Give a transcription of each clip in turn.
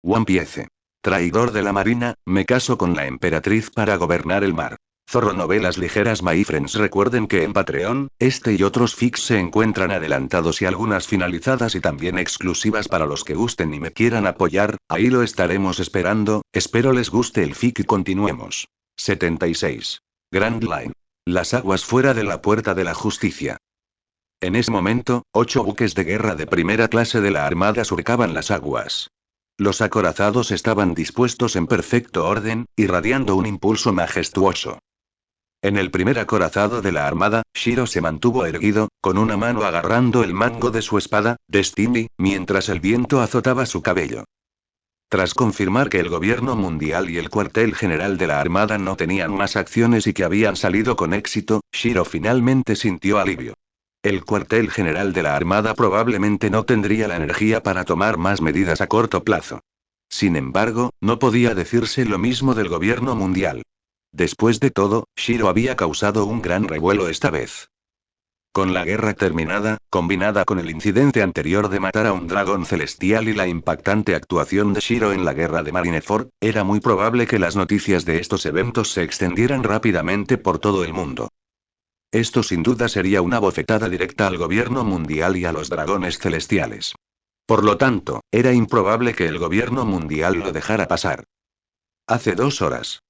One Piece. Traidor de la marina, me caso con la emperatriz para gobernar el mar. Zorro Novelas ligeras my friends. Recuerden que en Patreon, este y otros fics se encuentran adelantados y algunas finalizadas y también exclusivas para los que gusten y me quieran apoyar, ahí lo estaremos esperando, espero les guste el fic y continuemos. 76. Grand Line. Las aguas fuera de la puerta de la justicia. En ese momento, 8 buques de guerra de primera clase de la Armada surcaban las aguas. Los acorazados estaban dispuestos en perfecto orden, irradiando un impulso majestuoso. En el primer acorazado de la armada, Shiro se mantuvo erguido, con una mano agarrando el mango de su espada, Destiny, mientras el viento azotaba su cabello. Tras confirmar que el gobierno mundial y el cuartel general de la armada no tenían más acciones y que habían salido con éxito, Shiro finalmente sintió alivio. El cuartel general de la Armada probablemente no tendría la energía para tomar más medidas a corto plazo. Sin embargo, no podía decirse lo mismo del gobierno mundial. Después de todo, Shiro había causado un gran revuelo esta vez. Con la guerra terminada, combinada con el incidente anterior de matar a un dragón celestial y la impactante actuación de Shiro en la guerra de Marineford, era muy probable que las noticias de estos eventos se extendieran rápidamente por todo el mundo. Esto sin duda sería una bofetada directa al gobierno mundial y a los dragones celestiales. Por lo tanto, era improbable que el gobierno mundial lo dejara pasar. Hace 2 horas.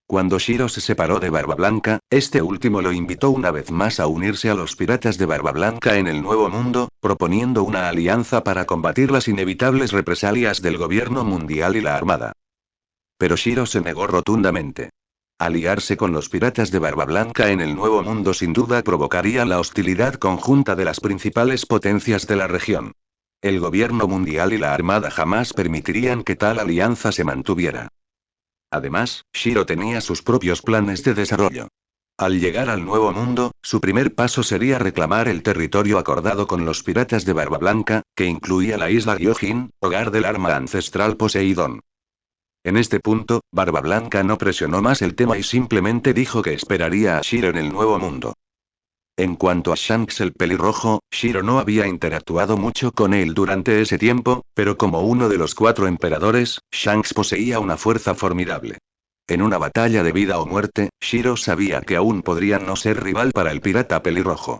Cuando Shiro se separó de Barba Blanca, este último lo invitó una vez más a unirse a los piratas de Barba Blanca en el Nuevo Mundo, proponiendo una alianza para combatir las inevitables represalias del gobierno mundial y la Armada. Pero Shiro se negó rotundamente. Aliarse con los piratas de Barba Blanca en el Nuevo Mundo sin duda provocaría la hostilidad conjunta de las principales potencias de la región. El gobierno mundial y la armada jamás permitirían que tal alianza se mantuviera. Además, Shiro tenía sus propios planes de desarrollo. Al llegar al Nuevo Mundo, su primer paso sería reclamar el territorio acordado con los piratas de Barba Blanca, que incluía la isla Gyojin, hogar del arma ancestral Poseidón. En este punto, Barba Blanca no presionó más el tema y simplemente dijo que esperaría a Shiro en el Nuevo Mundo. En cuanto a Shanks el pelirrojo, Shiro no había interactuado mucho con él durante ese tiempo, pero como uno de los 4 emperadores, Shanks poseía una fuerza formidable. En una batalla de vida o muerte, Shiro sabía que aún podría no ser rival para el pirata pelirrojo.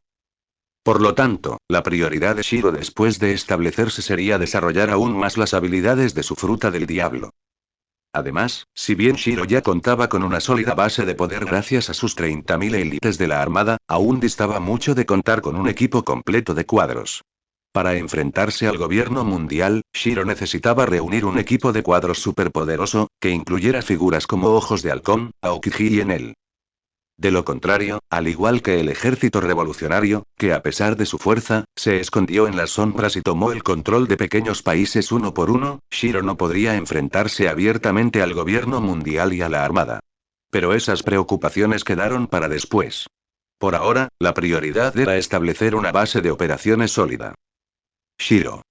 Por lo tanto, la prioridad de Shiro después de establecerse sería desarrollar aún más las habilidades de su fruta del diablo. Además, si bien Shiro ya contaba con una sólida base de poder gracias a sus 30.000 élites de la Armada, aún distaba mucho de contar con un equipo completo de cuadros. Para enfrentarse al gobierno mundial, Shiro necesitaba reunir un equipo de cuadros superpoderoso, que incluyera figuras como Ojos de Halcón, Aokiji y Enel. De lo contrario, al igual que el ejército revolucionario, que a pesar de su fuerza, se escondió en las sombras y tomó el control de pequeños países uno por uno, Shiro no podría enfrentarse abiertamente al gobierno mundial y a la armada. Pero esas preocupaciones quedaron para después. Por ahora, la prioridad era establecer una base de operaciones sólida. Shiro.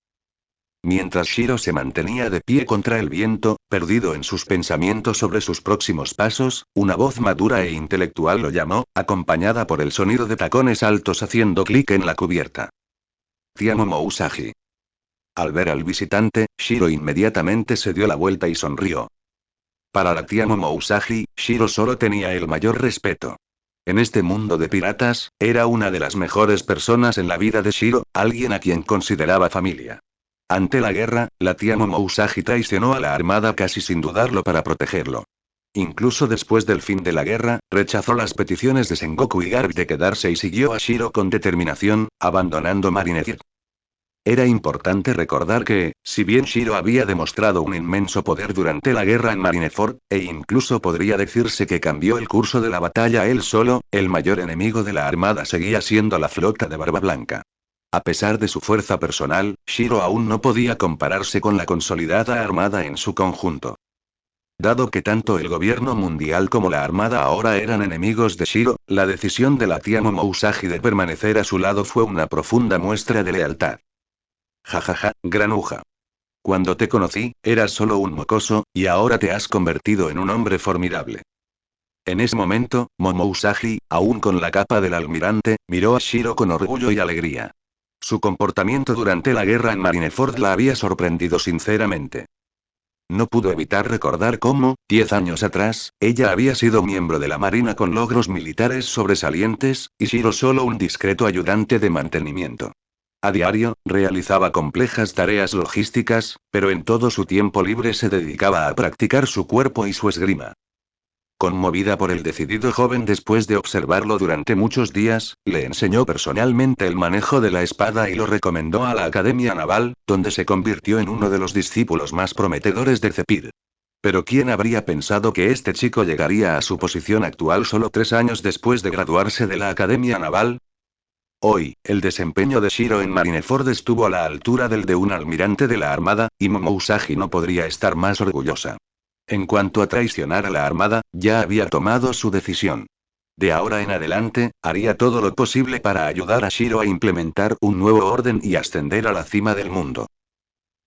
Mientras Shiro se mantenía de pie contra el viento, perdido en sus pensamientos sobre sus próximos pasos, una voz madura e intelectual lo llamó, acompañada por el sonido de tacones altos haciendo clic en la cubierta. Tiamomo Usagi. Al ver al visitante, Shiro inmediatamente se dio la vuelta y sonrió. Para la Tiamomo Usagi, Shiro solo tenía el mayor respeto. En este mundo de piratas, era una de las mejores personas en la vida de Shiro, alguien a quien consideraba familia. Ante la guerra, la tía Momo Usagi traicionó a la armada casi sin dudarlo para protegerlo. Incluso después del fin de la guerra, rechazó las peticiones de Sengoku y Garp de quedarse y siguió a Shiro con determinación, abandonando Marineford. Era importante recordar que, si bien Shiro había demostrado un inmenso poder durante la guerra en Marineford, e incluso podría decirse que cambió el curso de la batalla él solo, el mayor enemigo de la armada seguía siendo la flota de Barba Blanca. A pesar de su fuerza personal, Shiro aún no podía compararse con la consolidada armada en su conjunto. Dado que tanto el gobierno mundial como la armada ahora eran enemigos de Shiro, la decisión de la tía Momo Usagi de permanecer a su lado fue una profunda muestra de lealtad. Jajaja, granuja. Cuando te conocí, eras solo un mocoso, y ahora te has convertido en un hombre formidable. En ese momento, Momo Usagi, aún con la capa del almirante, miró a Shiro con orgullo y alegría. Su comportamiento durante la guerra en Marineford la había sorprendido sinceramente. No pudo evitar recordar cómo, 10 años atrás, ella había sido miembro de la Marina con logros militares sobresalientes, y Shiro solo un discreto ayudante de mantenimiento. A diario, realizaba complejas tareas logísticas, pero en todo su tiempo libre se dedicaba a practicar su cuerpo y su esgrima. Conmovida por el decidido joven después de observarlo durante muchos días, le enseñó personalmente el manejo de la espada y lo recomendó a la Academia Naval, donde se convirtió en uno de los discípulos más prometedores de Cepid. Pero ¿quién habría pensado que este chico llegaría a su posición actual solo 3 años después de graduarse de la Academia Naval? Hoy, el desempeño de Shiro en Marineford estuvo a la altura del de un almirante de la Armada, y Momo Usagi no podría estar más orgullosa. En cuanto a traicionar a la Armada, ya había tomado su decisión. De ahora en adelante, haría todo lo posible para ayudar a Shiro a implementar un nuevo orden y ascender a la cima del mundo.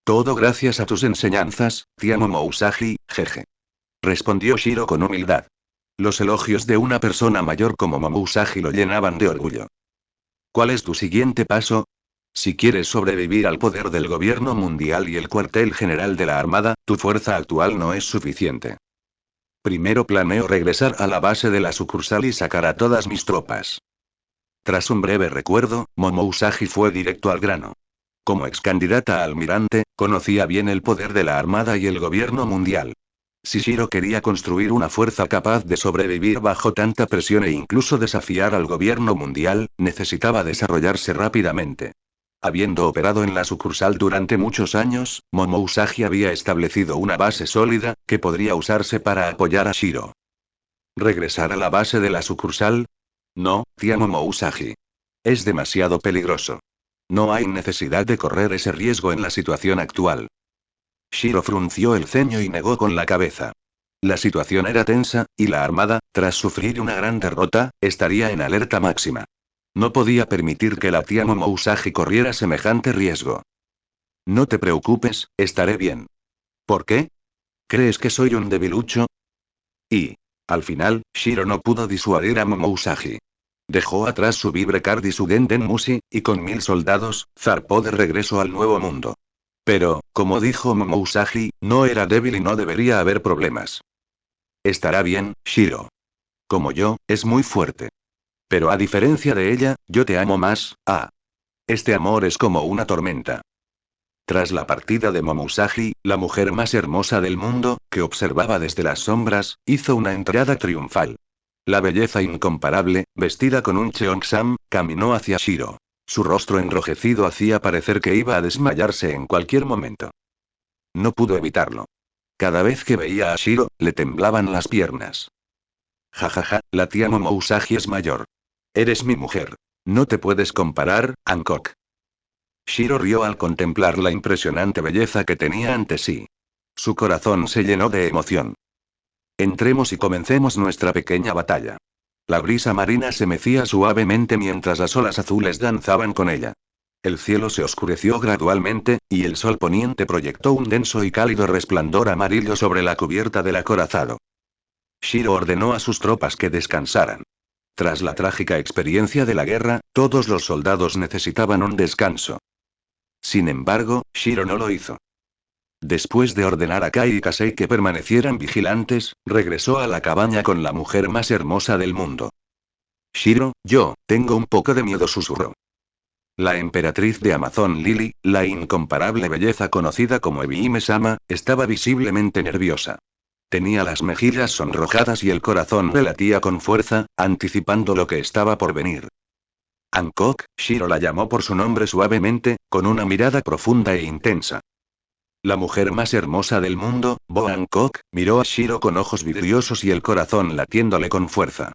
Todo gracias a tus enseñanzas, tía Momo Usagi, jeje. Respondió Shiro con humildad. Los elogios de una persona mayor como Momo Usagi lo llenaban de orgullo. ¿Cuál es tu siguiente paso? Si quieres sobrevivir al poder del gobierno mundial y el cuartel general de la Armada, tu fuerza actual no es suficiente. Primero planeo regresar a la base de la sucursal y sacar a todas mis tropas. Tras un breve recuerdo, Momo Usagi fue directo al grano. Como ex candidata a almirante, conocía bien el poder de la Armada y el gobierno mundial. Si Shiro quería construir una fuerza capaz de sobrevivir bajo tanta presión e incluso desafiar al gobierno mundial, necesitaba desarrollarse rápidamente. Habiendo operado en la sucursal durante muchos años, Momo Usagi había establecido una base sólida, que podría usarse para apoyar a Shiro. ¿Regresar a la base de la sucursal? No, tía Momo Usagi. Es demasiado peligroso. No hay necesidad de correr ese riesgo en la situación actual. Shiro frunció el ceño y negó con la cabeza. La situación era tensa, y la Armada, tras sufrir una gran derrota, estaría en alerta máxima. No podía permitir que la tía Momo Usagi corriera semejante riesgo. No te preocupes, estaré bien. ¿Por qué? ¿Crees que soy un debilucho? Y, al final, Shiro no pudo disuadir a Momo Usagi. Dejó atrás su Vibrecard y su Denden Mushi, y con 1000 soldados, zarpó de regreso al Nuevo Mundo. Pero, como dijo Momo Usagi, no era débil y no debería haber problemas. Estará bien, Shiro. Como yo, es muy fuerte. Pero a diferencia de ella, yo te amo más, ah. Este amor es como una tormenta. Tras la partida de Momo Usagi, la mujer más hermosa del mundo, que observaba desde las sombras, hizo una entrada triunfal. La belleza incomparable, vestida con un cheongsam, caminó hacia Shiro. Su rostro enrojecido hacía parecer que iba a desmayarse en cualquier momento. No pudo evitarlo. Cada vez que veía a Shiro, le temblaban las piernas. Jajaja, la tía Momo Usagi es mayor. Eres mi mujer. No te puedes comparar, Hancock. Shiro rió al contemplar la impresionante belleza que tenía ante sí. Su corazón se llenó de emoción. Entremos y comencemos nuestra pequeña batalla. La brisa marina se mecía suavemente mientras las olas azules danzaban con ella. El cielo se oscureció gradualmente, y el sol poniente proyectó un denso y cálido resplandor amarillo sobre la cubierta del acorazado. Shiro ordenó a sus tropas que descansaran. Tras la trágica experiencia de la guerra, todos los soldados necesitaban un descanso. Sin embargo, Shiro no lo hizo. Después de ordenar a Kai y Kasei que permanecieran vigilantes, regresó a la cabaña con la mujer más hermosa del mundo. Shiro, yo, tengo un poco de miedo, susurró. La emperatriz de Amazon Lily, la incomparable belleza conocida como Ebime-sama, estaba visiblemente nerviosa. Tenía las mejillas sonrojadas y el corazón le latía con fuerza, anticipando lo que estaba por venir. Hancock, Shiro la llamó por su nombre suavemente, con una mirada profunda e intensa. La mujer más hermosa del mundo, Bo Hancock, miró a Shiro con ojos vidriosos y el corazón latiéndole con fuerza.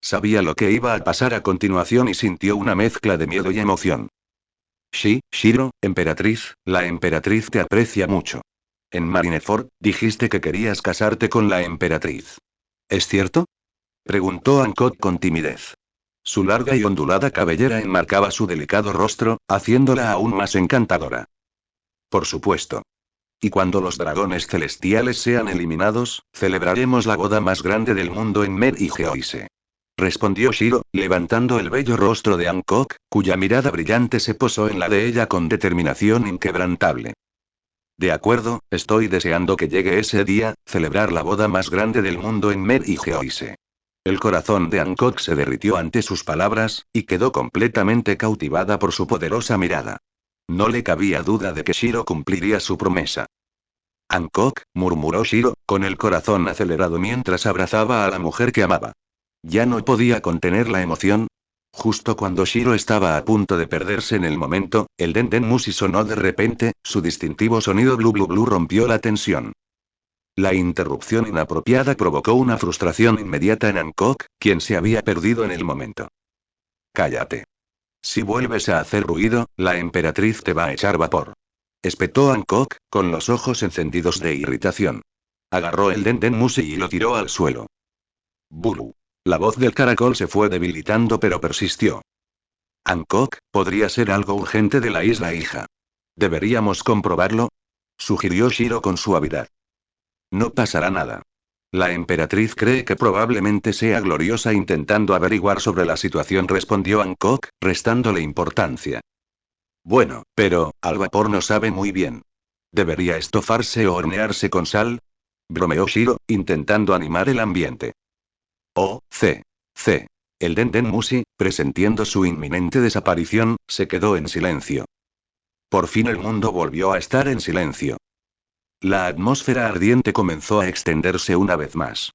Sabía lo que iba a pasar a continuación y sintió una mezcla de miedo y emoción. Shiro, emperatriz, la emperatriz te aprecia mucho. En Marineford, dijiste que querías casarte con la emperatriz. ¿Es cierto? Preguntó Hancock con timidez. Su larga y ondulada cabellera enmarcaba su delicado rostro, haciéndola aún más encantadora. Por supuesto. Y cuando los dragones celestiales sean eliminados, celebraremos la boda más grande del mundo en Mer y Geoise. Respondió Shiro, levantando el bello rostro de Hancock, cuya mirada brillante se posó en la de ella con determinación inquebrantable. De acuerdo, estoy deseando que llegue ese día, celebrar la boda más grande del mundo en Mer y Geoise. El corazón de Hancock se derritió ante sus palabras, y quedó completamente cautivada por su poderosa mirada. No le cabía duda de que Shiro cumpliría su promesa. Hancock, murmuró Shiro, con el corazón acelerado mientras abrazaba a la mujer que amaba. Ya no podía contener la emoción. Justo cuando Shiro estaba a punto de perderse en el momento, el Den Mushi sonó de repente, su distintivo sonido blu blu blu rompió la tensión. La interrupción inapropiada provocó una frustración inmediata en Hancock, quien se había perdido en el momento. Cállate. Si vuelves a hacer ruido, la emperatriz te va a echar vapor. Espetó Hancock, con los ojos encendidos de irritación. Agarró el Den Mushi y lo tiró al suelo. Bulu. La voz del caracol se fue debilitando pero persistió. Hancock, podría ser algo urgente de la isla hija. ¿Deberíamos comprobarlo? Sugirió Shiro con suavidad. No pasará nada. La emperatriz cree que probablemente sea gloriosa intentando averiguar sobre la situación, respondió Hancock, restándole importancia. Bueno, pero, al vapor no sabe muy bien. ¿Debería estofarse o hornearse con sal? Bromeó Shiro, intentando animar el ambiente. Oh, C. El Den Mushi, presentiendo su inminente desaparición, se quedó en silencio. Por fin el mundo volvió a estar en silencio. La atmósfera ardiente comenzó a extenderse una vez más.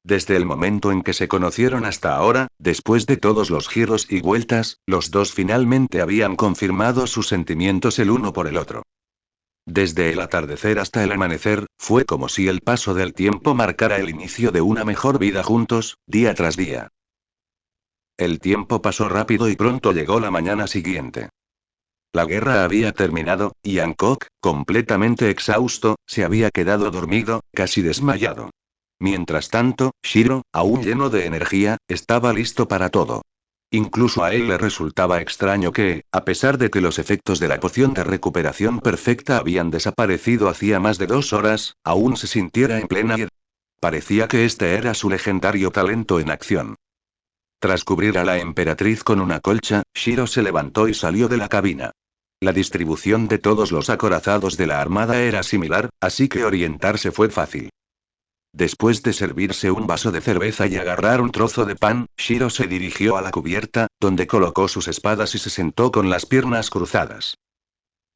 Desde el momento en que se conocieron hasta ahora, después de todos los giros y vueltas, los dos finalmente habían confirmado sus sentimientos el uno por el otro. Desde el atardecer hasta el amanecer, fue como si el paso del tiempo marcara el inicio de una mejor vida juntos, día tras día. El tiempo pasó rápido y pronto llegó la mañana siguiente. La guerra había terminado, y Hancock, completamente exhausto, se había quedado dormido, casi desmayado. Mientras tanto, Shiro, aún lleno de energía, estaba listo para todo. Incluso a él le resultaba extraño que, a pesar de que los efectos de la poción de recuperación perfecta habían desaparecido hacía más de 2 horas, aún se sintiera en plena edad. Parecía que este era su legendario talento en acción. Tras cubrir a la emperatriz con una colcha, Shiro se levantó y salió de la cabina. La distribución de todos los acorazados de la armada era similar, así que orientarse fue fácil. Después de servirse un vaso de cerveza y agarrar un trozo de pan, Shiro se dirigió a la cubierta, donde colocó sus espadas y se sentó con las piernas cruzadas.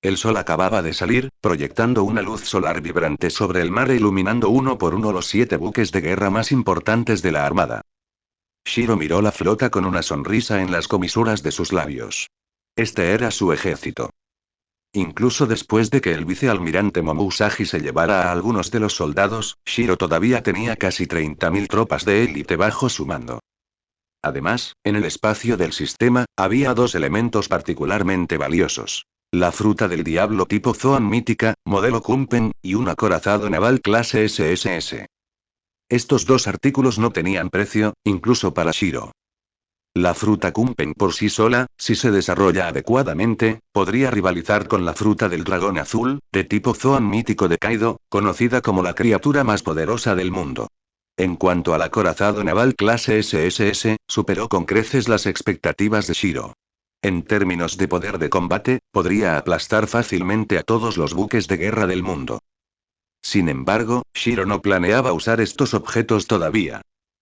El sol acababa de salir, proyectando una luz solar vibrante sobre el mar e iluminando uno por uno los 7 buques de guerra más importantes de la armada. Shiro miró la flota con una sonrisa en las comisuras de sus labios. Este era su ejército. Incluso después de que el vicealmirante Momousagi se llevara a algunos de los soldados, Shiro todavía tenía casi 30.000 tropas de élite bajo su mando. Además, en el espacio del sistema, había 2 elementos particularmente valiosos. La fruta del diablo tipo Zoan mítica, modelo Kumpen, y un acorazado naval clase SSS. Estos 2 artículos no tenían precio, incluso para Shiro. La fruta Kumpen por sí sola, si se desarrolla adecuadamente, podría rivalizar con la fruta del dragón azul, de tipo Zoan mítico de Kaido, conocida como la criatura más poderosa del mundo. En cuanto al acorazado naval clase SSS, superó con creces las expectativas de Shiro. En términos de poder de combate, podría aplastar fácilmente a todos los buques de guerra del mundo. Sin embargo, Shiro no planeaba usar estos objetos todavía.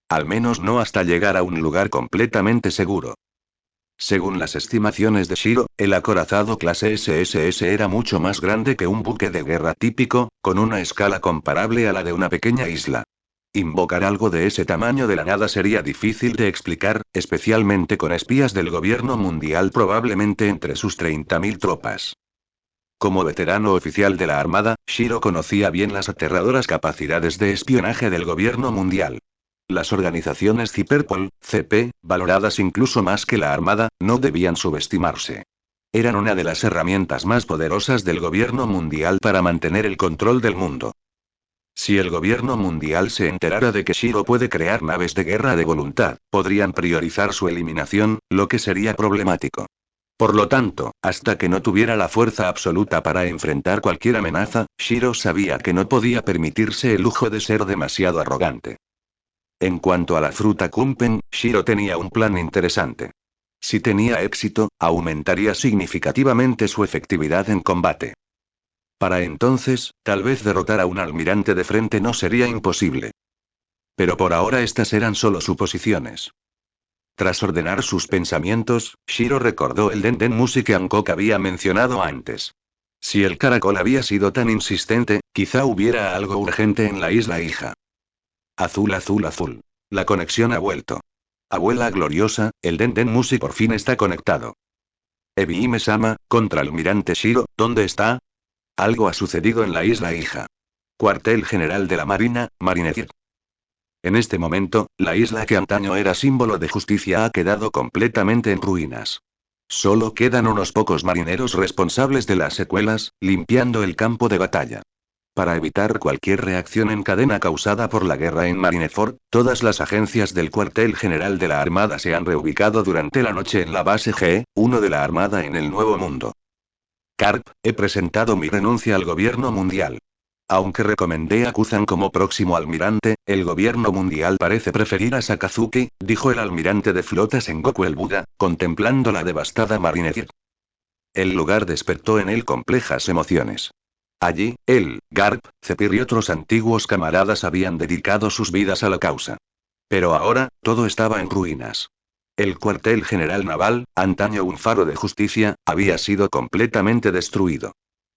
Al menos no hasta llegar a un lugar completamente seguro. Según las estimaciones de Shiro, el acorazado clase SSS era mucho más grande que un buque de guerra típico, con una escala comparable a la de una pequeña isla. Invocar algo de ese tamaño de la nada sería difícil de explicar, especialmente con espías del gobierno mundial probablemente entre sus 30.000 tropas. Como veterano oficial de la Armada, Shiro conocía bien las aterradoras capacidades de espionaje del gobierno mundial. Las organizaciones Cyberpol, CP, valoradas incluso más que la Armada, no debían subestimarse. Eran una de las herramientas más poderosas del gobierno mundial para mantener el control del mundo. Si el gobierno mundial se enterara de que Shiro puede crear naves de guerra de voluntad, podrían priorizar su eliminación, lo que sería problemático. Por lo tanto, hasta que no tuviera la fuerza absoluta para enfrentar cualquier amenaza, Shiro sabía que no podía permitirse el lujo de ser demasiado arrogante. En cuanto a la fruta Kumpen, Shiro tenía un plan interesante. Si tenía éxito, aumentaría significativamente su efectividad en combate. Para entonces, tal vez derrotar a un almirante de frente no sería imposible. Pero por ahora estas eran solo suposiciones. Tras ordenar sus pensamientos, Shiro recordó el Dendenmushi que Hancock había mencionado antes. Si el caracol había sido tan insistente, quizá hubiera algo urgente en la isla hija. Azul, azul, azul. La conexión ha vuelto. Abuela gloriosa, el Dendenmushi por fin está conectado. Ebiime-sama, contraalmirante Shiro, ¿dónde está? Algo ha sucedido en la isla hija. Cuartel General de la Marina, Marineford. En este momento, la isla que antaño era símbolo de justicia ha quedado completamente en ruinas. Solo quedan unos pocos marineros responsables de las secuelas, limpiando el campo de batalla. Para evitar cualquier reacción en cadena causada por la guerra en Marineford, todas las agencias del cuartel general de la Armada se han reubicado durante la noche en la base G1 de la Armada en el Nuevo Mundo. Garp, he presentado mi renuncia al gobierno mundial. Aunque recomendé a Kuzan como próximo almirante, el gobierno mundial parece preferir a Sakazuki, dijo el almirante de flota Sengoku el Buda, contemplando la devastada Marineford. El lugar despertó en él complejas emociones. Allí, él, Garp, Zephyr y otros antiguos camaradas habían dedicado sus vidas a la causa. Pero ahora, todo estaba en ruinas. El cuartel general naval, antaño un faro de justicia, había sido completamente destruido.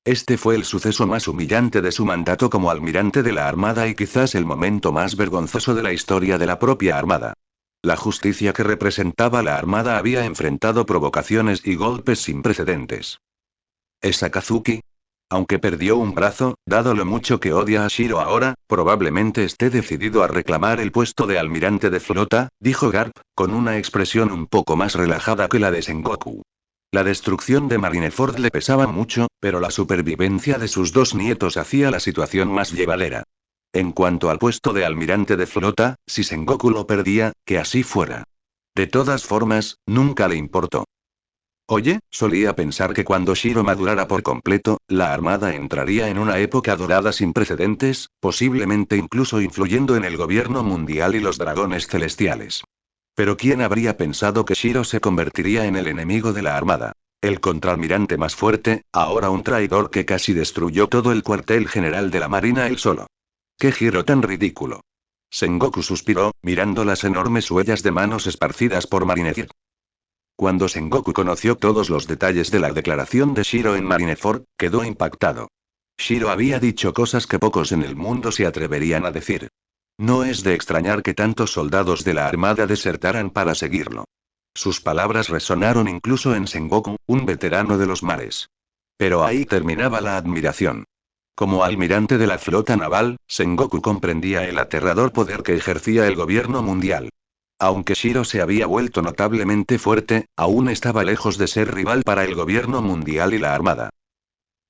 Este fue el suceso más humillante de su mandato como almirante de la Armada y quizás el momento más vergonzoso de la historia de la propia Armada. La justicia que representaba la Armada había enfrentado provocaciones y golpes sin precedentes. ¿Es Sakazuki? Aunque perdió un brazo, dado lo mucho que odia a Shiro ahora, probablemente esté decidido a reclamar el puesto de almirante de flota, dijo Garp, con una expresión un poco más relajada que la de Sengoku. La destrucción de Marineford le pesaba mucho, pero la supervivencia de sus dos nietos hacía la situación más llevadera. En cuanto al puesto de almirante de flota, si Sengoku lo perdía, que así fuera. De todas formas, nunca le importó. Oye, solía pensar que cuando Shiro madurara por completo, la Armada entraría en una época dorada sin precedentes, posiblemente incluso influyendo en el gobierno mundial y los dragones celestiales. Pero ¿quién habría pensado que Shiro se convertiría en el enemigo de la Armada? El contraalmirante más fuerte, ahora un traidor que casi destruyó todo el cuartel general de la Marina él solo. ¡Qué giro tan ridículo! Sengoku suspiró, mirando las enormes huellas de manos esparcidas por Marineford. Cuando Sengoku conoció todos los detalles de la declaración de Shiro en Marineford, quedó impactado. Shiro había dicho cosas que pocos en el mundo se atreverían a decir. No es de extrañar que tantos soldados de la Armada desertaran para seguirlo. Sus palabras resonaron incluso en Sengoku, un veterano de los mares. Pero ahí terminaba la admiración. Como almirante de la flota naval, Sengoku comprendía el aterrador poder que ejercía el gobierno mundial. Aunque Shiro se había vuelto notablemente fuerte, aún estaba lejos de ser rival para el gobierno mundial y la Armada.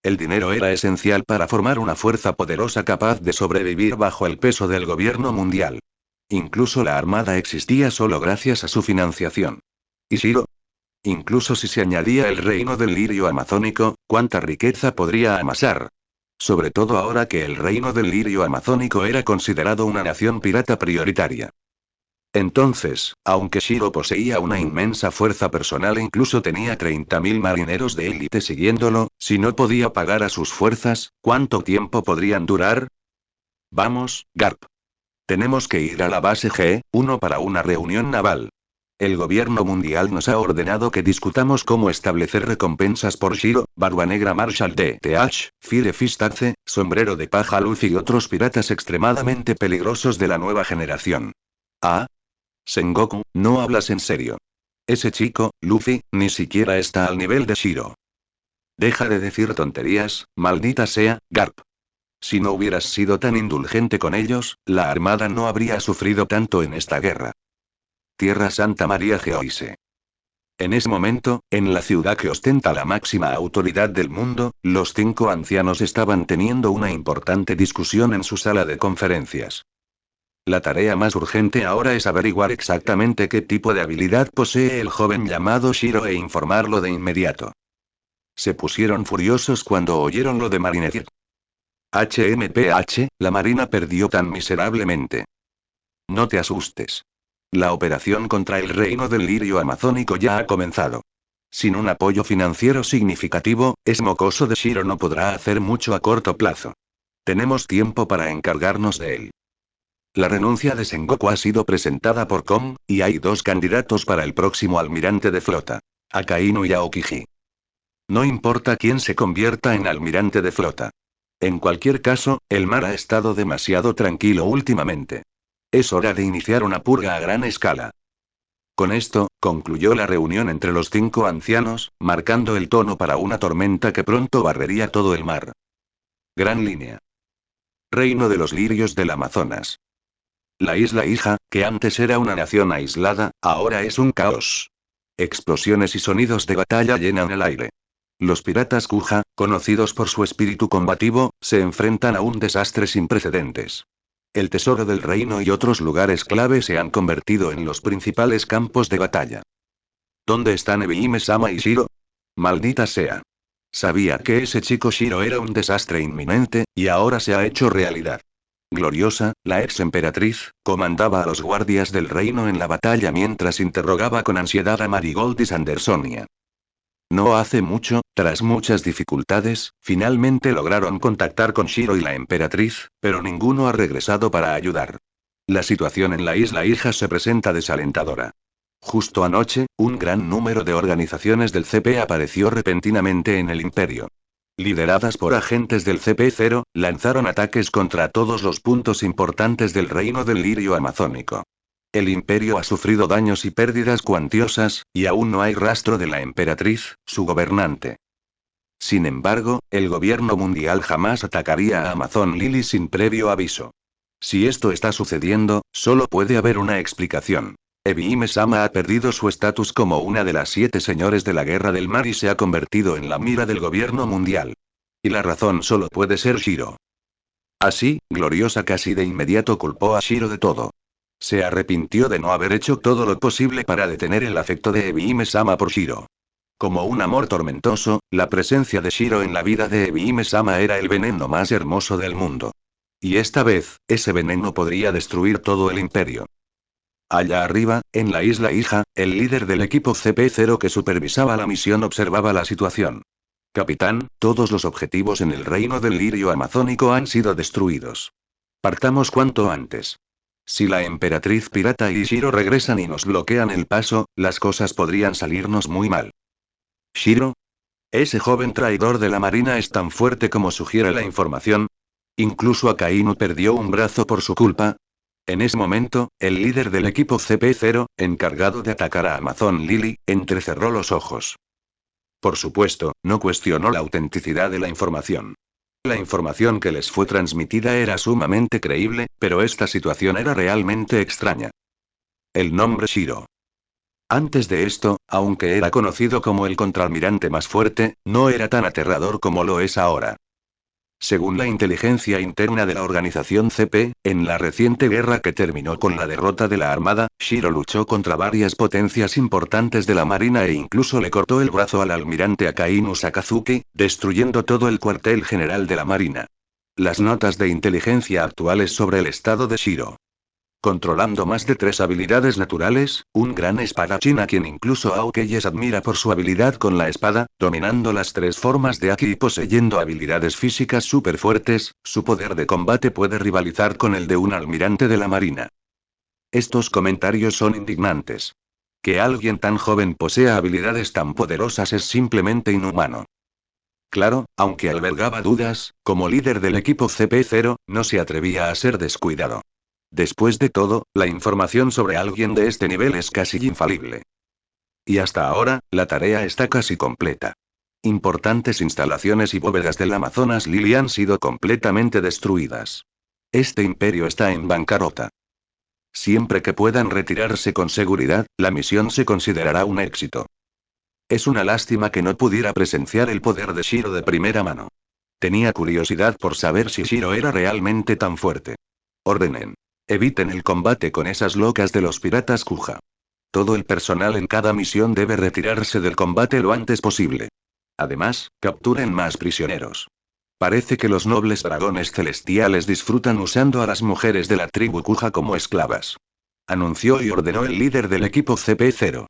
El dinero era esencial para formar una fuerza poderosa capaz de sobrevivir bajo el peso del gobierno mundial. Incluso la Armada existía solo gracias a su financiación. ¿Y Shiro? Incluso si se añadía el reino del lirio amazónico, ¿cuánta riqueza podría amasar? Sobre todo ahora que el reino del lirio amazónico era considerado una nación pirata prioritaria. Entonces, aunque Shiro poseía una inmensa fuerza personal e incluso tenía 30.000 marineros de élite siguiéndolo, si no podía pagar a sus fuerzas, ¿cuánto tiempo podrían durar? Vamos, Garp. Tenemos que ir a la base G1 para una reunión naval. El gobierno mundial nos ha ordenado que discutamos cómo establecer recompensas por Shiro, Barba Negra Marshall de TH, Fire Fistace, Sombrero de Paja Luffy y otros piratas extremadamente peligrosos de la nueva generación. Ah. Sengoku, no hablas en serio. Ese chico, Luffy, ni siquiera está al nivel de Shiro. Deja de decir tonterías, maldita sea, Garp. Si no hubieras sido tan indulgente con ellos, la Armada no habría sufrido tanto en esta guerra. Tierra Santa María Geoise. En ese momento, en la ciudad que ostenta la máxima autoridad del mundo, los 5 ancianos estaban teniendo una importante discusión en su sala de conferencias. La tarea más urgente ahora es averiguar exactamente qué tipo de habilidad posee el joven llamado Shiro e informarlo de inmediato. Se pusieron furiosos cuando oyeron lo de Marineford. HMPH, la Marina perdió tan miserablemente. No te asustes. La operación contra el reino del lirio amazónico ya ha comenzado. Sin un apoyo financiero significativo, ese mocoso de Shiro no podrá hacer mucho a corto plazo. Tenemos tiempo para encargarnos de él. La renuncia de Sengoku ha sido presentada por Kong, y hay 2 candidatos para el próximo almirante de flota. Akainu y Aokiji. No importa quién se convierta en almirante de flota. En cualquier caso, el mar ha estado demasiado tranquilo últimamente. Es hora de iniciar una purga a gran escala. Con esto, concluyó la reunión entre los 5 ancianos, marcando el tono para una tormenta que pronto barrería todo el mar. Gran línea. Reino de los lirios del Amazonas. La isla hija, que antes era una nación aislada, ahora es un caos. Explosiones y sonidos de batalla llenan el aire. Los piratas Kuja, conocidos por su espíritu combativo, se enfrentan a un desastre sin precedentes. El tesoro del reino y otros lugares clave se han convertido en los principales campos de batalla. ¿Dónde están Ebihime-sama y Shiro? Maldita sea. Sabía que ese chico Shiro era un desastre inminente, y ahora se ha hecho realidad. Gloriosa, la ex emperatriz, comandaba a los guardias del reino en la batalla mientras interrogaba con ansiedad a Marigold y Sandersonia. No hace mucho, tras muchas dificultades, finalmente lograron contactar con Shiro y la emperatriz, pero ninguno ha regresado para ayudar. La situación en la isla hija se presenta desalentadora. Justo anoche, un gran número de organizaciones del CP apareció repentinamente en el imperio. Lideradas por agentes del CP0, lanzaron ataques contra todos los puntos importantes del reino del lirio amazónico. El imperio ha sufrido daños y pérdidas cuantiosas, y aún no hay rastro de la emperatriz, su gobernante. Sin embargo, el gobierno mundial jamás atacaría a Amazon Lily sin previo aviso. Si esto está sucediendo, solo puede haber una explicación. Ebihime-sama ha perdido su estatus como una de las 7 señores de la Guerra del Mar y se ha convertido en la mira del gobierno mundial. Y la razón solo puede ser Shiro. Así, Gloriosa casi de inmediato culpó a Shiro de todo. Se arrepintió de no haber hecho todo lo posible para detener el afecto de Ebihime-sama por Shiro. Como un amor tormentoso, la presencia de Shiro en la vida de Ebihime-sama era el veneno más hermoso del mundo. Y esta vez, ese veneno podría destruir todo el imperio. Allá arriba, en la isla hija, el líder del equipo CP0 que supervisaba la misión observaba la situación. Capitán, todos los objetivos en el reino del lirio amazónico han sido destruidos. Partamos cuanto antes. Si la emperatriz pirata y Shiro regresan y nos bloquean el paso, las cosas podrían salirnos muy mal. ¿Shiro? Ese joven traidor de la marina es tan fuerte como sugiere la información. Incluso Akainu perdió un brazo por su culpa. En ese momento, el líder del equipo CP0, encargado de atacar a Amazon Lily, entrecerró los ojos. Por supuesto, no cuestionó la autenticidad de la información. La información que les fue transmitida era sumamente creíble, pero esta situación era realmente extraña. El nombre Shiro. Antes de esto, aunque era conocido como el contraalmirante más fuerte, no era tan aterrador como lo es ahora. Según la inteligencia interna de la organización CP, en la reciente guerra que terminó con la derrota de la Armada, Shiro luchó contra varias potencias importantes de la Marina e incluso le cortó el brazo al almirante Akainu Sakazuki, destruyendo todo el cuartel general de la Marina. Las notas de inteligencia actuales sobre el estado de Shiro. Controlando más de 3 habilidades naturales, un gran espadachín a quien incluso Aokeyes admira por su habilidad con la espada, dominando las 3 formas de Aki y poseyendo habilidades físicas súper fuertes, su poder de combate puede rivalizar con el de un almirante de la marina. Estos comentarios son indignantes. Que alguien tan joven posea habilidades tan poderosas es simplemente inhumano. Claro, aunque albergaba dudas, como líder del equipo CP0, no se atrevía a ser descuidado. Después de todo, la información sobre alguien de este nivel es casi infalible. Y hasta ahora, la tarea está casi completa. Importantes instalaciones y bóvedas del Amazonas Lily han sido completamente destruidas. Este imperio está en bancarrota. Siempre que puedan retirarse con seguridad, la misión se considerará un éxito. Es una lástima que no pudiera presenciar el poder de Shiro de primera mano. Tenía curiosidad por saber si Shiro era realmente tan fuerte. Ordenen. Eviten el combate con esas locas de los piratas Kuja. Todo el personal en cada misión debe retirarse del combate lo antes posible. Además, capturen más prisioneros. Parece que los nobles dragones celestiales disfrutan usando a las mujeres de la tribu Kuja como esclavas. Anunció y ordenó el líder del equipo CP0.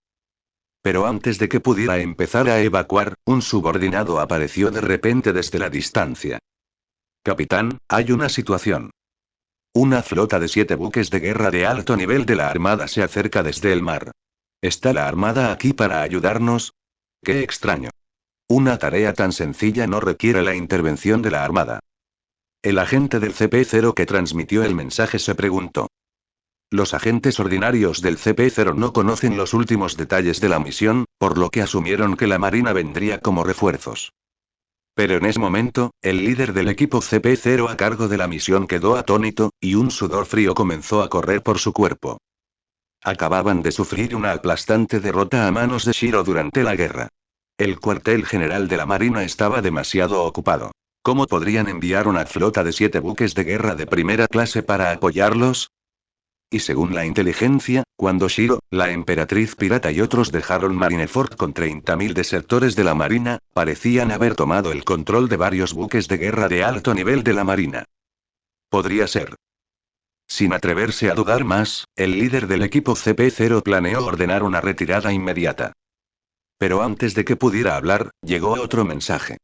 Pero antes de que pudiera empezar a evacuar, un subordinado apareció de repente desde la distancia. Capitán, hay una situación. Una flota de 7 buques de guerra de alto nivel de la Armada se acerca desde el mar. ¿Está la Armada aquí para ayudarnos? Qué extraño. Una tarea tan sencilla no requiere la intervención de la Armada. El agente del CP0 que transmitió el mensaje se preguntó. Los agentes ordinarios del CP0 no conocen los últimos detalles de la misión, por lo que asumieron que la Marina vendría como refuerzos. Pero en ese momento, el líder del equipo CP0 a cargo de la misión quedó atónito, y un sudor frío comenzó a correr por su cuerpo. Acababan de sufrir una aplastante derrota a manos de Shiro durante la guerra. El cuartel general de la Marina estaba demasiado ocupado. ¿Cómo podrían enviar una flota de 7 buques de guerra de primera clase para apoyarlos? Y según la inteligencia, cuando Shiro, la emperatriz pirata y otros dejaron Marineford con 30.000 desertores de la Marina, parecían haber tomado el control de varios buques de guerra de alto nivel de la Marina. Podría ser. Sin atreverse a dudar más, el líder del equipo CP0 planeó ordenar una retirada inmediata. Pero antes de que pudiera hablar, llegó otro mensaje.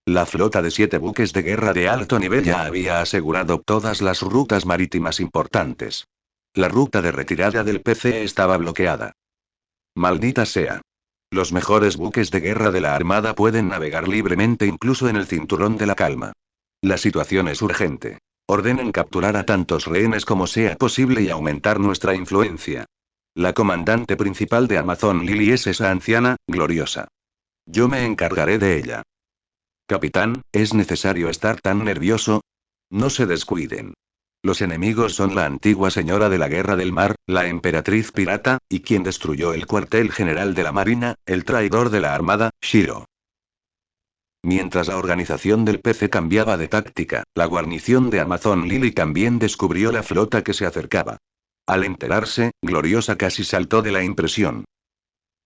La flota de 7 buques de guerra de alto nivel ya había asegurado todas las rutas marítimas importantes. La ruta de retirada del PC estaba bloqueada. Maldita sea. Los mejores buques de guerra de la Armada pueden navegar libremente incluso en el cinturón de la calma. La situación es urgente. Ordenen capturar a tantos rehenes como sea posible y aumentar nuestra influencia. La comandante principal de Amazon Lily es esa anciana, gloriosa. Yo me encargaré de ella. Capitán, ¿es necesario estar tan nervioso? No se descuiden. Los enemigos son la antigua señora de la Guerra del Mar, la emperatriz pirata, y quien destruyó el cuartel general de la Marina, el traidor de la Armada, Shiro. Mientras la organización del PC cambiaba de táctica, la guarnición de Amazon Lily también descubrió la flota que se acercaba. Al enterarse, Gloriosa casi saltó de la impresión.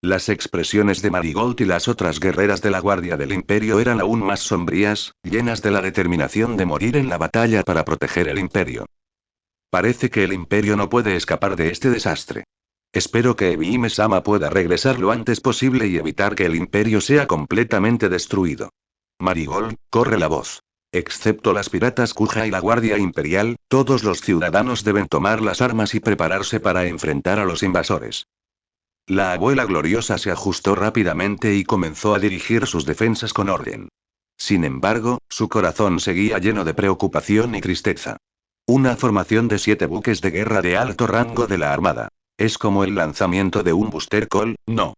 Las expresiones de Marigold y las otras guerreras de la Guardia del Imperio eran aún más sombrías, llenas de la determinación de morir en la batalla para proteger el Imperio. Parece que el Imperio no puede escapar de este desastre. Espero que Ebime-sama pueda regresar lo antes posible y evitar que el Imperio sea completamente destruido. Marigold, corre la voz. Excepto las piratas Kuja y la Guardia Imperial, todos los ciudadanos deben tomar las armas y prepararse para enfrentar a los invasores. La abuela gloriosa se ajustó rápidamente y comenzó a dirigir sus defensas con orden. Sin embargo, su corazón seguía lleno de preocupación y tristeza. Una formación de 7 buques de guerra de alto rango de la Armada. Es como el lanzamiento de un booster call, ¿no?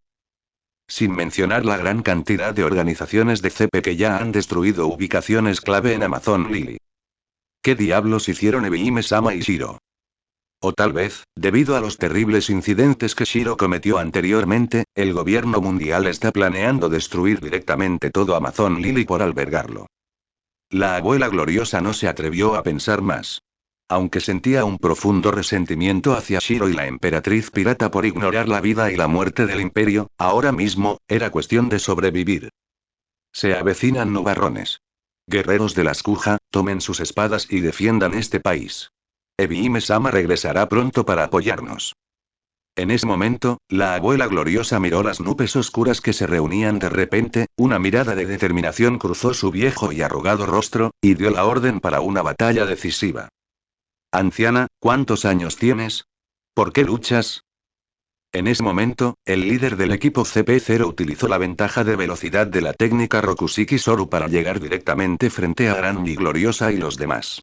Sin mencionar la gran cantidad de organizaciones de CP que ya han destruido ubicaciones clave en Amazon Lily. ¿Qué diablos hicieron Ebime-sama y Shiro? O tal vez, debido a los terribles incidentes que Shiro cometió anteriormente, el gobierno mundial está planeando destruir directamente todo Amazon Lily por albergarlo. La abuela gloriosa no se atrevió a pensar más. Aunque sentía un profundo resentimiento hacia Shiro y la emperatriz pirata por ignorar la vida y la muerte del imperio, ahora mismo, era cuestión de sobrevivir. Se avecinan nubarrones. Guerreros de las Kuja, tomen sus espadas y defiendan este país. Ebime-sama regresará pronto para apoyarnos. En ese momento, la abuela gloriosa miró las nubes oscuras que se reunían de repente, una mirada de determinación cruzó su viejo y arrugado rostro, y dio la orden para una batalla decisiva. Anciana, ¿cuántos años tienes? ¿Por qué luchas? En ese momento, el líder del equipo CP0 utilizó la ventaja de velocidad de la técnica Rokusiki Soru para llegar directamente frente a Gran y Gloriosa y los demás.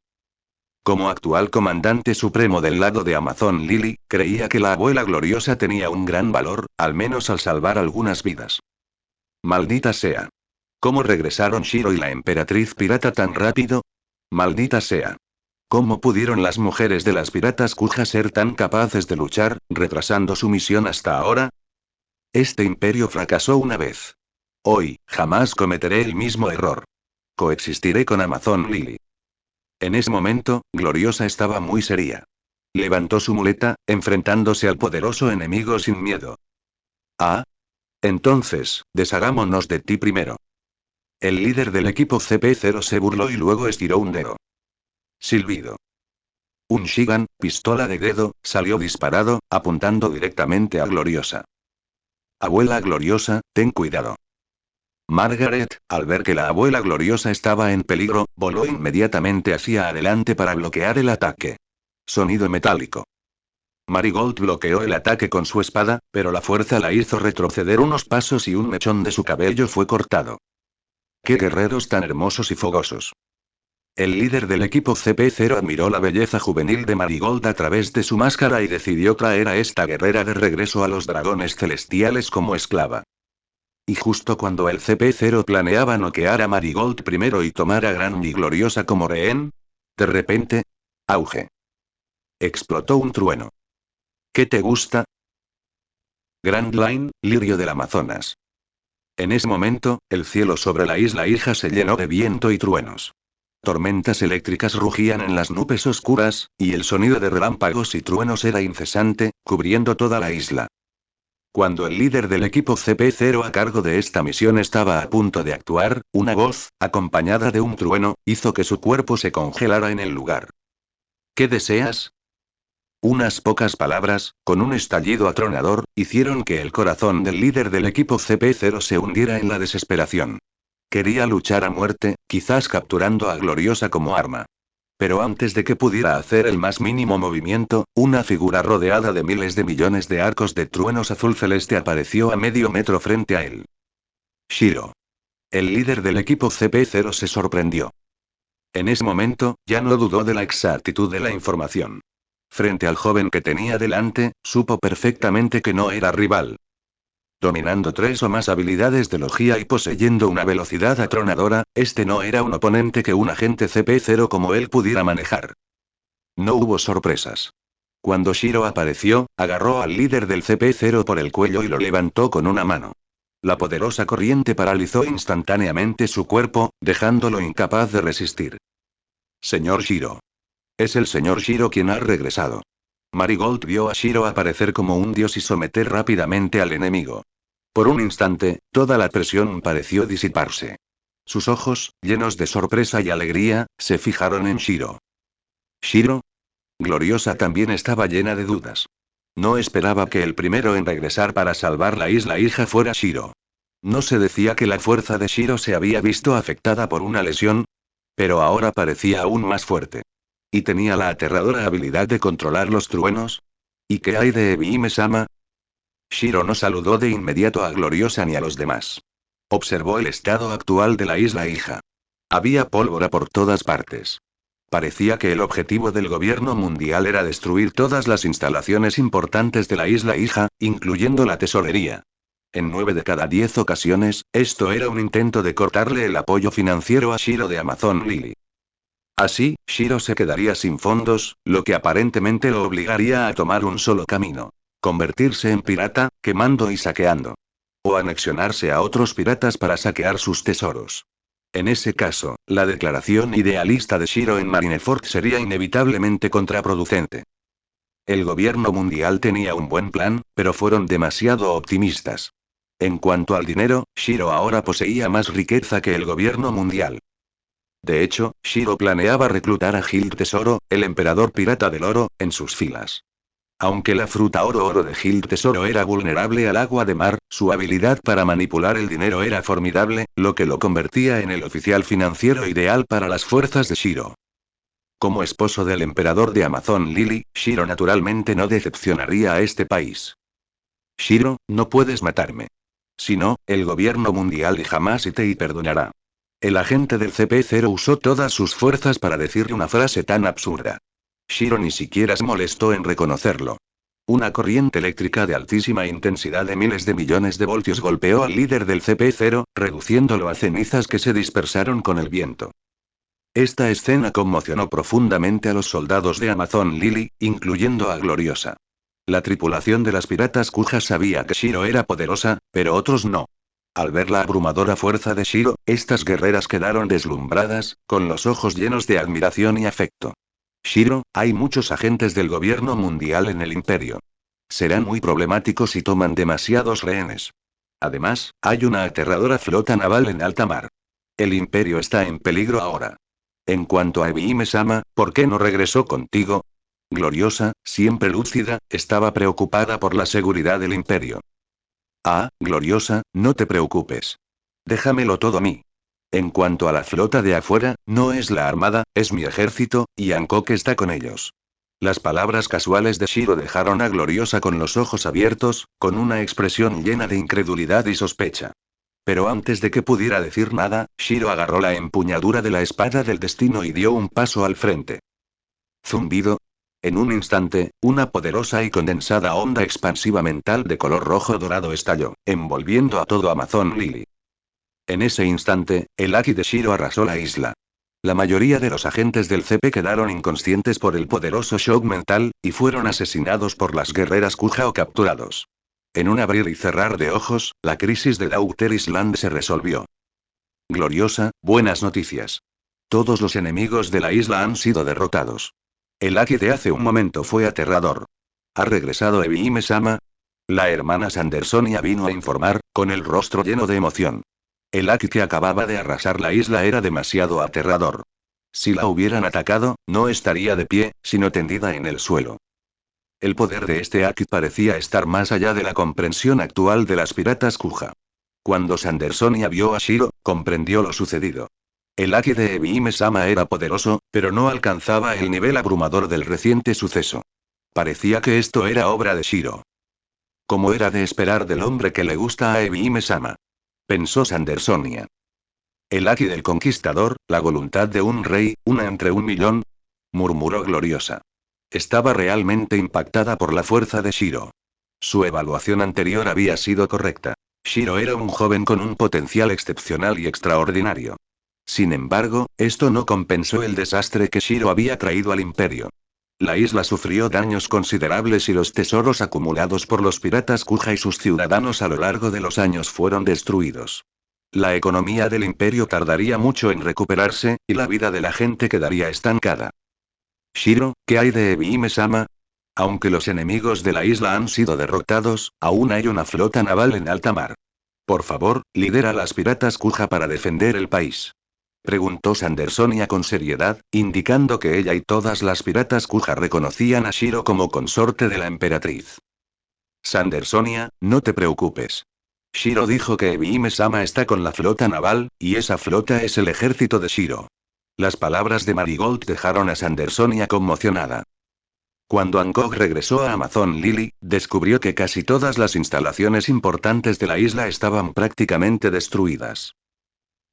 Como actual comandante supremo del lado de Amazon Lily, creía que la abuela gloriosa tenía un gran valor, al menos al salvar algunas vidas. Maldita sea. ¿Cómo regresaron Shiro y la emperatriz pirata tan rápido? Maldita sea. ¿Cómo pudieron las mujeres de las piratas Kuja ser tan capaces de luchar, retrasando su misión hasta ahora? Este imperio fracasó una vez. Hoy, jamás cometeré el mismo error. Coexistiré con Amazon Lily. En ese momento, Gloriosa estaba muy seria. Levantó su muleta, enfrentándose al poderoso enemigo sin miedo. Ah. Entonces, deshagámonos de ti primero. El líder del equipo CP0 se burló y luego estiró un dedo. Silbido. Un Shigan, pistola de dedo, salió disparado, apuntando directamente a Gloriosa. Abuela gloriosa, ten cuidado. Margaret, al ver que la abuela gloriosa estaba en peligro, voló inmediatamente hacia adelante para bloquear el ataque. Sonido metálico. Marigold bloqueó el ataque con su espada, pero la fuerza la hizo retroceder unos pasos y un mechón de su cabello fue cortado. ¡Qué guerreros tan hermosos y fogosos! El líder del equipo CP0 admiró la belleza juvenil de Marigold a través de su máscara y decidió traer a esta guerrera de regreso a los dragones celestiales como esclava. Y justo cuando el CP0 planeaba noquear a Marigold primero y tomar a Gran y Gloriosa como rehén, de repente, auge. Explotó un trueno. ¿Qué te gusta? Grand Line, lirio del Amazonas. En ese momento, el cielo sobre la isla hija se llenó de viento y truenos. Tormentas eléctricas rugían en las nubes oscuras, y el sonido de relámpagos y truenos era incesante, cubriendo toda la isla. Cuando el líder del equipo CP0 a cargo de esta misión estaba a punto de actuar, una voz, acompañada de un trueno, hizo que su cuerpo se congelara en el lugar. ¿Qué deseas? Unas pocas palabras, con un estallido atronador, hicieron que el corazón del líder del equipo CP0 se hundiera en la desesperación. Quería luchar a muerte, quizás capturando a Gloriosa como arma. Pero antes de que pudiera hacer el más mínimo movimiento, una figura rodeada de miles de millones de arcos de truenos azul celeste apareció a medio metro frente a él. Shiro. El líder del equipo CP0 se sorprendió. En ese momento, ya no dudó de la exactitud de la información. Frente al joven que tenía delante, supo perfectamente que no era rival. Dominando 3 o más habilidades de logia y poseyendo una velocidad atronadora, este no era un oponente que un agente CP0 como él pudiera manejar. No hubo sorpresas. Cuando Shiro apareció, agarró al líder del CP0 por el cuello y lo levantó con una mano. La poderosa corriente paralizó instantáneamente su cuerpo, dejándolo incapaz de resistir. Señor Shiro. Es el señor Shiro quien ha regresado. Marigold vio a Shiro aparecer como un dios y someter rápidamente al enemigo. Por un instante, toda la presión pareció disiparse. Sus ojos, llenos de sorpresa y alegría, se fijaron en Shiro. ¿Shiro? Gloriosa también estaba llena de dudas. No esperaba que el primero en regresar para salvar la isla hija fuera Shiro. No se decía que la fuerza de Shiro se había visto afectada por una lesión, pero ahora parecía aún más fuerte. ¿Y tenía la aterradora habilidad de controlar los truenos? ¿Y qué hay de Ebime-sama? Shiro no saludó de inmediato a Gloriosa ni a los demás. Observó el estado actual de la isla hija. Había pólvora por todas partes. Parecía que el objetivo del gobierno mundial era destruir todas las instalaciones importantes de la isla hija, incluyendo la tesorería. En 9 de cada 10 ocasiones, esto era un intento de cortarle el apoyo financiero a Shiro de Amazon Lily. Así, Shiro se quedaría sin fondos, lo que aparentemente lo obligaría a tomar un solo camino. Convertirse en pirata, quemando y saqueando. O anexionarse a otros piratas para saquear sus tesoros. En ese caso, la declaración idealista de Shiro en Marineford sería inevitablemente contraproducente. El gobierno mundial tenía un buen plan, pero fueron demasiado optimistas. En cuanto al dinero, Shiro ahora poseía más riqueza que el gobierno mundial. De hecho, Shiro planeaba reclutar a Hild Tesoro, el emperador pirata del oro, en sus filas. Aunque la fruta oro de Hild Tesoro era vulnerable al agua de mar, su habilidad para manipular el dinero era formidable, lo que lo convertía en el oficial financiero ideal para las fuerzas de Shiro. Como esposo del emperador de Amazon Lily, Shiro naturalmente no decepcionaría a este país. Shiro, no puedes matarme. Si no, el gobierno mundial jamás te perdonará. El agente del CP0 usó todas sus fuerzas para decirle una frase tan absurda. Shiro ni siquiera se molestó en reconocerlo. Una corriente eléctrica de altísima intensidad de miles de millones de voltios golpeó al líder del CP0, reduciéndolo a cenizas que se dispersaron con el viento. Esta escena conmocionó profundamente a los soldados de Amazon Lily, incluyendo a Gloriosa. La tripulación de las piratas Kuja sabía que Shiro era poderosa, pero otros no. Al ver la abrumadora fuerza de Shiro, estas guerreras quedaron deslumbradas, con los ojos llenos de admiración y afecto. Shiro, hay muchos agentes del gobierno mundial en el imperio. Serán muy problemáticos si toman demasiados rehenes. Además, hay una aterradora flota naval en alta mar. El imperio está en peligro ahora. En cuanto a Ebime-sama, ¿por qué no regresó contigo? Gloriosa, siempre lúcida, estaba preocupada por la seguridad del imperio. Ah, Gloriosa, no te preocupes. Déjamelo todo a mí. En cuanto a la flota de afuera, no es la armada, es mi ejército, y Hancock está con ellos. Las palabras casuales de Shiro dejaron a Gloriosa con los ojos abiertos, con una expresión llena de incredulidad y sospecha. Pero antes de que pudiera decir nada, Shiro agarró la empuñadura de la espada del destino y dio un paso al frente. Zumbido. En un instante, una poderosa y condensada onda expansiva mental de color rojo dorado estalló, envolviendo a todo Amazon Lily. En ese instante, el Aki de Shiro arrasó la isla. La mayoría de los agentes del CP quedaron inconscientes por el poderoso shock mental, y fueron asesinados por las guerreras Kuja o capturados. En un abrir y cerrar de ojos, la crisis de Daughter Island se resolvió. Gloriosa, buenas noticias. Todos los enemigos de la isla han sido derrotados. El Aki de hace un momento fue aterrador. ¿Ha regresado Ebihime-sama? La hermana Sandersonia vino a informar, con el rostro lleno de emoción. El Aki que acababa de arrasar la isla era demasiado aterrador. Si la hubieran atacado, no estaría de pie, sino tendida en el suelo. El poder de este Aki parecía estar más allá de la comprensión actual de las piratas Kuja. Cuando Sandersonia vio a Shiro, comprendió lo sucedido. El Aki de Ebihime-sama era poderoso, pero no alcanzaba el nivel abrumador del reciente suceso. Parecía que esto era obra de Shiro. Como era de esperar del hombre que le gusta a Ebihime-sama. Pensó Sandersonia. El Aki del conquistador, la voluntad de un rey, una entre un millón, murmuró Gloriosa. Estaba realmente impactada por la fuerza de Shiro. Su evaluación anterior había sido correcta. Shiro era un joven con un potencial excepcional y extraordinario. Sin embargo, esto no compensó el desastre que Shiro había traído al imperio. La isla sufrió daños considerables y los tesoros acumulados por los piratas Kuja y sus ciudadanos a lo largo de los años fueron destruidos. La economía del imperio tardaría mucho en recuperarse, y la vida de la gente quedaría estancada. Shiro, ¿qué hay de Ebihime-sama? Aunque los enemigos de la isla han sido derrotados, aún hay una flota naval en alta mar. Por favor, lidera a las piratas Kuja para defender el país. Preguntó Sandersonia con seriedad, indicando que ella y todas las piratas Kuja reconocían a Shiro como consorte de la emperatriz. Sandersonia, no te preocupes. Shiro dijo que Ebihime-sama está con la flota naval, y esa flota es el ejército de Shiro. Las palabras de Marigold dejaron a Sandersonia conmocionada. Cuando Hancock regresó a Amazon Lily, descubrió que casi todas las instalaciones importantes de la isla estaban prácticamente destruidas.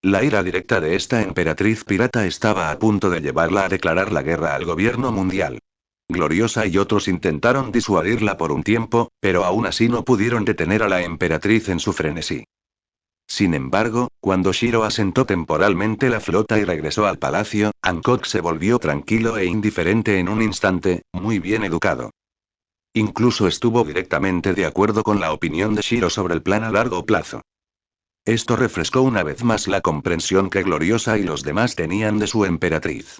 La ira directa de esta emperatriz pirata estaba a punto de llevarla a declarar la guerra al gobierno mundial. Gloriosa y otros intentaron disuadirla por un tiempo, pero aún así no pudieron detener a la emperatriz en su frenesí. Sin embargo, cuando Shiro asentó temporalmente la flota y regresó al palacio, Hancock se volvió tranquilo e indiferente en un instante, muy bien educado. Incluso estuvo directamente de acuerdo con la opinión de Shiro sobre el plan a largo plazo. Esto refrescó una vez más la comprensión que Gloriosa y los demás tenían de su emperatriz.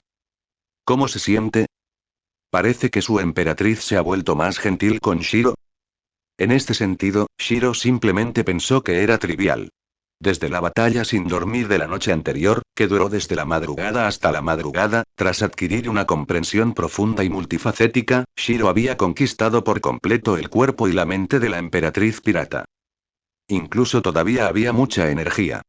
¿Cómo se siente? ¿Parece que su emperatriz se ha vuelto más gentil con Shiro? En este sentido, Shiro simplemente pensó que era trivial. Desde la batalla sin dormir de la noche anterior, que duró desde la madrugada hasta la madrugada, tras adquirir una comprensión profunda y multifacética, Shiro había conquistado por completo el cuerpo y la mente de la emperatriz pirata. Incluso todavía había mucha energía.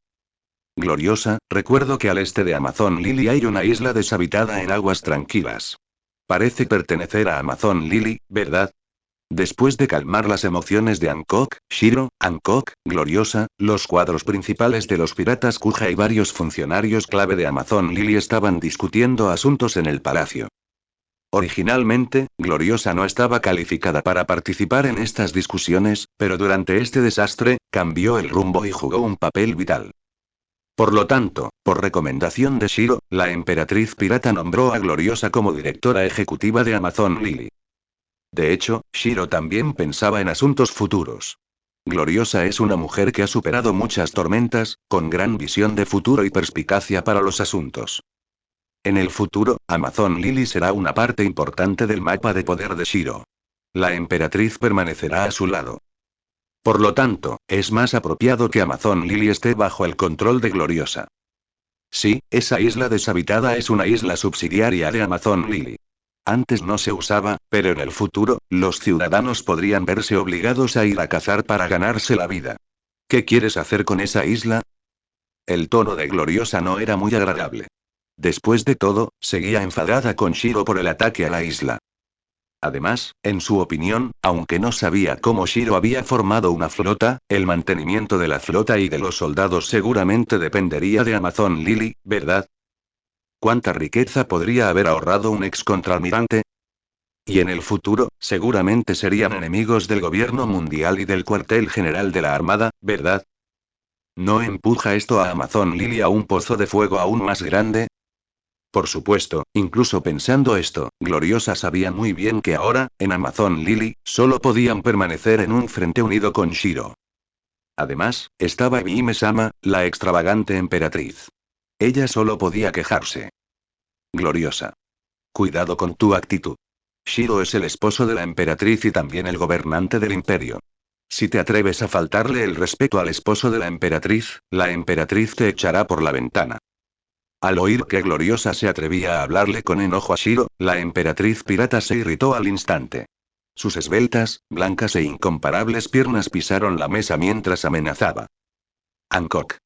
Gloriosa, recuerdo que al este de Amazon Lily hay una isla deshabitada en aguas tranquilas. Parece pertenecer a Amazon Lily, ¿verdad? Después de calmar las emociones de Hancock, Shiro, Hancock, Gloriosa, los cuadros principales de los piratas Kuja y varios funcionarios clave de Amazon Lily estaban discutiendo asuntos en el palacio. Originalmente, Gloriosa no estaba calificada para participar en estas discusiones, pero durante este desastre, cambió el rumbo y jugó un papel vital. Por lo tanto, por recomendación de Shiro, la emperatriz pirata nombró a Gloriosa como directora ejecutiva de Amazon Lily. De hecho, Shiro también pensaba en asuntos futuros. Gloriosa es una mujer que ha superado muchas tormentas, con gran visión de futuro y perspicacia para los asuntos. En el futuro, Amazon Lily será una parte importante del mapa de poder de Shiro. La emperatriz permanecerá a su lado. Por lo tanto, es más apropiado que Amazon Lily esté bajo el control de Gloriosa. Sí, esa isla deshabitada es una isla subsidiaria de Amazon Lily. Antes no se usaba, pero en el futuro, los ciudadanos podrían verse obligados a ir a cazar para ganarse la vida. ¿Qué quieres hacer con esa isla? El tono de Gloriosa no era muy agradable. Después de todo, seguía enfadada con Shiro por el ataque a la isla. Además, en su opinión, aunque no sabía cómo Shiro había formado una flota, el mantenimiento de la flota y de los soldados seguramente dependería de Amazon Lily, ¿verdad? ¿Cuánta riqueza podría haber ahorrado un ex contraalmirante? Y en el futuro, seguramente serían enemigos del gobierno mundial y del cuartel general de la Armada, ¿verdad? ¿No empuja esto a Amazon Lily a un pozo de fuego aún más grande? Por supuesto, incluso pensando esto, Gloriosa sabía muy bien que ahora, en Amazon Lily, solo podían permanecer en un frente unido con Shiro. Además, estaba Ebime-sama, la extravagante emperatriz. Ella solo podía quejarse. Gloriosa. Cuidado con tu actitud. Shiro es el esposo de la emperatriz y también el gobernante del imperio. Si te atreves a faltarle el respeto al esposo de la emperatriz te echará por la ventana. Al oír que Gloriosa se atrevía a hablarle con enojo a Shiro, la emperatriz pirata se irritó al instante. Sus esbeltas, blancas e incomparables piernas pisaron la mesa mientras amenazaba. Hancock.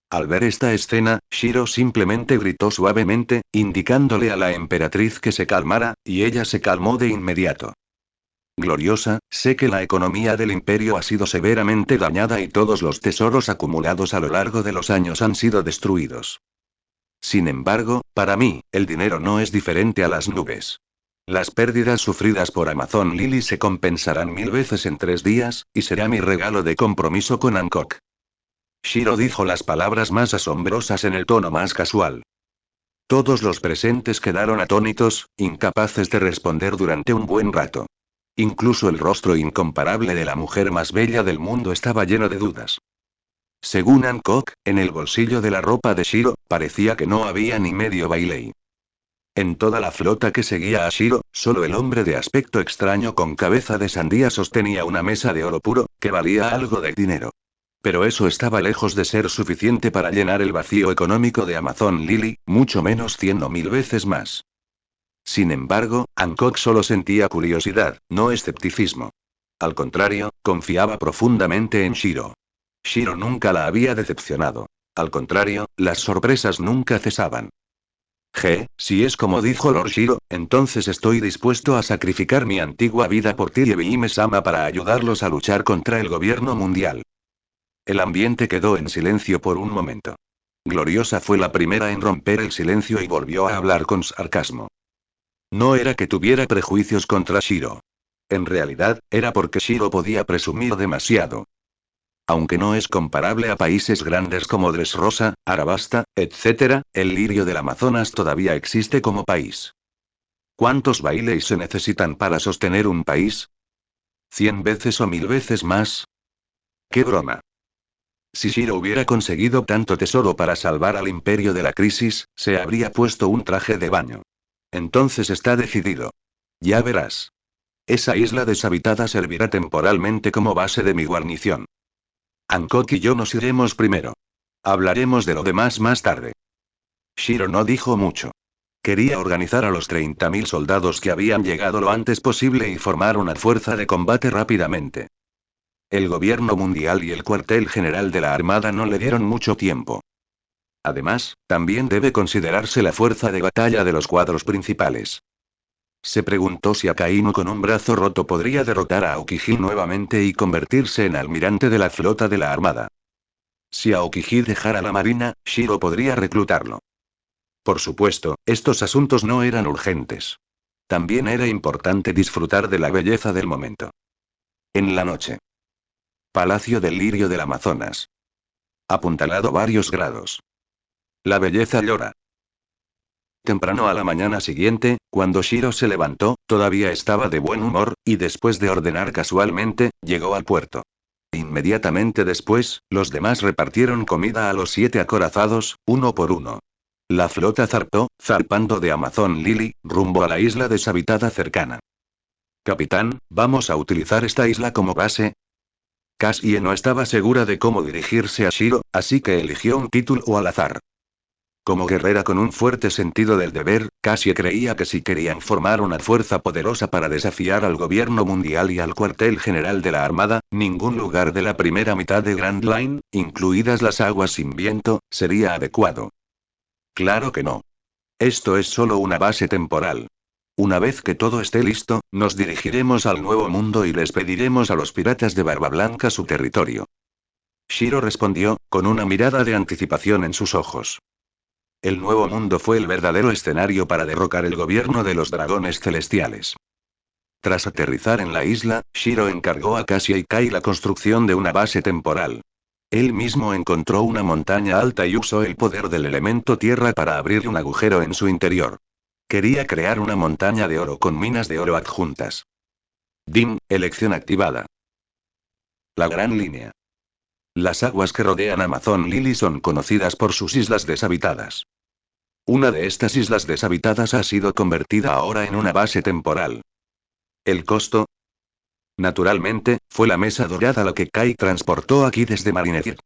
Al ver esta escena, Shiro simplemente gritó suavemente, indicándole a la emperatriz que se calmara, y ella se calmó de inmediato. Gloriosa, sé que la economía del imperio ha sido severamente dañada y todos los tesoros acumulados a lo largo de los años han sido destruidos. Sin embargo, para mí, el dinero no es diferente a las nubes. Las pérdidas sufridas por Amazon Lily se compensarán 1000 veces en 3 días, y será mi regalo de compromiso con Hancock. Shiro dijo las palabras más asombrosas en el tono más casual. Todos los presentes quedaron atónitos, incapaces de responder durante un buen rato. Incluso el rostro incomparable de la mujer más bella del mundo estaba lleno de dudas. Según Hancock, en el bolsillo de la ropa de Shiro, parecía que no había ni medio bailey. En toda la flota que seguía a Shiro, solo el hombre de aspecto extraño con cabeza de sandía sostenía una mesa de oro puro, que valía algo de dinero. Pero eso estaba lejos de ser suficiente para llenar el vacío económico de Amazon Lily, mucho menos 100 o 1000 veces más. Sin embargo, Hancock solo sentía curiosidad, no escepticismo. Al contrario, confiaba profundamente en Shiro. Shiro nunca la había decepcionado. Al contrario, las sorpresas nunca cesaban. Si es como dijo Lord Shiro, entonces estoy dispuesto a sacrificar mi antigua vida por ti y Ebime-sama para ayudarlos a luchar contra el gobierno mundial. El ambiente quedó en silencio por un momento. Gloriosa fue la primera en romper el silencio y volvió a hablar con sarcasmo. No era que tuviera prejuicios contra Shiro. En realidad, era porque Shiro podía presumir demasiado. Aunque no es comparable a países grandes como Dressrosa, Arabasta, etc., el lirio del Amazonas todavía existe como país. ¿Cuántos bailes se necesitan para sostener un país? ¿100 veces o 1000 veces más? ¡Qué broma! Si Shiro hubiera conseguido tanto tesoro para salvar al imperio de la crisis, se habría puesto un traje de baño. Entonces está decidido. Ya verás. Esa isla deshabitada servirá temporalmente como base de mi guarnición. Hancock y yo nos iremos primero. Hablaremos de lo demás más tarde. Shiro no dijo mucho. Quería organizar a los 30.000 soldados que habían llegado lo antes posible y formar una fuerza de combate rápidamente. El gobierno mundial y el cuartel general de la Armada no le dieron mucho tiempo. Además, también debe considerarse la fuerza de batalla de los cuadros principales. Se preguntó si Akainu con un brazo roto podría derrotar a Aokiji nuevamente y convertirse en almirante de la flota de la Armada. Si Aokiji dejara la marina, Shiro podría reclutarlo. Por supuesto, estos asuntos no eran urgentes. También era importante disfrutar de la belleza del momento. En la noche. Palacio del Lirio del Amazonas. Apuntalado varios grados. La belleza llora. Temprano a la mañana siguiente, cuando Shiro se levantó, todavía estaba de buen humor, y después de ordenar casualmente, llegó al puerto. Inmediatamente después, los demás repartieron comida a los 7 acorazados, uno por uno. La flota zarpó, zarpando de Amazon Lily, rumbo a la isla deshabitada cercana. Capitán, ¿vamos a utilizar esta isla como base? Cassie no estaba segura de cómo dirigirse a Shiro, así que eligió un título al azar. Como guerrera con un fuerte sentido del deber, Cassie creía que si querían formar una fuerza poderosa para desafiar al gobierno mundial y al cuartel general de la Armada, ningún lugar de la primera mitad de Grand Line, incluidas las aguas sin viento, sería adecuado. Claro que no. Esto es solo una base temporal. Una vez que todo esté listo, nos dirigiremos al Nuevo Mundo y les pediremos a los piratas de Barba Blanca su territorio. Shiro respondió, con una mirada de anticipación en sus ojos. El Nuevo Mundo fue el verdadero escenario para derrocar el gobierno de los dragones celestiales. Tras aterrizar en la isla, Shiro encargó a Cassia y Kai la construcción de una base temporal. Él mismo encontró una montaña alta y usó el poder del elemento tierra para abrir un agujero en su interior. Quería crear una montaña de oro con minas de oro adjuntas. DIM, elección activada. La Gran Línea. Las aguas que rodean Amazon Lily son conocidas por sus islas deshabitadas. Una de estas islas deshabitadas ha sido convertida ahora en una base temporal. ¿El costo? Naturalmente, fue la mesa dorada la que Kai transportó aquí desde Marineford.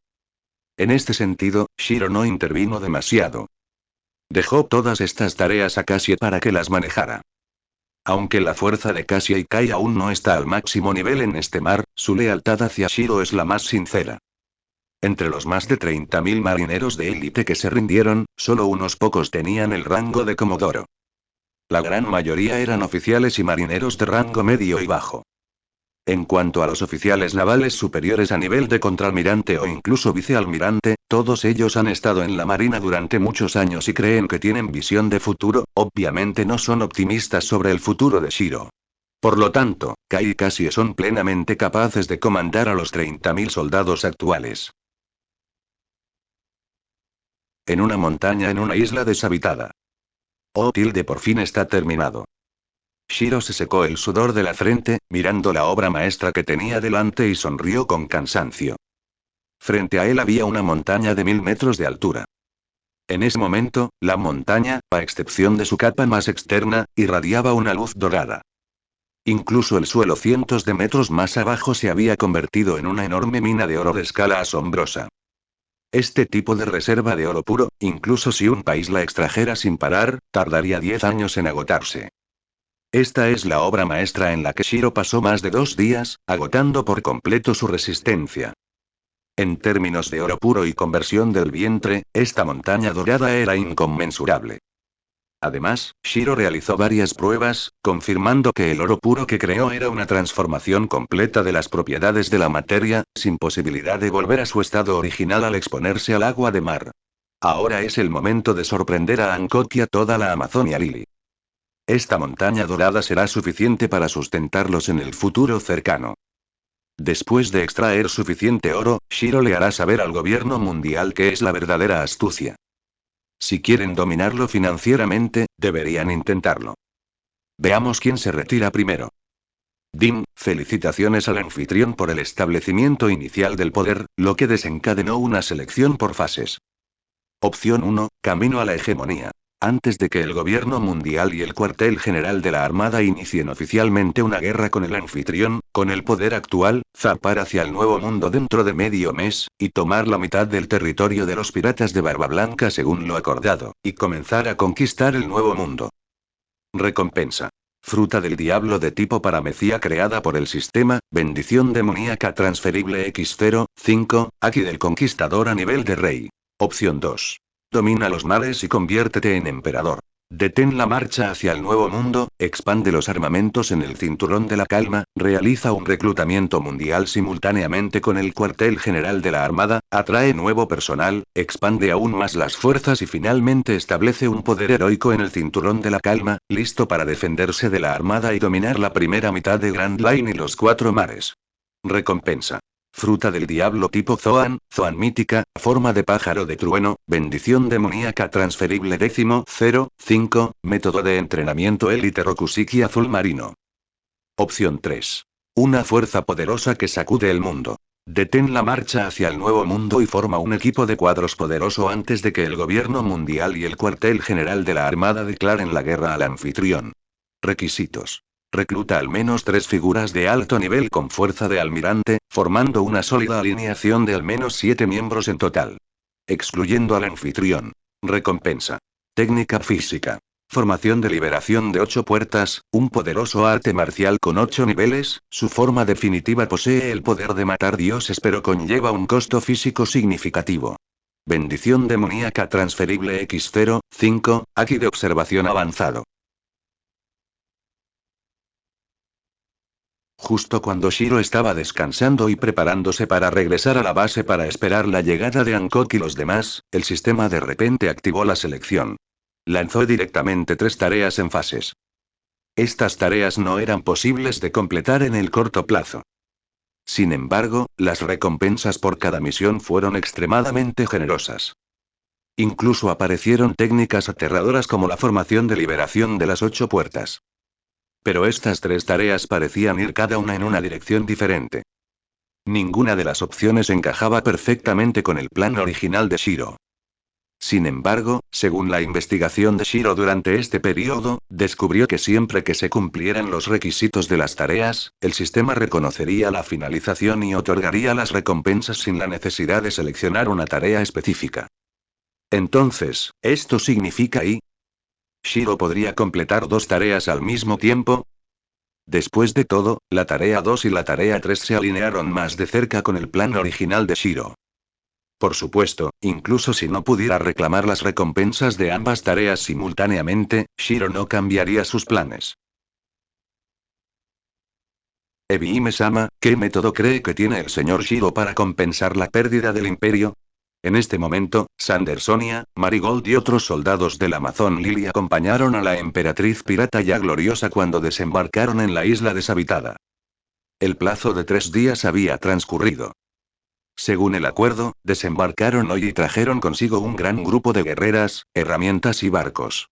En este sentido, Shiro no intervino demasiado. Dejó todas estas tareas a Cassie para que las manejara. Aunque la fuerza de Cassie y Kai aún no está al máximo nivel en este mar, su lealtad hacia Shiro es la más sincera. Entre los más de 30.000 marineros de élite que se rindieron, solo unos pocos tenían el rango de comodoro. La gran mayoría eran oficiales y marineros de rango medio y bajo. En cuanto a los oficiales navales superiores a nivel de contraalmirante o incluso vicealmirante, todos ellos han estado en la marina durante muchos años y creen que tienen visión de futuro, obviamente no son optimistas sobre el futuro de Shiro. Por lo tanto, Kai y Cassie son plenamente capaces de comandar a los 30.000 soldados actuales. En una montaña en una isla deshabitada. Oh, tilde por fin está terminado. Shiro se secó el sudor de la frente, mirando la obra maestra que tenía delante y sonrió con cansancio. Frente a él había una montaña de 1000 metros de altura. En ese momento, la montaña, a excepción de su capa más externa, irradiaba una luz dorada. Incluso el suelo cientos de metros más abajo se había convertido en una enorme mina de oro de escala asombrosa. Este tipo de reserva de oro puro, incluso si un país la extrajera sin parar, tardaría 10 años en agotarse. Esta es la obra maestra en la que Shiro pasó más de 2 días, agotando por completo su resistencia. En términos de oro puro y conversión del vientre, esta montaña dorada era inconmensurable. Además, Shiro realizó varias pruebas, confirmando que el oro puro que creó era una transformación completa de las propiedades de la materia, sin posibilidad de volver a su estado original al exponerse al agua de mar. Ahora es el momento de sorprender a Hancock y a toda la Amazonia Lily. Esta montaña dorada será suficiente para sustentarlos en el futuro cercano. Después de extraer suficiente oro, Shiro le hará saber al gobierno mundial que es la verdadera astucia. Si quieren dominarlo financieramente, deberían intentarlo. Veamos quién se retira primero. DIM, felicitaciones al anfitrión por el establecimiento inicial del poder, lo que desencadenó una selección por fases. Opción 1, camino a la hegemonía. Antes de que el gobierno mundial y el cuartel general de la Armada inicien oficialmente una guerra con el anfitrión, con el poder actual, zarpar hacia el Nuevo Mundo dentro de medio mes, y tomar la mitad del territorio de los piratas de Barba Blanca según lo acordado, y comenzar a conquistar el Nuevo Mundo. Recompensa. Fruta del diablo de tipo paramecía creada por el sistema, bendición demoníaca transferible X05, Aki del conquistador a nivel de rey. Opción 2. Domina los mares y conviértete en emperador. Detén la marcha hacia el Nuevo Mundo, expande los armamentos en el cinturón de la calma, realiza un reclutamiento mundial simultáneamente con el cuartel general de la Armada, atrae nuevo personal, expande aún más las fuerzas y finalmente establece un poder heroico en el cinturón de la calma, listo para defenderse de la Armada y dominar la primera mitad de Grand Line y los 4 mares. Recompensa. Fruta del diablo tipo Zoan, Zoan mítica, forma de pájaro de trueno, bendición demoníaca transferible 10.05, método de entrenamiento élite Rokusiki azul marino. Opción 3. Una fuerza poderosa que sacude el mundo. Detén la marcha hacia el Nuevo Mundo y forma un equipo de cuadros poderoso antes de que el gobierno mundial y el cuartel general de la Armada declaren la guerra al anfitrión. Requisitos. Recluta al menos 3 figuras de alto nivel con fuerza de almirante, formando una sólida alineación de al menos 7 miembros en total. Excluyendo al anfitrión. Recompensa. Técnica física. Formación de liberación de 8 puertas, un poderoso arte marcial con 8 niveles, su forma definitiva posee el poder de matar dioses pero conlleva un costo físico significativo. Bendición demoníaca transferible X05, Aki de observación avanzado. Justo cuando Shiro estaba descansando y preparándose para regresar a la base para esperar la llegada de Hancock y los demás, el sistema de repente activó la selección. Lanzó directamente 3 tareas en fases. Estas tareas no eran posibles de completar en el corto plazo. Sin embargo, las recompensas por cada misión fueron extremadamente generosas. Incluso aparecieron técnicas aterradoras como la formación de liberación de las 8 puertas. Pero estas 3 tareas parecían ir cada una en una dirección diferente. Ninguna de las opciones encajaba perfectamente con el plan original de Shiro. Sin embargo, según la investigación de Shiro durante este periodo, descubrió que siempre que se cumplieran los requisitos de las tareas, el sistema reconocería la finalización y otorgaría las recompensas sin la necesidad de seleccionar una tarea específica. Entonces, ¿esto significa y Shiro podría completar 2 tareas al mismo tiempo? Después de todo, la tarea 2 y la tarea 3 se alinearon más de cerca con el plan original de Shiro. Por supuesto, incluso si no pudiera reclamar las recompensas de ambas tareas simultáneamente, Shiro no cambiaría sus planes. Ebihime-sama, ¿qué método cree que tiene el señor Shiro para compensar la pérdida del imperio? En este momento, Sandersonia, Marigold y otros soldados del Amazon Lily acompañaron a la emperatriz pirata ya gloriosa cuando desembarcaron en la isla deshabitada. El plazo de 3 días había transcurrido. Según el acuerdo, desembarcaron hoy y trajeron consigo un gran grupo de guerreras, herramientas y barcos.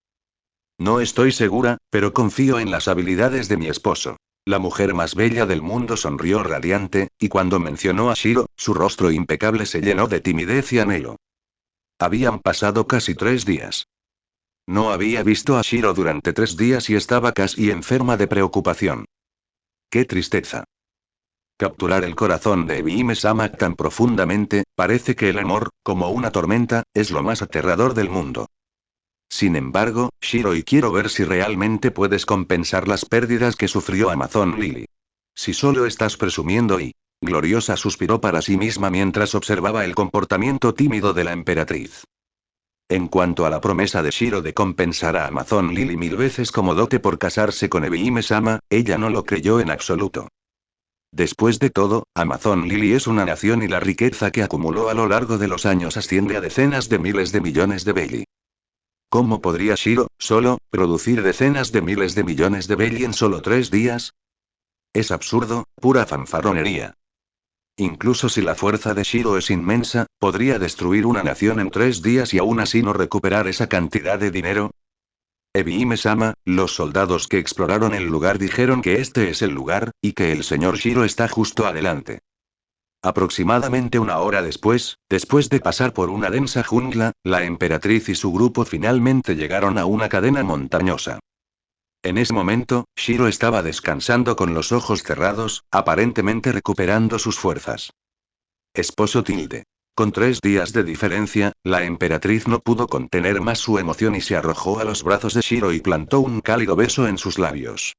No estoy segura, pero confío en las habilidades de mi esposo. La mujer más bella del mundo sonrió radiante, y cuando mencionó a Shiro, su rostro impecable se llenó de timidez y anhelo. Habían pasado casi 3 días. No había visto a Shiro durante 3 días y estaba casi enferma de preocupación. ¡Qué tristeza! Capturar el corazón de Ebihime-sama tan profundamente, parece que el amor, como una tormenta, es lo más aterrador del mundo. Sin embargo, Shiro, y quiero ver si realmente puedes compensar las pérdidas que sufrió Amazon Lily. Si solo estás presumiendo y... Gloriosa suspiró para sí misma mientras observaba el comportamiento tímido de la emperatriz. En cuanto a la promesa de Shiro de compensar a Amazon Lily 1000 veces como dote por casarse con Ebihime-sama, ella no lo creyó en absoluto. Después de todo, Amazon Lily es una nación y la riqueza que acumuló a lo largo de los años asciende a decenas de miles de millones de belli. ¿Cómo podría Shiro, solo, producir decenas de miles de millones de belli en solo 3 días? Es absurdo, pura fanfarronería. Incluso si la fuerza de Shiro es inmensa, ¿podría destruir una nación en 3 días y aún así no recuperar esa cantidad de dinero? Ebihime-sama, los soldados que exploraron el lugar dijeron que este es el lugar, y que el señor Shiro está justo adelante. Aproximadamente 1 hora después de pasar por una densa jungla, la emperatriz y su grupo finalmente llegaron a una cadena montañosa. En ese momento, Shiro estaba descansando con los ojos cerrados, aparentemente recuperando sus fuerzas. Esposo tilde. Con 3 días de diferencia, la emperatriz no pudo contener más su emoción y se arrojó a los brazos de Shiro y plantó un cálido beso en sus labios.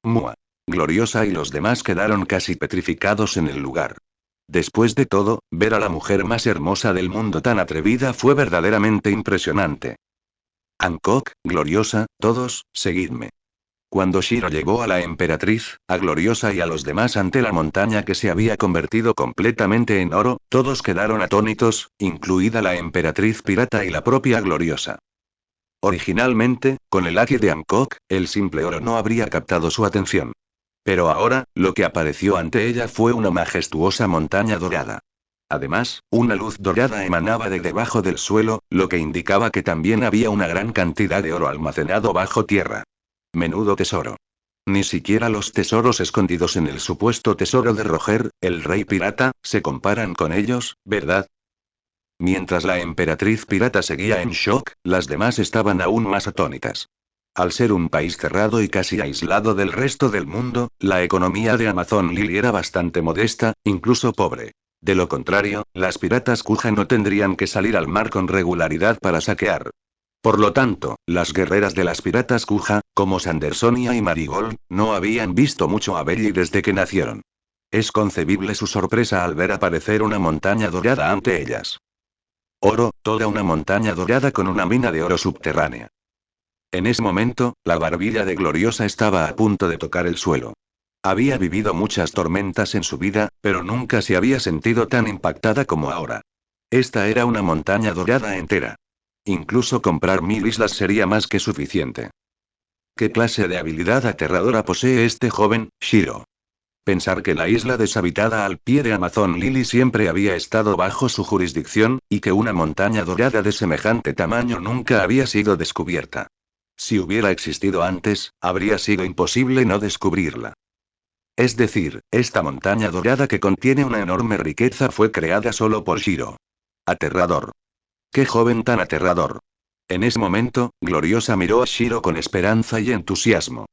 Mua. Gloriosa y los demás quedaron casi petrificados en el lugar. Después de todo, ver a la mujer más hermosa del mundo tan atrevida fue verdaderamente impresionante. Hancock, Gloriosa, todos, seguidme. Cuando Shiro llegó a la emperatriz, a Gloriosa y a los demás ante la montaña que se había convertido completamente en oro, todos quedaron atónitos, incluida la emperatriz pirata y la propia Gloriosa. Originalmente, con el haki de Hancock, el simple oro no habría captado su atención. Pero ahora, lo que apareció ante ella fue una majestuosa montaña dorada. Además, una luz dorada emanaba de debajo del suelo, lo que indicaba que también había una gran cantidad de oro almacenado bajo tierra. Menudo tesoro. Ni siquiera los tesoros escondidos en el supuesto tesoro de Roger, el rey pirata, se comparan con ellos, ¿verdad? Mientras la emperatriz pirata seguía en shock, las demás estaban aún más atónitas. Al ser un país cerrado y casi aislado del resto del mundo, la economía de Amazon Lily era bastante modesta, incluso pobre. De lo contrario, las piratas Kuja no tendrían que salir al mar con regularidad para saquear. Por lo tanto, las guerreras de las piratas Kuja, como Sandersonia y Marigold, no habían visto mucho a Belly desde que nacieron. Es concebible su sorpresa al ver aparecer una montaña dorada ante ellas. Oro, toda una montaña dorada con una mina de oro subterránea. En ese momento, la barbilla de Gloriosa estaba a punto de tocar el suelo. Había vivido muchas tormentas en su vida, pero nunca se había sentido tan impactada como ahora. Esta era una montaña dorada entera. Incluso comprar 1000 islas sería más que suficiente. ¿Qué clase de habilidad aterradora posee este joven, Shiro? Pensar que la isla deshabitada al pie de Amazon Lily siempre había estado bajo su jurisdicción, y que una montaña dorada de semejante tamaño nunca había sido descubierta. Si hubiera existido antes, habría sido imposible no descubrirla. Es decir, esta montaña dorada que contiene una enorme riqueza fue creada solo por Shiro. Aterrador. ¡Qué joven tan aterrador! En ese momento, Gloriosa miró a Shiro con esperanza y entusiasmo.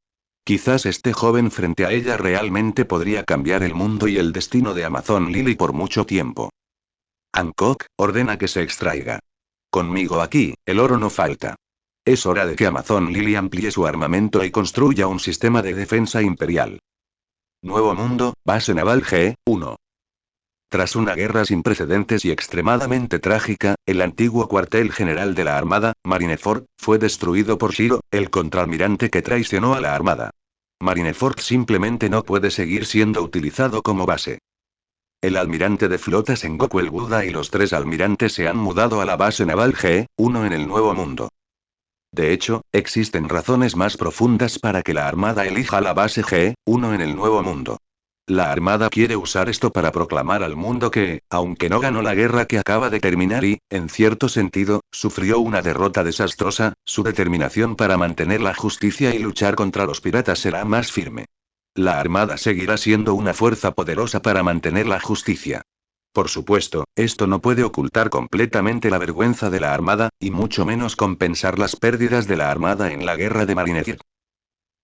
Quizás este joven frente a ella realmente podría cambiar el mundo y el destino de Amazon Lily por mucho tiempo. Hancock, ordena que se extraiga. Conmigo aquí, el oro no falta. Es hora de que Amazon Lily amplíe su armamento y construya un sistema de defensa imperial. Nuevo Mundo, Base Naval G-1. Tras una guerra sin precedentes y extremadamente trágica, el antiguo cuartel general de la Armada, Marineford, fue destruido por Shiro, el contraalmirante que traicionó a la Armada. Marineford simplemente no puede seguir siendo utilizado como base. El almirante de flota Sengoku el Buda y los 3 almirantes se han mudado a la base naval G-1 en el Nuevo Mundo. De hecho, existen razones más profundas para que la Armada elija la base G-1 en el Nuevo Mundo. La Armada quiere usar esto para proclamar al mundo que, aunque no ganó la guerra que acaba de terminar y, en cierto sentido, sufrió una derrota desastrosa, su determinación para mantener la justicia y luchar contra los piratas será más firme. La Armada seguirá siendo una fuerza poderosa para mantener la justicia. Por supuesto, esto no puede ocultar completamente la vergüenza de la Armada, y mucho menos compensar las pérdidas de la Armada en la guerra de Marineford.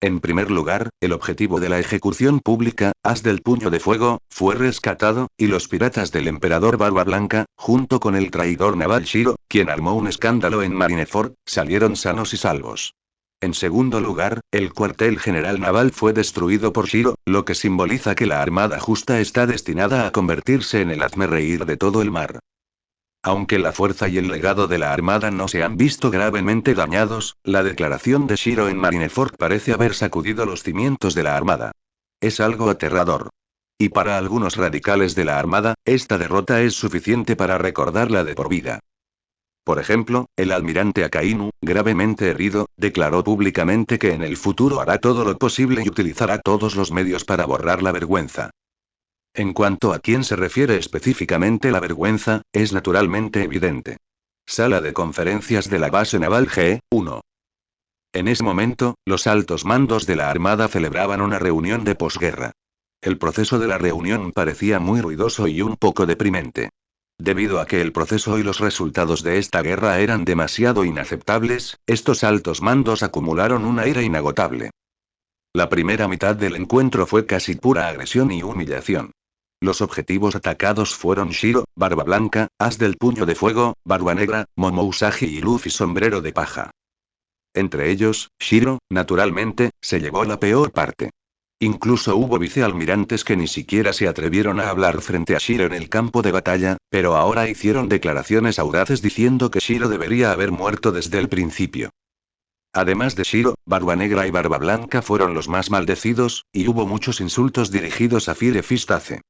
En primer lugar, el objetivo de la ejecución pública, As del Puño de Fuego, fue rescatado, y los piratas del emperador Barba Blanca, junto con el traidor naval Shiro, quien armó un escándalo en Marineford, salieron sanos y salvos. En segundo lugar, el cuartel general naval fue destruido por Shiro, lo que simboliza que la Armada Justa está destinada a convertirse en el hazmerreír de todo el mar. Aunque la fuerza y el legado de la Armada no se han visto gravemente dañados, la declaración de Shiro en Marineford parece haber sacudido los cimientos de la Armada. Es algo aterrador. Y para algunos radicales de la Armada, esta derrota es suficiente para recordarla de por vida. Por ejemplo, el almirante Akainu, gravemente herido, declaró públicamente que en el futuro hará todo lo posible y utilizará todos los medios para borrar la vergüenza. En cuanto a quién se refiere específicamente la vergüenza, es naturalmente evidente. Sala de conferencias de la base naval G-1. En ese momento, los altos mandos de la Armada celebraban una reunión de posguerra. El proceso de la reunión parecía muy ruidoso y un poco deprimente. Debido a que el proceso y los resultados de esta guerra eran demasiado inaceptables, estos altos mandos acumularon una ira inagotable. La primera mitad del encuentro fue casi pura agresión y humillación. Los objetivos atacados fueron Shiro, Barba Blanca, As del Puño de Fuego, Barba Negra, Momo Usagi y Luffy Sombrero de Paja. Entre ellos, Shiro, naturalmente, se llevó la peor parte. Incluso hubo vicealmirantes que ni siquiera se atrevieron a hablar frente a Shiro en el campo de batalla, pero ahora hicieron declaraciones audaces diciendo que Shiro debería haber muerto desde el principio. Además de Shiro, Barba Negra y Barba Blanca fueron los más maldecidos, y hubo muchos insultos dirigidos a Fire Fistace.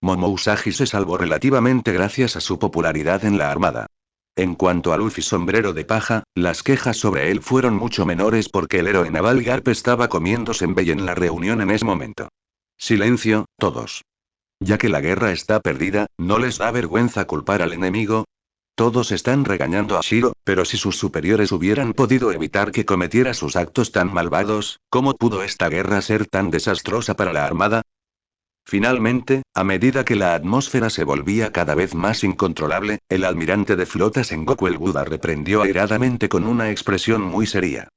Momo Usagi se salvó relativamente gracias a su popularidad en la Armada. En cuanto a Luffy Sombrero de Paja, las quejas sobre él fueron mucho menores porque el héroe naval Garp estaba comiendo senbei en la reunión en ese momento. Silencio, todos. Ya que la guerra está perdida, ¿no les da vergüenza culpar al enemigo? Todos están regañando a Shiro, pero si sus superiores hubieran podido evitar que cometiera sus actos tan malvados, ¿cómo pudo esta guerra ser tan desastrosa para la Armada? Finalmente, a medida que la atmósfera se volvía cada vez más incontrolable, el almirante de flota Sengoku el Buda reprendió airadamente con una expresión muy seria.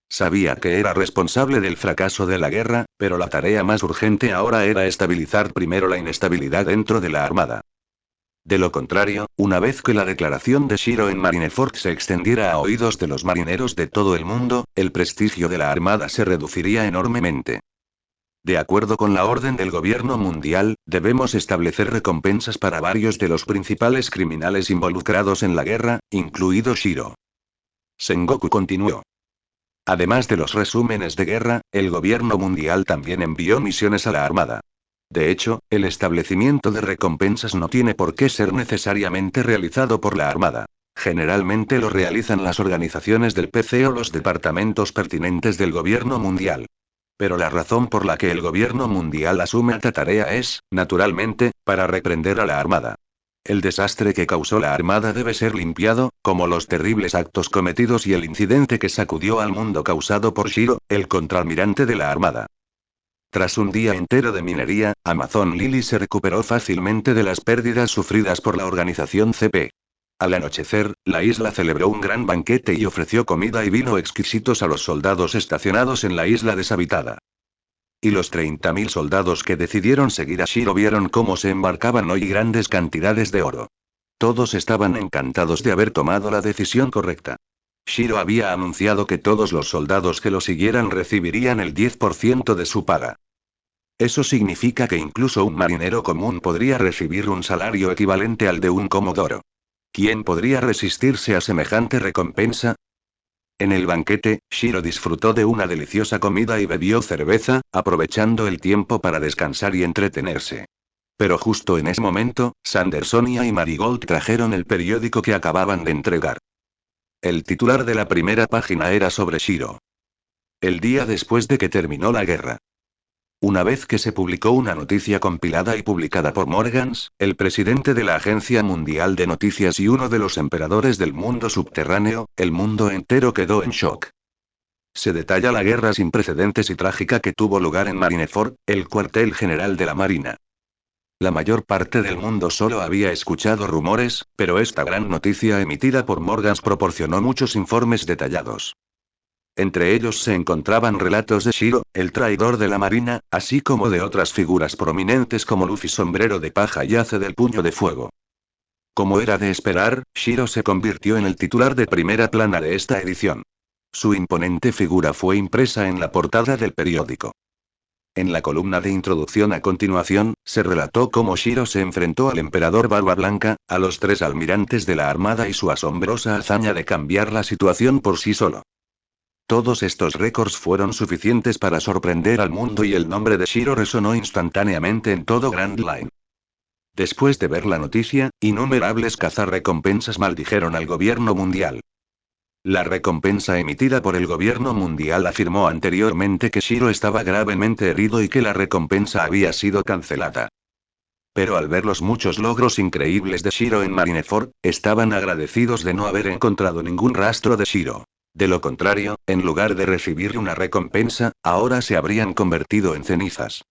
Sabía que era responsable del fracaso de la guerra, pero la tarea más urgente ahora era estabilizar primero la inestabilidad dentro de la Armada. De lo contrario, una vez que la declaración de Shiro en Marineford se extendiera a oídos de los marineros de todo el mundo, el prestigio de la Armada se reduciría enormemente. De acuerdo con la orden del gobierno mundial, debemos establecer recompensas para varios de los principales criminales involucrados en la guerra, incluido Shiro. Sengoku continuó. Además de los resúmenes de guerra, el gobierno mundial también envió misiones a la Armada. De hecho, el establecimiento de recompensas no tiene por qué ser necesariamente realizado por la Armada. Generalmente lo realizan las organizaciones del PC o los departamentos pertinentes del gobierno mundial. Pero la razón por la que el gobierno mundial asume esta tarea es, naturalmente, para reprender a la Armada. El desastre que causó la Armada debe ser limpiado, como los terribles actos cometidos y el incidente que sacudió al mundo causado por Shiro, el contraalmirante de la Armada. Tras un día entero de minería, Amazon Lily se recuperó fácilmente de las pérdidas sufridas por la organización CP. Al anochecer, la isla celebró un gran banquete y ofreció comida y vino exquisitos a los soldados estacionados en la isla deshabitada. Y los 30.000 soldados que decidieron seguir a Shiro vieron cómo se embarcaban hoy grandes cantidades de oro. Todos estaban encantados de haber tomado la decisión correcta. Shiro había anunciado que todos los soldados que lo siguieran recibirían el 10% de su paga. Eso significa que incluso un marinero común podría recibir un salario equivalente al de un comodoro. ¿Quién podría resistirse a semejante recompensa? En el banquete, Shiro disfrutó de una deliciosa comida y bebió cerveza, aprovechando el tiempo para descansar y entretenerse. Pero justo en ese momento, Sandersonia y Marigold trajeron el periódico que acababan de entregar. El titular de la primera página era sobre Shiro. El día después de que terminó la guerra. Una vez que se publicó una noticia compilada y publicada por Morgans, el presidente de la Agencia Mundial de Noticias y uno de los emperadores del mundo subterráneo, el mundo entero quedó en shock. Se detalla la guerra sin precedentes y trágica que tuvo lugar en Marineford, el cuartel general de la Marina. La mayor parte del mundo solo había escuchado rumores, pero esta gran noticia emitida por Morgans proporcionó muchos informes detallados. Entre ellos se encontraban relatos de Shiro, el traidor de la Marina, así como de otras figuras prominentes como Luffy Sombrero de Paja y Ace del Puño de Fuego. Como era de esperar, Shiro se convirtió en el titular de primera plana de esta edición. Su imponente figura fue impresa en la portada del periódico. En la columna de introducción a continuación, se relató cómo Shiro se enfrentó al emperador Barba Blanca, a los 3 almirantes de la Armada y su asombrosa hazaña de cambiar la situación por sí solo. Todos estos récords fueron suficientes para sorprender al mundo y el nombre de Shiro resonó instantáneamente en todo Grand Line. Después de ver la noticia, innumerables cazarrecompensas maldijeron al gobierno mundial. La recompensa emitida por el gobierno mundial afirmó anteriormente que Shiro estaba gravemente herido y que la recompensa había sido cancelada. Pero al ver los muchos logros increíbles de Shiro en Marineford, estaban agradecidos de no haber encontrado ningún rastro de Shiro. De lo contrario, en lugar de recibir una recompensa, ahora se habrían convertido en cenizas.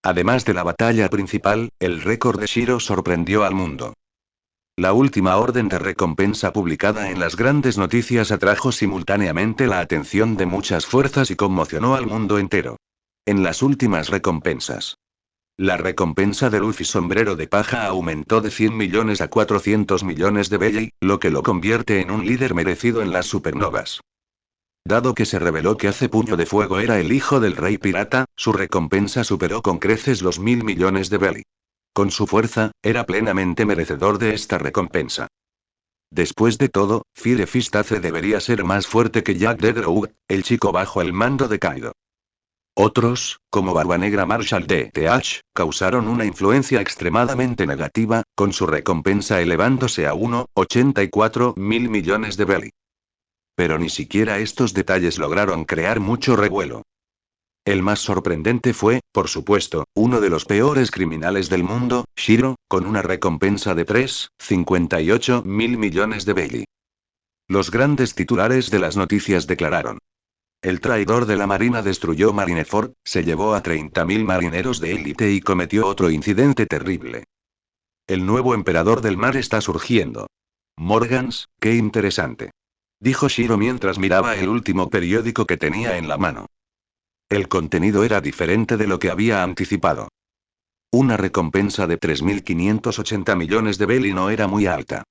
Además de la batalla principal, el récord de Shiro sorprendió al mundo. La última orden de recompensa publicada en las grandes noticias atrajo simultáneamente la atención de muchas fuerzas y conmocionó al mundo entero. En las últimas recompensas. La recompensa de Luffy Sombrero de Paja aumentó de 100 millones a 400 millones de Belly, lo que lo convierte en un líder merecido en las supernovas. Dado que se reveló que Ace Puño de Fuego era el hijo del rey pirata, su recompensa superó con creces los 1.000 millones de Belly. Con su fuerza, era plenamente merecedor de esta recompensa. Después de todo, Fire Fist Ace debería ser más fuerte que Jack the Drow, el chico bajo el mando de Kaido. Otros, como Barba Negra Marshall de TH, causaron una influencia extremadamente negativa, con su recompensa elevándose a 1,84 mil millones de Belly. Pero ni siquiera estos detalles lograron crear mucho revuelo. El más sorprendente fue, por supuesto, uno de los peores criminales del mundo, Shiro, con una recompensa de 3,58 mil millones de Belly. Los grandes titulares de las noticias declararon. El traidor de la Marina destruyó Marineford, se llevó a 30.000 marineros de élite y cometió otro incidente terrible. El nuevo emperador del mar está surgiendo. Morgans, qué interesante. Dijo Shiro mientras miraba el último periódico que tenía en la mano. El contenido era diferente de lo que había anticipado. Una recompensa de 3.580 millones de Belly no era muy alta.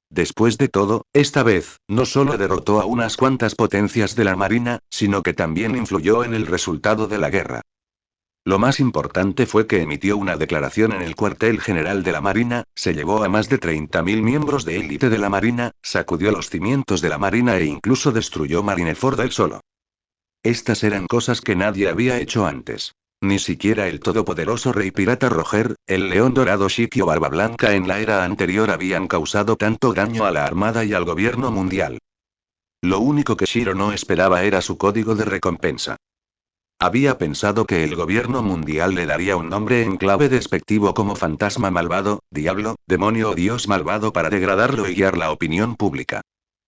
Después de todo, esta vez, no solo derrotó a unas cuantas potencias de la Marina, sino que también influyó en el resultado de la guerra. Lo más importante fue que emitió una declaración en el cuartel general de la Marina, se llevó a más de 30.000 miembros de élite de la Marina, sacudió los cimientos de la Marina e incluso destruyó Marineford él solo. Estas eran cosas que nadie había hecho antes. Ni siquiera el todopoderoso rey pirata Roger, el león dorado Shiki o Barba Blanca en la era anterior habían causado tanto daño a la armada y al gobierno mundial. Lo único que Shiro no esperaba era su código de recompensa. Había pensado que el gobierno mundial le daría un nombre en clave despectivo como fantasma malvado, diablo, demonio o dios malvado para degradarlo y guiar la opinión pública.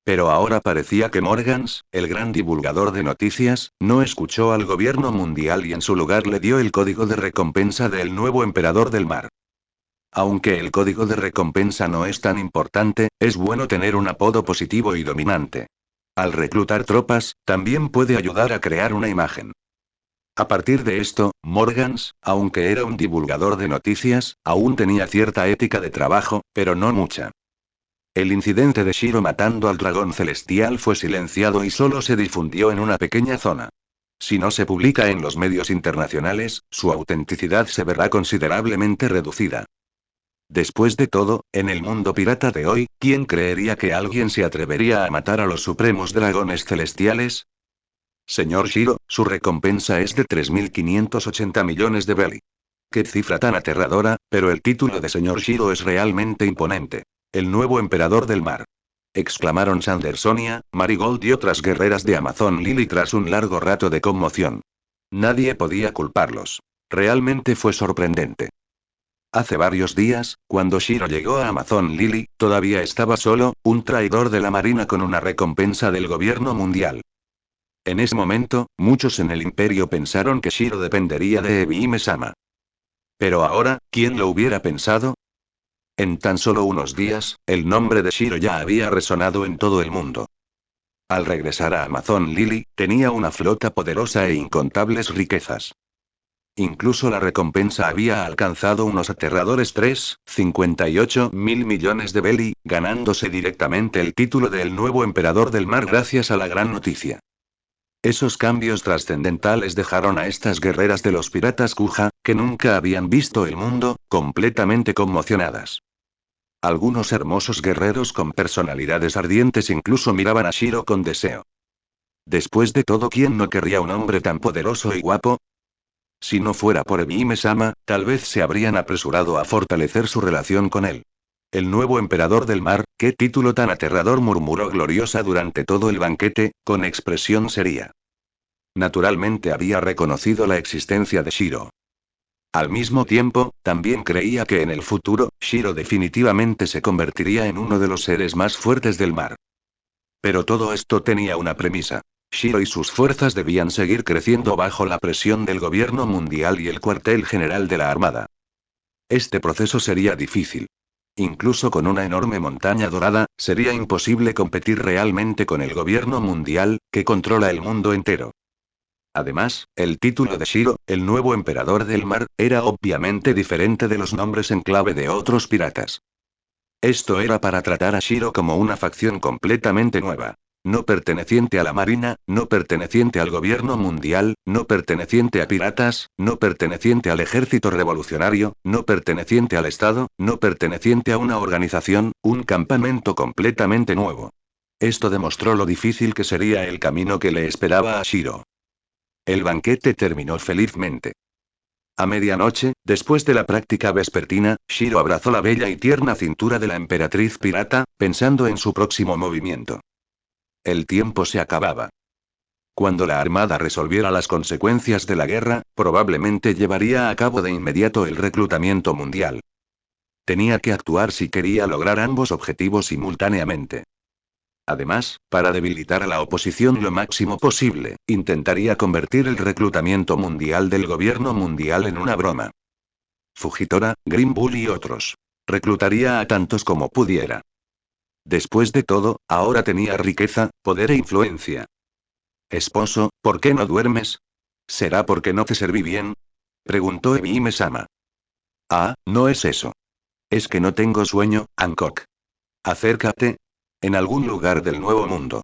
Pero ahora parecía que Morgans, el gran divulgador de noticias, no escuchó al gobierno mundial y en su lugar le dio el código de recompensa del nuevo emperador del mar. Aunque el código de recompensa no es tan importante, es bueno tener un apodo positivo y dominante. Al reclutar tropas, también puede ayudar a crear una imagen. A partir de esto, Morgans, aunque era un divulgador de noticias, aún tenía cierta ética de trabajo, pero no mucha. El incidente de Shiro matando al dragón celestial fue silenciado y solo se difundió en una pequeña zona. Si no se publica en los medios internacionales, su autenticidad se verá considerablemente reducida. Después de todo, en el mundo pirata de hoy, ¿quién creería que alguien se atrevería a matar a los supremos dragones celestiales? Señor Shiro, su recompensa es de 3.580 millones de belly. Qué cifra tan aterradora, pero el título de señor Shiro es realmente imponente. El nuevo emperador del mar. Exclamaron Sandersonia, Marigold y otras guerreras de Amazon Lily tras un largo rato de conmoción. Nadie podía culparlos. Realmente fue sorprendente. Hace varios días, cuando Shiro llegó a Amazon Lily, todavía estaba solo, un traidor de la marina con una recompensa del gobierno mundial. En ese momento, muchos en el imperio pensaron que Shiro dependería de Ebime-sama. Pero ahora, ¿quién lo hubiera pensado? En tan solo unos días, el nombre de Shiro ya había resonado en todo el mundo. Al regresar a Amazon Lily, tenía una flota poderosa e incontables riquezas. Incluso la recompensa había alcanzado unos aterradores 3,58 mil millones de belly, ganándose directamente el título del nuevo emperador del mar gracias a la gran noticia. Esos cambios trascendentales dejaron a estas guerreras de los piratas Kuja, que nunca habían visto el mundo, completamente conmocionadas. Algunos hermosos guerreros con personalidades ardientes incluso miraban a Shiro con deseo. Después de todo, ¿quién no querría un hombre tan poderoso y guapo? Si no fuera por Ebime-sama, tal vez se habrían apresurado a fortalecer su relación con él. El nuevo emperador del mar, qué título tan aterrador, murmuró Gloriosa durante todo el banquete, con expresión seria. Naturalmente había reconocido la existencia de Shiro. Al mismo tiempo, también creía que en el futuro, Shiro definitivamente se convertiría en uno de los seres más fuertes del mar. Pero todo esto tenía una premisa. Shiro y sus fuerzas debían seguir creciendo bajo la presión del gobierno mundial y el cuartel general de la Armada. Este proceso sería difícil. Incluso con una enorme montaña dorada, sería imposible competir realmente con el gobierno mundial, que controla el mundo entero. Además, el título de Shiro, el nuevo emperador del mar, era obviamente diferente de los nombres en clave de otros piratas. Esto era para tratar a Shiro como una facción completamente nueva. No perteneciente a la marina, no perteneciente al gobierno mundial, no perteneciente a piratas, no perteneciente al ejército revolucionario, no perteneciente al Estado, no perteneciente a una organización, un campamento completamente nuevo. Esto demostró lo difícil que sería el camino que le esperaba a Shiro. El banquete terminó felizmente. A medianoche, después de la práctica vespertina, Shiro abrazó la bella y tierna cintura de la emperatriz pirata, pensando en su próximo movimiento. El tiempo se acababa. Cuando la armada resolviera las consecuencias de la guerra, probablemente llevaría a cabo de inmediato el reclutamiento mundial. Tenía que actuar si quería lograr ambos objetivos simultáneamente. Además, para debilitar a la oposición lo máximo posible, intentaría convertir el reclutamiento mundial del gobierno mundial en una broma. Fujitora, Green Bull y otros. Reclutaría a tantos como pudiera. Después de todo, ahora tenía riqueza, poder e influencia. Esposo, ¿por qué no duermes? ¿Será porque no te serví bien? Preguntó Ebime-sama. Ah, no es eso. Es que no tengo sueño, Hancock. Acércate. En algún lugar del Nuevo Mundo.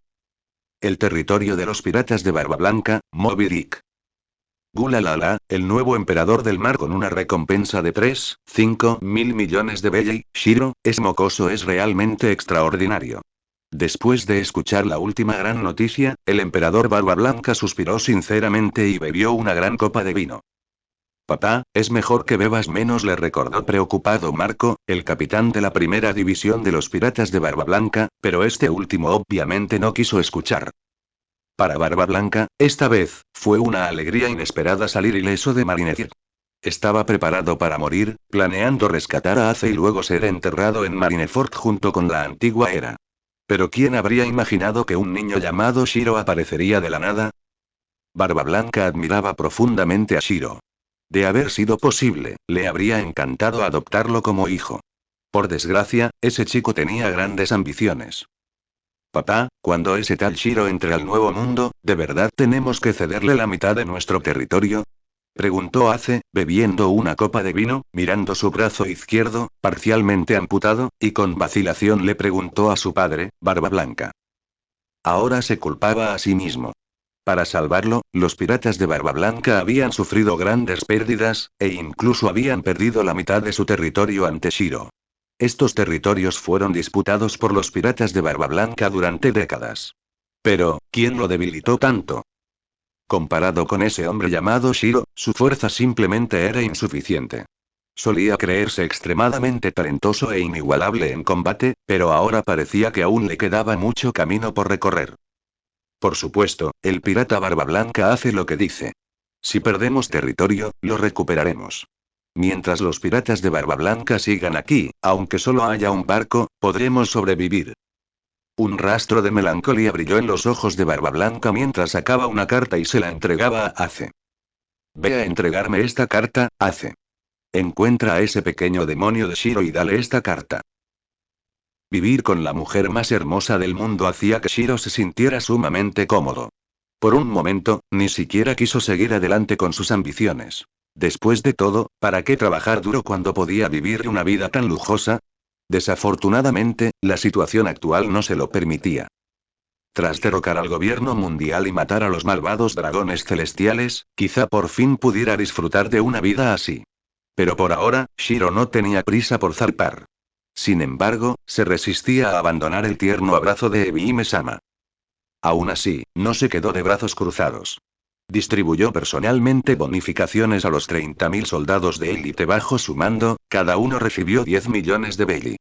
El territorio de los piratas de Barba Blanca, Moby Dick. Gulalala, el nuevo emperador del mar con una recompensa de 3,5 mil millones de belly. Shiro, es mocoso, es realmente extraordinario. Después de escuchar la última gran noticia, el emperador Barba Blanca suspiró sinceramente y bebió una gran copa de vino. Papá, es mejor que bebas menos, le recordó preocupado Marco, el capitán de la primera división de los piratas de Barba Blanca, pero este último obviamente no quiso escuchar. Para Barba Blanca, esta vez, fue una alegría inesperada salir ileso de Marineford. Estaba preparado para morir, planeando rescatar a Ace y luego ser enterrado en Marineford junto con la antigua Era. Pero ¿quién habría imaginado que un niño llamado Shiro aparecería de la nada? Barba Blanca admiraba profundamente a Shiro. De haber sido posible, le habría encantado adoptarlo como hijo. Por desgracia, ese chico tenía grandes ambiciones. Papá, cuando ese tal Shiro entre al Nuevo Mundo, ¿de verdad tenemos que cederle la mitad de nuestro territorio? Preguntó Ace, bebiendo una copa de vino, mirando su brazo izquierdo, parcialmente amputado, y con vacilación le preguntó a su padre, Barba Blanca. Ahora se culpaba a sí mismo. Para salvarlo, los piratas de Barba Blanca habían sufrido grandes pérdidas, e incluso habían perdido la mitad de su territorio ante Shiro. Estos territorios fueron disputados por los piratas de Barba Blanca durante décadas. Pero, ¿quién lo debilitó tanto? Comparado con ese hombre llamado Shiro, su fuerza simplemente era insuficiente. Solía creerse extremadamente talentoso e inigualable en combate, pero ahora parecía que aún le quedaba mucho camino por recorrer. Por supuesto, el pirata Barba Blanca hace lo que dice. Si perdemos territorio, lo recuperaremos. Mientras los piratas de Barba Blanca sigan aquí, aunque solo haya un barco, podremos sobrevivir. Un rastro de melancolía brilló en los ojos de Barba Blanca mientras sacaba una carta y se la entregaba a Ace. Ve a entregarme esta carta, Ace. Encuentra a ese pequeño demonio de Shiro y dale esta carta. Vivir con la mujer más hermosa del mundo hacía que Shiro se sintiera sumamente cómodo. Por un momento, ni siquiera quiso seguir adelante con sus ambiciones. Después de todo, ¿para qué trabajar duro cuando podía vivir una vida tan lujosa? Desafortunadamente, la situación actual no se lo permitía. Tras derrocar al gobierno mundial y matar a los malvados dragones celestiales, quizá por fin pudiera disfrutar de una vida así. Pero por ahora, Shiro no tenía prisa por zarpar. Sin embargo, se resistía a abandonar el tierno abrazo de Ebime-sama. Aún así, no se quedó de brazos cruzados. Distribuyó personalmente bonificaciones a los 30.000 soldados de élite bajo su mando, cada uno recibió 10 millones de belly.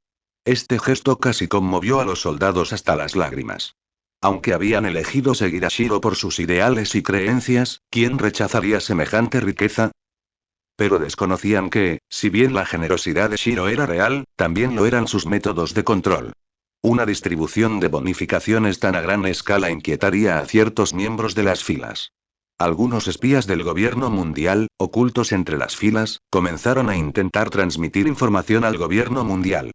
Este gesto casi conmovió a los soldados hasta las lágrimas. Aunque habían elegido seguir a Shiro por sus ideales y creencias, ¿quién rechazaría semejante riqueza? Pero desconocían que, si bien la generosidad de Shiro era real, también lo eran sus métodos de control. Una distribución de bonificaciones tan a gran escala inquietaría a ciertos miembros de las filas. Algunos espías del gobierno mundial, ocultos entre las filas, comenzaron a intentar transmitir información al gobierno mundial.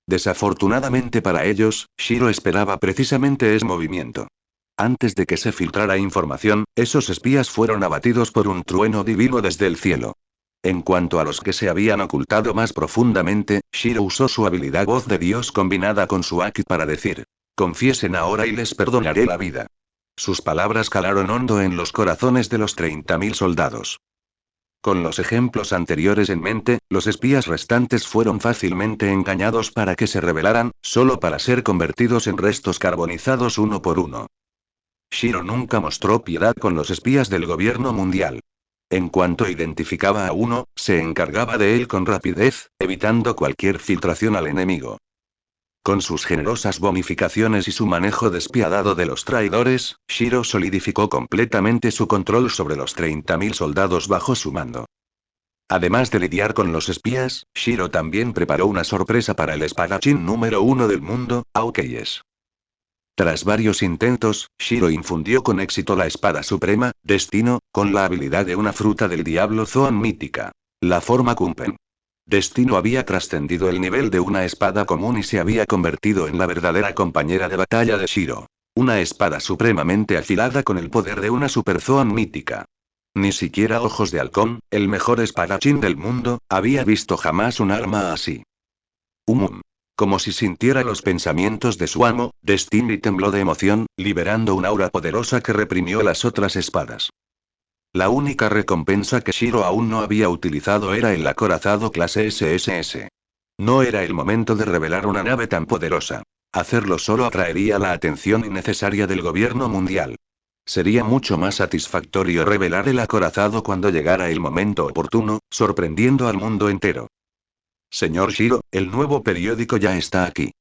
Desafortunadamente para ellos, Shiro esperaba precisamente ese movimiento. Antes de que se filtrara información, esos espías fueron abatidos por un trueno divino desde el cielo. En cuanto a los que se habían ocultado más profundamente, Shiro usó su habilidad voz de Dios combinada con su Aki para decir: confiesen ahora y les perdonaré la vida. Sus palabras calaron hondo en los corazones de los 30.000 soldados. Con los ejemplos anteriores en mente, los espías restantes fueron fácilmente engañados para que se rebelaran, solo para ser convertidos en restos carbonizados uno por uno. Shiro nunca mostró piedad con los espías del gobierno mundial. En cuanto identificaba a uno, se encargaba de él con rapidez, evitando cualquier filtración al enemigo. Con sus generosas bonificaciones y su manejo despiadado de los traidores, Shiro solidificó completamente su control sobre los 30.000 soldados bajo su mando. Además de lidiar con los espías, Shiro también preparó una sorpresa para el espadachín número 1 del mundo, Aokeyes. Tras varios intentos, Shiro infundió con éxito la espada suprema, Destino, con la habilidad de una fruta del diablo Zoan mítica. La forma Kumpen. Destino había trascendido el nivel de una espada común y se había convertido en la verdadera compañera de batalla de Shiro. Una espada supremamente afilada con el poder de una Super Zoan mítica. Ni siquiera Ojos de Halcón, el mejor espadachín del mundo, había visto jamás un arma así. Como si sintiera los pensamientos de su amo, Destiny tembló de emoción, liberando un aura poderosa que reprimió las otras espadas. La única recompensa que Shiro aún no había utilizado era el acorazado clase SSS. No era el momento de revelar una nave tan poderosa. Hacerlo solo atraería la atención innecesaria del gobierno mundial. Sería mucho más satisfactorio revelar el acorazado cuando llegara el momento oportuno, sorprendiendo al mundo entero. Señor Shiro, el nuevo periódico ya está aquí.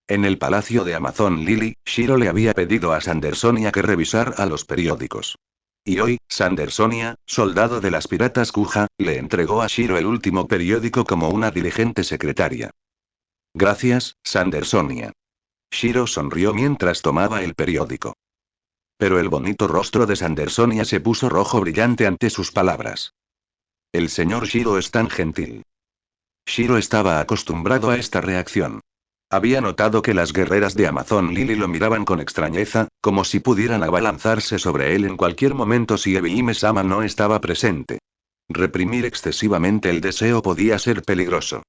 En el palacio de Amazon Lily, Shiro le había pedido a Sandersonia que revisara los periódicos. Y hoy, Sandersonia, soldado de las piratas Kuja, le entregó a Shiro el último periódico como una diligente secretaria. Gracias, Sandersonia. Shiro sonrió mientras tomaba el periódico. Pero el bonito rostro de Sandersonia se puso rojo brillante ante sus palabras. El señor Shiro es tan gentil. Shiro estaba acostumbrado a esta reacción. Había notado que las guerreras de Amazon Lily lo miraban con extrañeza, como si pudieran abalanzarse sobre él en cualquier momento si Ebime-sama no estaba presente. Reprimir excesivamente el deseo podía ser peligroso.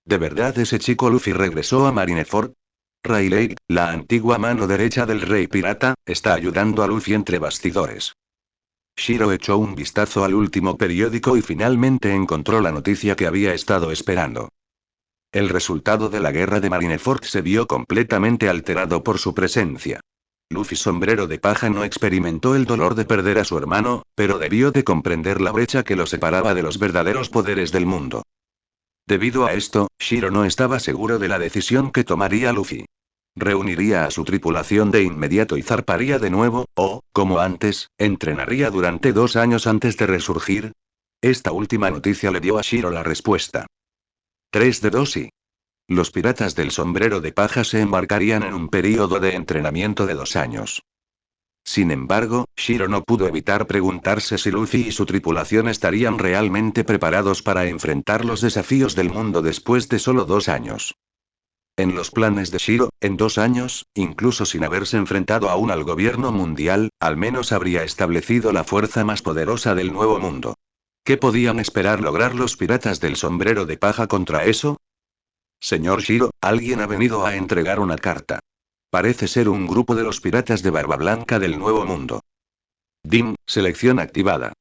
¿De verdad ese chico Luffy regresó a Marineford? Rayleigh, la antigua mano derecha del rey pirata, está ayudando a Luffy entre bastidores. Shiro echó un vistazo al último periódico y finalmente encontró la noticia que había estado esperando. El resultado de la guerra de Marineford se vio completamente alterado por su presencia. Luffy Sombrero de Paja no experimentó el dolor de perder a su hermano, pero debió de comprender la brecha que lo separaba de los verdaderos poderes del mundo. Debido a esto, Shiro no estaba seguro de la decisión que tomaría Luffy. Reuniría a su tripulación de inmediato y zarparía de nuevo, o, como antes, entrenaría durante 2 años antes de resurgir. Esta última noticia le dio a Shiro la respuesta. 3 de 2 y. Los piratas del sombrero de paja se embarcarían en un período de entrenamiento de 2 años. Sin embargo, Shiro no pudo evitar preguntarse si Luffy y su tripulación estarían realmente preparados para enfrentar los desafíos del mundo después de solo 2 años. En los planes de Shiro, en 2 años, incluso sin haberse enfrentado aún al gobierno mundial, al menos habría establecido la fuerza más poderosa del nuevo mundo. ¿Qué podían esperar lograr los piratas del sombrero de paja contra eso? Señor Shiro, alguien ha venido a entregar una carta. Parece ser un grupo de los piratas de Barba Blanca del Nuevo Mundo. Selección activada.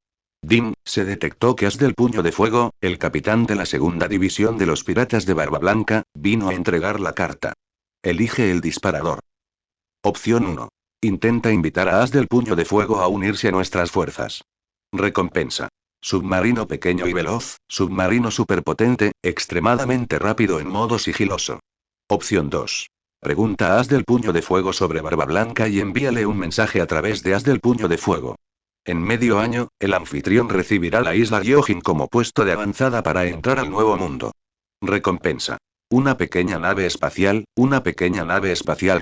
Se detectó que As del Puño de Fuego, el capitán de la segunda división de los piratas de Barba Blanca, vino a entregar la carta. Elige el disparador. Opción 1. Intenta invitar a As del Puño de Fuego a unirse a nuestras fuerzas. Recompensa. Submarino pequeño y veloz, submarino superpotente, extremadamente rápido en modo sigiloso. Opción 2. Pregunta a As del Puño de Fuego sobre Barba Blanca y envíale un mensaje a través de As del Puño de Fuego. En medio año, el anfitrión recibirá la isla Gyojin como puesto de avanzada para entrar al nuevo mundo. Recompensa. Una pequeña nave espacial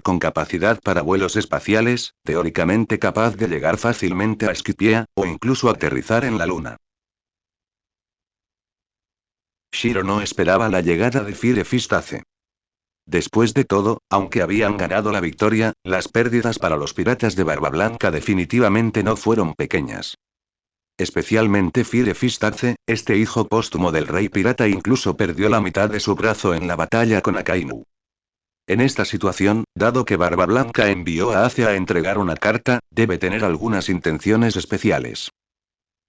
con capacidad para vuelos espaciales, teóricamente capaz de llegar fácilmente a Skypiea, o incluso aterrizar en la Luna. Shiro no esperaba la llegada de Fire Fist Ace. Después de todo, aunque habían ganado la victoria, las pérdidas para los piratas de Barba Blanca definitivamente no fueron pequeñas. Especialmente Fire Fist Ace, este hijo póstumo del rey pirata incluso perdió la mitad de su brazo en la batalla con Akainu. En esta situación, dado que Barba Blanca envió a Ace a entregar una carta, debe tener algunas intenciones especiales.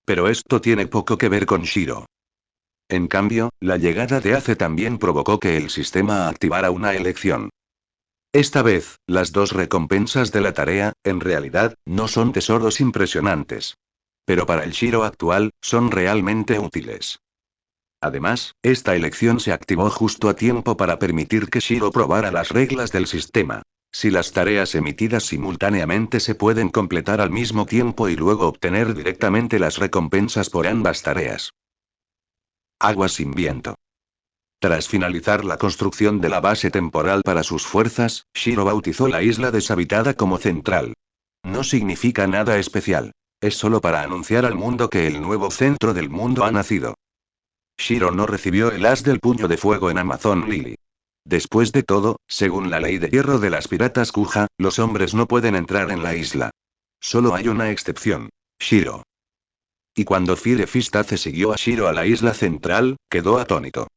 Pero esto tiene poco que ver con Shiro. En cambio, la llegada de Ace también provocó que el sistema activara una elección. Esta vez, las 2 recompensas de la tarea, en realidad, no son tesoros impresionantes. Pero para el Shiro actual, son realmente útiles. Además, esta elección se activó justo a tiempo para permitir que Shiro probara las reglas del sistema. Si las tareas emitidas simultáneamente se pueden completar al mismo tiempo y luego obtener directamente las recompensas por ambas tareas. Agua sin viento. Tras finalizar la construcción de la base temporal para sus fuerzas, Shiro bautizó la isla deshabitada como Central. No significa nada especial. Es solo para anunciar al mundo que el nuevo centro del mundo ha nacido. Shiro no recibió el As del Puño de Fuego en Amazon Lily. Después de todo, según la ley de hierro de las piratas Kuja, los hombres no pueden entrar en la isla. Solo hay una excepción. Shiro. Y cuando Fire Fistace siguió a Shiro a la isla central, quedó atónito.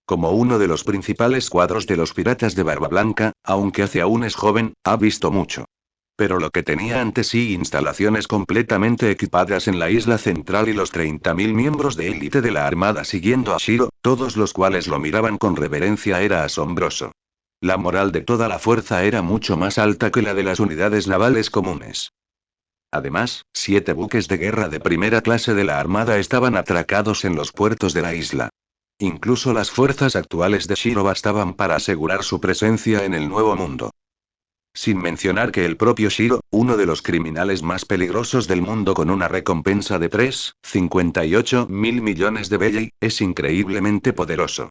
Como uno de los principales cuadros de los piratas de Barba Blanca, aunque hace aún es joven, ha visto mucho. Pero lo que tenía ante sí instalaciones completamente equipadas en la isla central y los 30.000 miembros de élite de la armada siguiendo a Shiro, todos los cuales lo miraban con reverencia, era asombroso. La moral de toda la fuerza era mucho más alta que la de las unidades navales comunes. Además, 7 buques de guerra de primera clase de la armada estaban atracados en los puertos de la isla. Incluso las fuerzas actuales de Shiro bastaban para asegurar su presencia en el Nuevo Mundo. Sin mencionar que el propio Shiro, uno de los criminales más peligrosos del mundo con una recompensa de 3,58 mil millones de Belley, es increíblemente poderoso.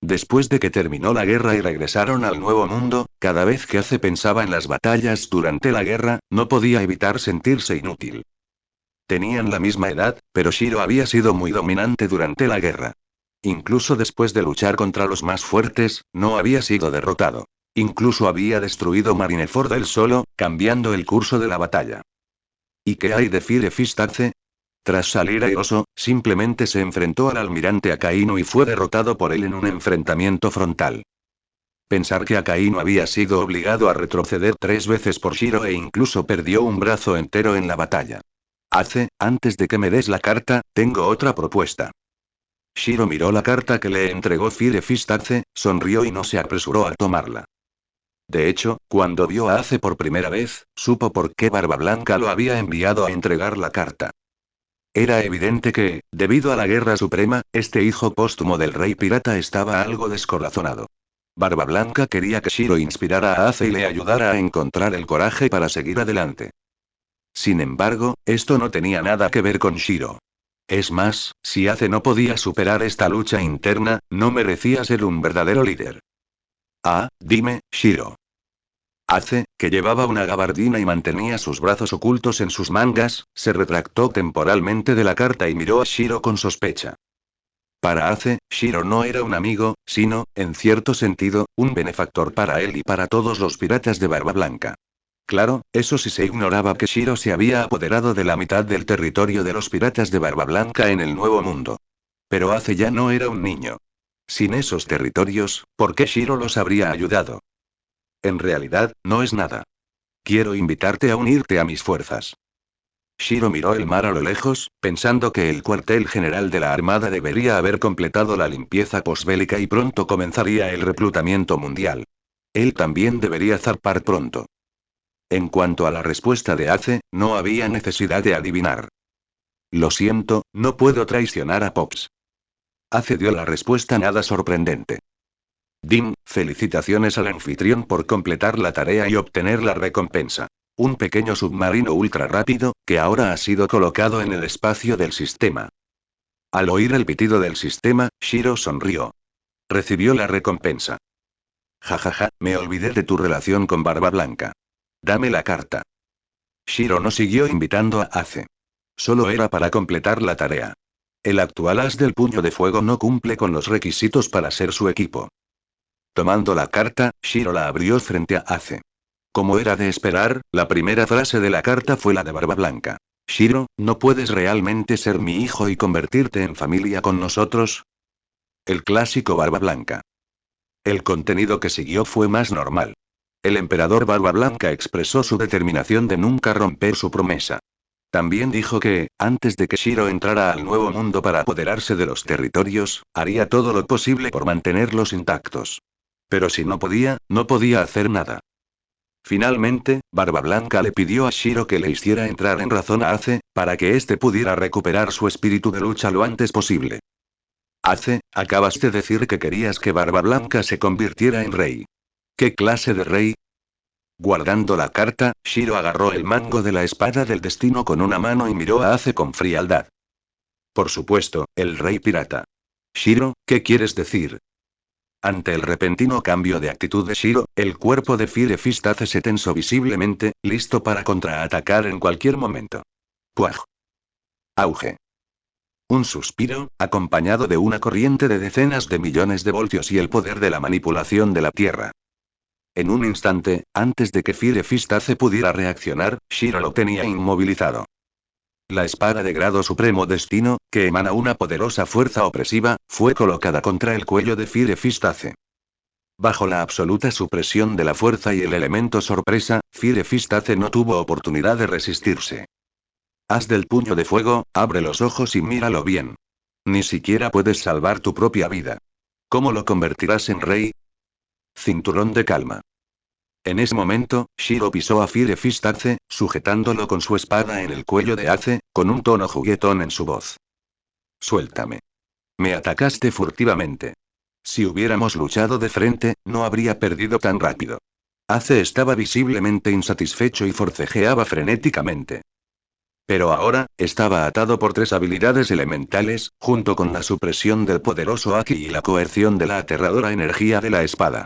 Después de que terminó la guerra y regresaron al Nuevo Mundo, cada vez que Ace pensaba en las batallas durante la guerra, no podía evitar sentirse inútil. Tenían la misma edad, pero Shiro había sido muy dominante durante la guerra. Incluso después de luchar contra los más fuertes, no había sido derrotado. Incluso había destruido Marineford él solo, cambiando el curso de la batalla. ¿Y qué hay de Fire Fistace? Tras salir airoso, simplemente se enfrentó al almirante Akainu y fue derrotado por él en un enfrentamiento frontal. Pensar que Akainu había sido obligado a retroceder 3 veces por Shiro e incluso perdió un brazo entero en la batalla. Antes de que me des la carta, tengo otra propuesta. Shiro miró la carta que le entregó Fire Fistace, sonrió y no se apresuró a tomarla. De hecho, cuando vio a Ace por primera vez, supo por qué Barba Blanca lo había enviado a entregar la carta. Era evidente que, debido a la Guerra Suprema, este hijo póstumo del rey pirata estaba algo descorazonado. Barba Blanca quería que Shiro inspirara a Ace y le ayudara a encontrar el coraje para seguir adelante. Sin embargo, esto no tenía nada que ver con Shiro. Es más, si Ace no podía superar esta lucha interna, no merecía ser un verdadero líder. Dime, Shiro. Ace, que llevaba una gabardina y mantenía sus brazos ocultos en sus mangas, se retractó temporalmente de la carta y miró a Shiro con sospecha. Para Ace, Shiro no era un amigo, sino, en cierto sentido, un benefactor para él y para todos los piratas de Barba Blanca. Claro, eso sí se ignoraba que Shiro se había apoderado de la mitad del territorio de los piratas de Barba Blanca en el Nuevo Mundo. Pero Ace ya no era un niño. Sin esos territorios, ¿por qué Shiro los habría ayudado? En realidad, no es nada. Quiero invitarte a unirte a mis fuerzas. Shiro miró el mar a lo lejos, pensando que el cuartel general de la Armada debería haber completado la limpieza posbélica y pronto comenzaría el reclutamiento mundial. Él también debería zarpar pronto. En cuanto a la respuesta de Ace, no había necesidad de adivinar. Lo siento, no puedo traicionar a Pops. Ace dio la respuesta nada sorprendente. Felicitaciones al anfitrión por completar la tarea y obtener la recompensa. Un pequeño submarino ultra rápido, que ahora ha sido colocado en el espacio del sistema. Al oír el pitido del sistema, Shiro sonrió. Recibió la recompensa. Jajaja, me olvidé de tu relación con Barba Blanca. Dame la carta. Shiro no siguió invitando a Ace. Solo era para completar la tarea. El actual as del puño de fuego no cumple con los requisitos para ser su equipo. Tomando la carta, Shiro la abrió frente a Ace. Como era de esperar, la primera frase de la carta fue la de Barba Blanca. Shiro, ¿no puedes realmente ser mi hijo y convertirte en familia con nosotros? El clásico Barba Blanca. El contenido que siguió fue más normal. El emperador Barba Blanca expresó su determinación de nunca romper su promesa. También dijo que, antes de que Shiro entrara al Nuevo Mundo para apoderarse de los territorios, haría todo lo posible por mantenerlos intactos. Pero si no podía hacer nada. Finalmente, Barba Blanca le pidió a Shiro que le hiciera entrar en razón a Ace, para que éste pudiera recuperar su espíritu de lucha lo antes posible. Ace, acabas de decir que querías que Barba Blanca se convirtiera en rey. ¿Qué clase de rey? Guardando la carta, Shiro agarró el mango de la espada del destino con una mano y miró a Ace con frialdad. Por supuesto, el rey pirata. Shiro, ¿qué quieres decir? Ante el repentino cambio de actitud de Shiro, el cuerpo de Fire Fistace se tensó visiblemente, listo para contraatacar en cualquier momento. ¡Puaj! Auge. Un suspiro, acompañado de una corriente de decenas de millones de voltios y el poder de la manipulación de la Tierra. En un instante, antes de que Fire Fistace pudiera reaccionar, Shiro lo tenía inmovilizado. La espada de grado supremo destino, que emana una poderosa fuerza opresiva, fue colocada contra el cuello de Fire Fistace. Bajo la absoluta supresión de la fuerza y el elemento sorpresa, Fire Fistace no tuvo oportunidad de resistirse. Haz del puño de fuego, abre los ojos y míralo bien. Ni siquiera puedes salvar tu propia vida. ¿Cómo lo convertirás en rey? Cinturón de calma. En ese momento, Shiro pisó a Fire Fistace, sujetándolo con su espada en el cuello de Ace, con un tono juguetón en su voz. Suéltame. Me atacaste furtivamente. Si hubiéramos luchado de frente, no habría perdido tan rápido. Ace estaba visiblemente insatisfecho y forcejeaba frenéticamente. Pero ahora, estaba atado por 3 habilidades elementales, junto con la supresión del poderoso Aki y la coerción de la aterradora energía de la espada.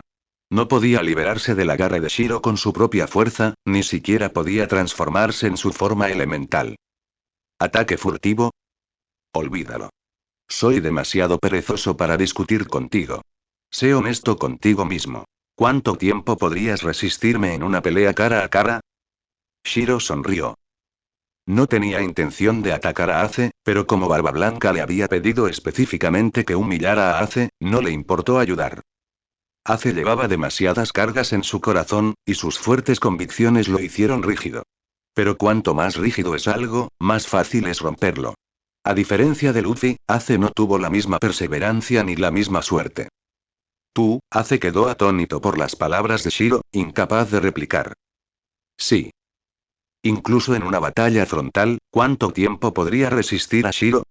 No podía liberarse del agarre de Shiro con su propia fuerza, ni siquiera podía transformarse en su forma elemental. ¿Ataque furtivo? Olvídalo. Soy demasiado perezoso para discutir contigo. Sé honesto contigo mismo. ¿Cuánto tiempo podrías resistirme en una pelea cara a cara? Shiro sonrió. No tenía intención de atacar a Ace, pero como Barba Blanca le había pedido específicamente que humillara a Ace, no le importó ayudar. Ace llevaba demasiadas cargas en su corazón, y sus fuertes convicciones lo hicieron rígido. Pero cuanto más rígido es algo, más fácil es romperlo. A diferencia de Luffy, Ace no tuvo la misma perseverancia ni la misma suerte. Ace quedó atónito por las palabras de Shiro, incapaz de replicar. Sí. Incluso en una batalla frontal, ¿cuánto tiempo podría resistir a Shiro?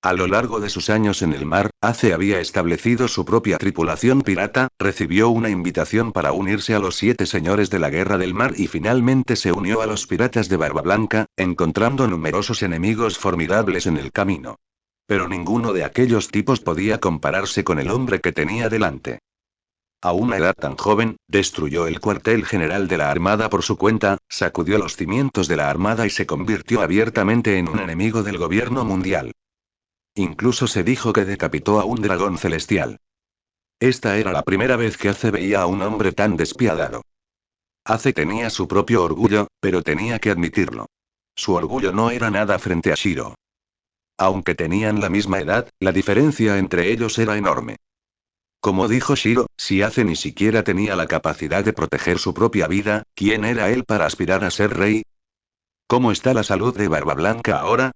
A lo largo de sus años en el mar, Ace había establecido su propia tripulación pirata, recibió una invitación para unirse a los 7 señores de la Guerra del Mar y finalmente se unió a los piratas de Barba Blanca, encontrando numerosos enemigos formidables en el camino. Pero ninguno de aquellos tipos podía compararse con el hombre que tenía delante. A una edad tan joven, destruyó el cuartel general de la Armada por su cuenta, sacudió los cimientos de la Armada y se convirtió abiertamente en un enemigo del gobierno mundial. Incluso se dijo que decapitó a un dragón celestial. Esta era la primera vez que Ace veía a un hombre tan despiadado. Ace tenía su propio orgullo, pero tenía que admitirlo. Su orgullo no era nada frente a Shiro. Aunque tenían la misma edad, la diferencia entre ellos era enorme. Como dijo Shiro, si Ace ni siquiera tenía la capacidad de proteger su propia vida, ¿quién era él para aspirar a ser rey? ¿Cómo está la salud de Barba Blanca ahora?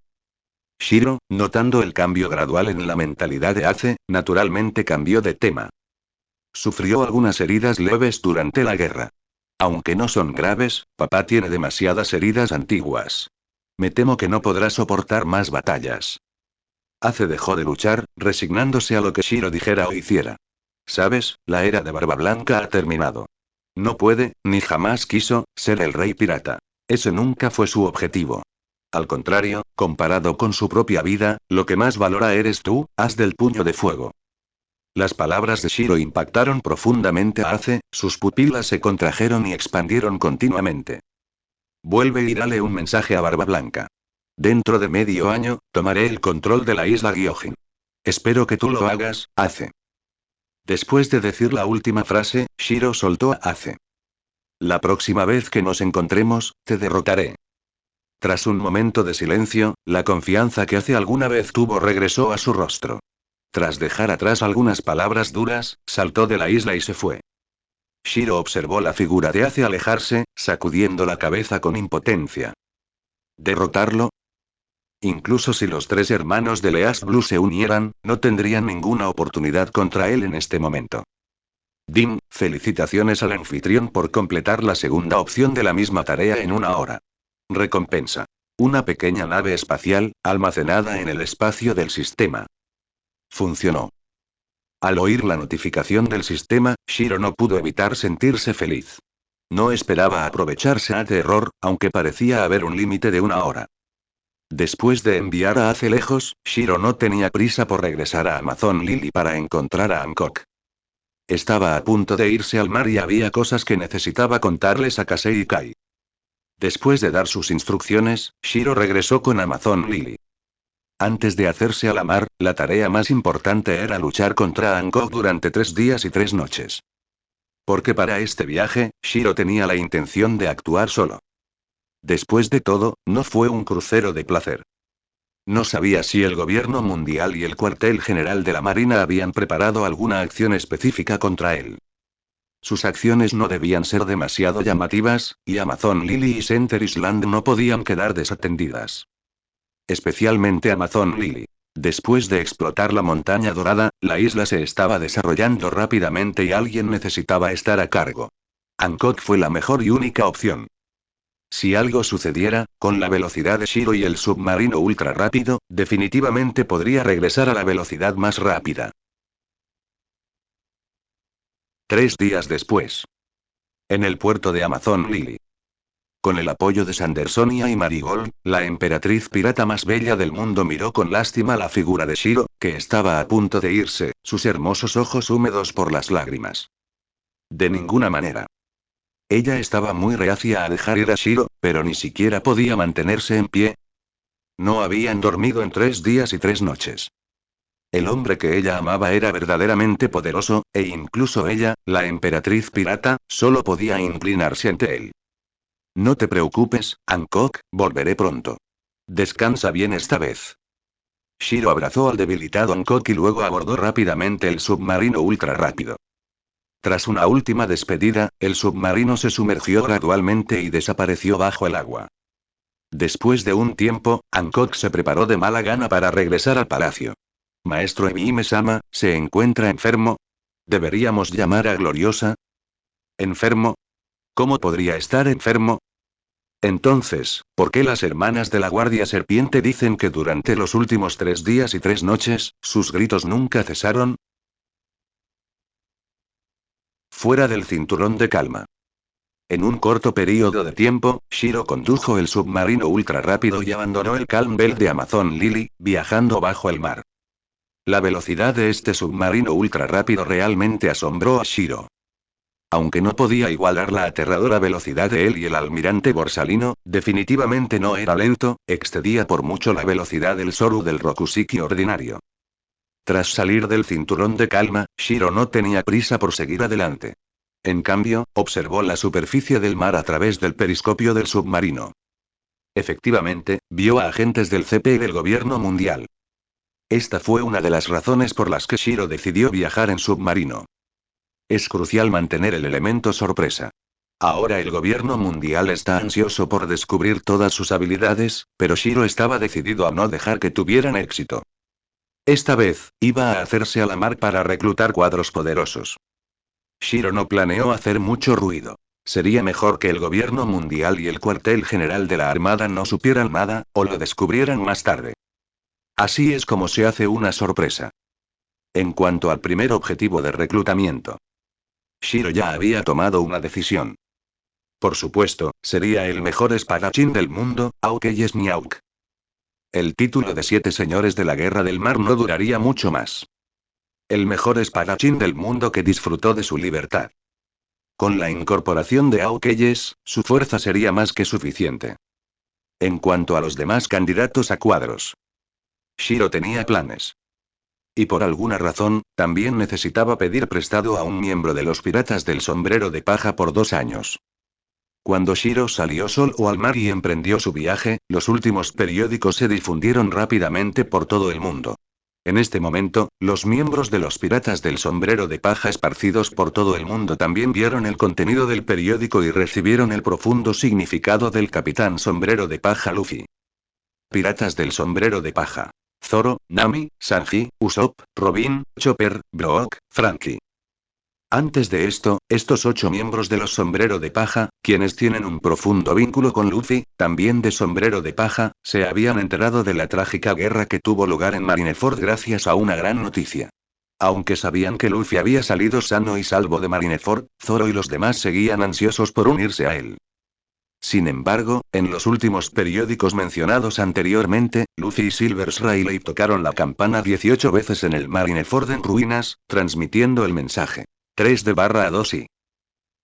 Shiro, notando el cambio gradual en la mentalidad de Ace, naturalmente cambió de tema. Sufrió algunas heridas leves durante la guerra. Aunque no son graves, papá tiene demasiadas heridas antiguas. Me temo que no podrá soportar más batallas. Ace dejó de luchar, resignándose a lo que Shiro dijera o hiciera. Sabes, la era de Barba Blanca ha terminado. No puede, ni jamás quiso, ser el rey pirata. Ese nunca fue su objetivo. Al contrario, comparado con su propia vida, lo que más valora eres tú, haz del puño de fuego. Las palabras de Shiro impactaron profundamente a Ace, sus pupilas se contrajeron y expandieron continuamente. Vuelve y dale un mensaje a Barba Blanca. Dentro de medio año, tomaré el control de la isla Gyojin. Espero que tú lo hagas, Ace. Después de decir la última frase, Shiro soltó a Ace. La próxima vez que nos encontremos, te derrotaré. Tras un momento de silencio, la confianza que Ace alguna vez tuvo regresó a su rostro. Tras dejar atrás algunas palabras duras, saltó de la isla y se fue. Shiro observó la figura de Ace alejarse, sacudiendo la cabeza con impotencia. ¿Derrotarlo? Incluso si los 3 hermanos de Leas Blue se unieran, no tendrían ninguna oportunidad contra él en este momento. Felicitaciones al anfitrión por completar la segunda opción de la misma tarea en 1 hora. Recompensa. Una pequeña nave espacial, almacenada en el espacio del sistema. Funcionó. Al oír la notificación del sistema, Shiro no pudo evitar sentirse feliz. No esperaba aprovecharse a error, aunque parecía haber un límite de 1 hora. Después de enviar a Ace lejos, Shiro no tenía prisa por regresar a Amazon Lily para encontrar a Hancock. Estaba a punto de irse al mar y había cosas que necesitaba contarles a Kasei y Kai. Después de dar sus instrucciones, Shiro regresó con Amazon Lily. Antes de hacerse a la mar, la tarea más importante era luchar contra Hancock durante 3 días y 3 noches. Porque para este viaje, Shiro tenía la intención de actuar solo. Después de todo, no fue un crucero de placer. No sabía si el gobierno mundial y el cuartel general de la Marina habían preparado alguna acción específica contra él. Sus acciones no debían ser demasiado llamativas, y Amazon Lily y Center Island no podían quedar desatendidas. Especialmente Amazon Lily. Después de explotar la montaña dorada, la isla se estaba desarrollando rápidamente y alguien necesitaba estar a cargo. Hancock fue la mejor y única opción. Si algo sucediera, con la velocidad de Shiro y el submarino ultra rápido, definitivamente podría regresar a la velocidad más rápida. 3 días después. En el puerto de Amazon Lily. Con el apoyo de Sandersonia y Marigold, la emperatriz pirata más bella del mundo miró con lástima la figura de Shiro, que estaba a punto de irse, sus hermosos ojos húmedos por las lágrimas. De ninguna manera. Ella estaba muy reacia a dejar ir a Shiro, pero ni siquiera podía mantenerse en pie. No habían dormido en 3 días y 3 noches. El hombre que ella amaba era verdaderamente poderoso, e incluso ella, la emperatriz pirata, solo podía inclinarse ante él. No te preocupes, Hancock, volveré pronto. Descansa bien esta vez. Shiro abrazó al debilitado Hancock y luego abordó rápidamente el submarino ultra rápido. Tras una última despedida, el submarino se sumergió gradualmente y desapareció bajo el agua. Después de un tiempo, Hancock se preparó de mala gana para regresar al palacio. Maestro Emime-sama, ¿se encuentra enfermo? ¿Deberíamos llamar a Gloriosa? ¿Enfermo? ¿Cómo podría estar enfermo? Entonces, ¿por qué las hermanas de la Guardia Serpiente dicen que durante los últimos 3 días y 3 noches, sus gritos nunca cesaron? Fuera del cinturón de calma. En un corto periodo de tiempo, Shiro condujo el submarino ultra rápido y abandonó el Calm Belt de Amazon Lily, viajando bajo el mar. La velocidad de este submarino ultra rápido realmente asombró a Shiro. Aunque no podía igualar la aterradora velocidad de él y el almirante Borsalino, definitivamente no era lento, excedía por mucho la velocidad del Soru del Rokusiki ordinario. Tras salir del cinturón de calma, Shiro no tenía prisa por seguir adelante. En cambio, observó la superficie del mar a través del periscopio del submarino. Efectivamente, vio a agentes del CP y del gobierno mundial. Esta fue una de las razones por las que Shiro decidió viajar en submarino. Es crucial mantener el elemento sorpresa. Ahora el gobierno mundial está ansioso por descubrir todas sus habilidades, pero Shiro estaba decidido a no dejar que tuvieran éxito. Esta vez, iba a hacerse a la mar para reclutar cuadros poderosos. Shiro no planeó hacer mucho ruido. Sería mejor que el gobierno mundial y el cuartel general de la Armada no supieran nada, o lo descubrieran más tarde. Así es como se hace una sorpresa. En cuanto al primer objetivo de reclutamiento, Shiro ya había tomado una decisión. Por supuesto, sería el mejor espadachín del mundo, Aokeyes Niauk. El título de 7 señores de la Guerra del Mar no duraría mucho más. El mejor espadachín del mundo que disfrutó de su libertad. Con la incorporación de Aokeyes, su fuerza sería más que suficiente. En cuanto a los demás candidatos a cuadros, Shiro tenía planes. Y por alguna razón, también necesitaba pedir prestado a un miembro de los piratas del sombrero de paja por 2 años. Cuando Shiro salió solo al mar y emprendió su viaje, los últimos periódicos se difundieron rápidamente por todo el mundo. En este momento, los miembros de los piratas del sombrero de paja esparcidos por todo el mundo también vieron el contenido del periódico y recibieron el profundo significado del capitán sombrero de paja Luffy. Piratas del sombrero de paja. Zoro, Nami, Sanji, Usopp, Robin, Chopper, Brook, Franky. Antes de esto, estos 8 miembros de los sombrero de paja, quienes tienen un profundo vínculo con Luffy, también de sombrero de paja, se habían enterado de la trágica guerra que tuvo lugar en Marineford gracias a una gran noticia. Aunque sabían que Luffy había salido sano y salvo de Marineford, Zoro y los demás seguían ansiosos por unirse a él. Sin embargo, en los últimos periódicos mencionados anteriormente, Luffy y Silver Rayleigh tocaron la campana 18 veces en el Marineford en ruinas, transmitiendo el mensaje. 3/2 y.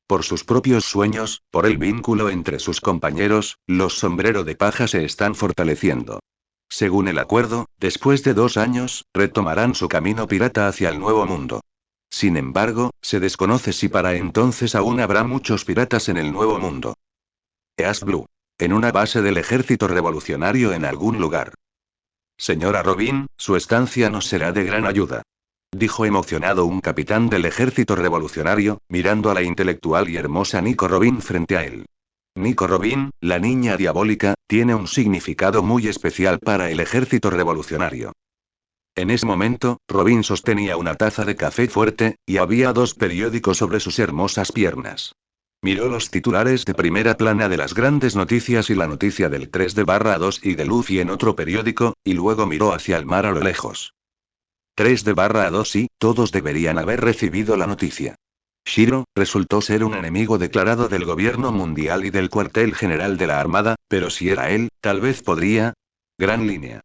Por sus propios sueños, por el vínculo entre sus compañeros, los sombrero de paja se están fortaleciendo. Según el acuerdo, después de 2 años, retomarán su camino pirata hacia el Nuevo Mundo. Sin embargo, se desconoce si para entonces aún habrá muchos piratas en el Nuevo Mundo. East Blue. En una base del ejército revolucionario en algún lugar. Señora Robin, su estancia nos será de gran ayuda. Dijo emocionado un capitán del ejército revolucionario, mirando a la intelectual y hermosa Nico Robin frente a él. Nico Robin, la niña diabólica, tiene un significado muy especial para el ejército revolucionario. En ese momento, Robin sostenía una taza de café fuerte, y había dos periódicos sobre sus hermosas piernas. Miró los titulares de primera plana de las grandes noticias y la noticia del 3 de barra 2 y de Luffy en otro periódico, y luego miró hacia el mar a lo lejos. 3 de barra 2 y, todos deberían haber recibido la noticia. Shiro, resultó ser un enemigo declarado del gobierno mundial y del cuartel general de la Armada, pero si era él, tal vez podría. Gran línea.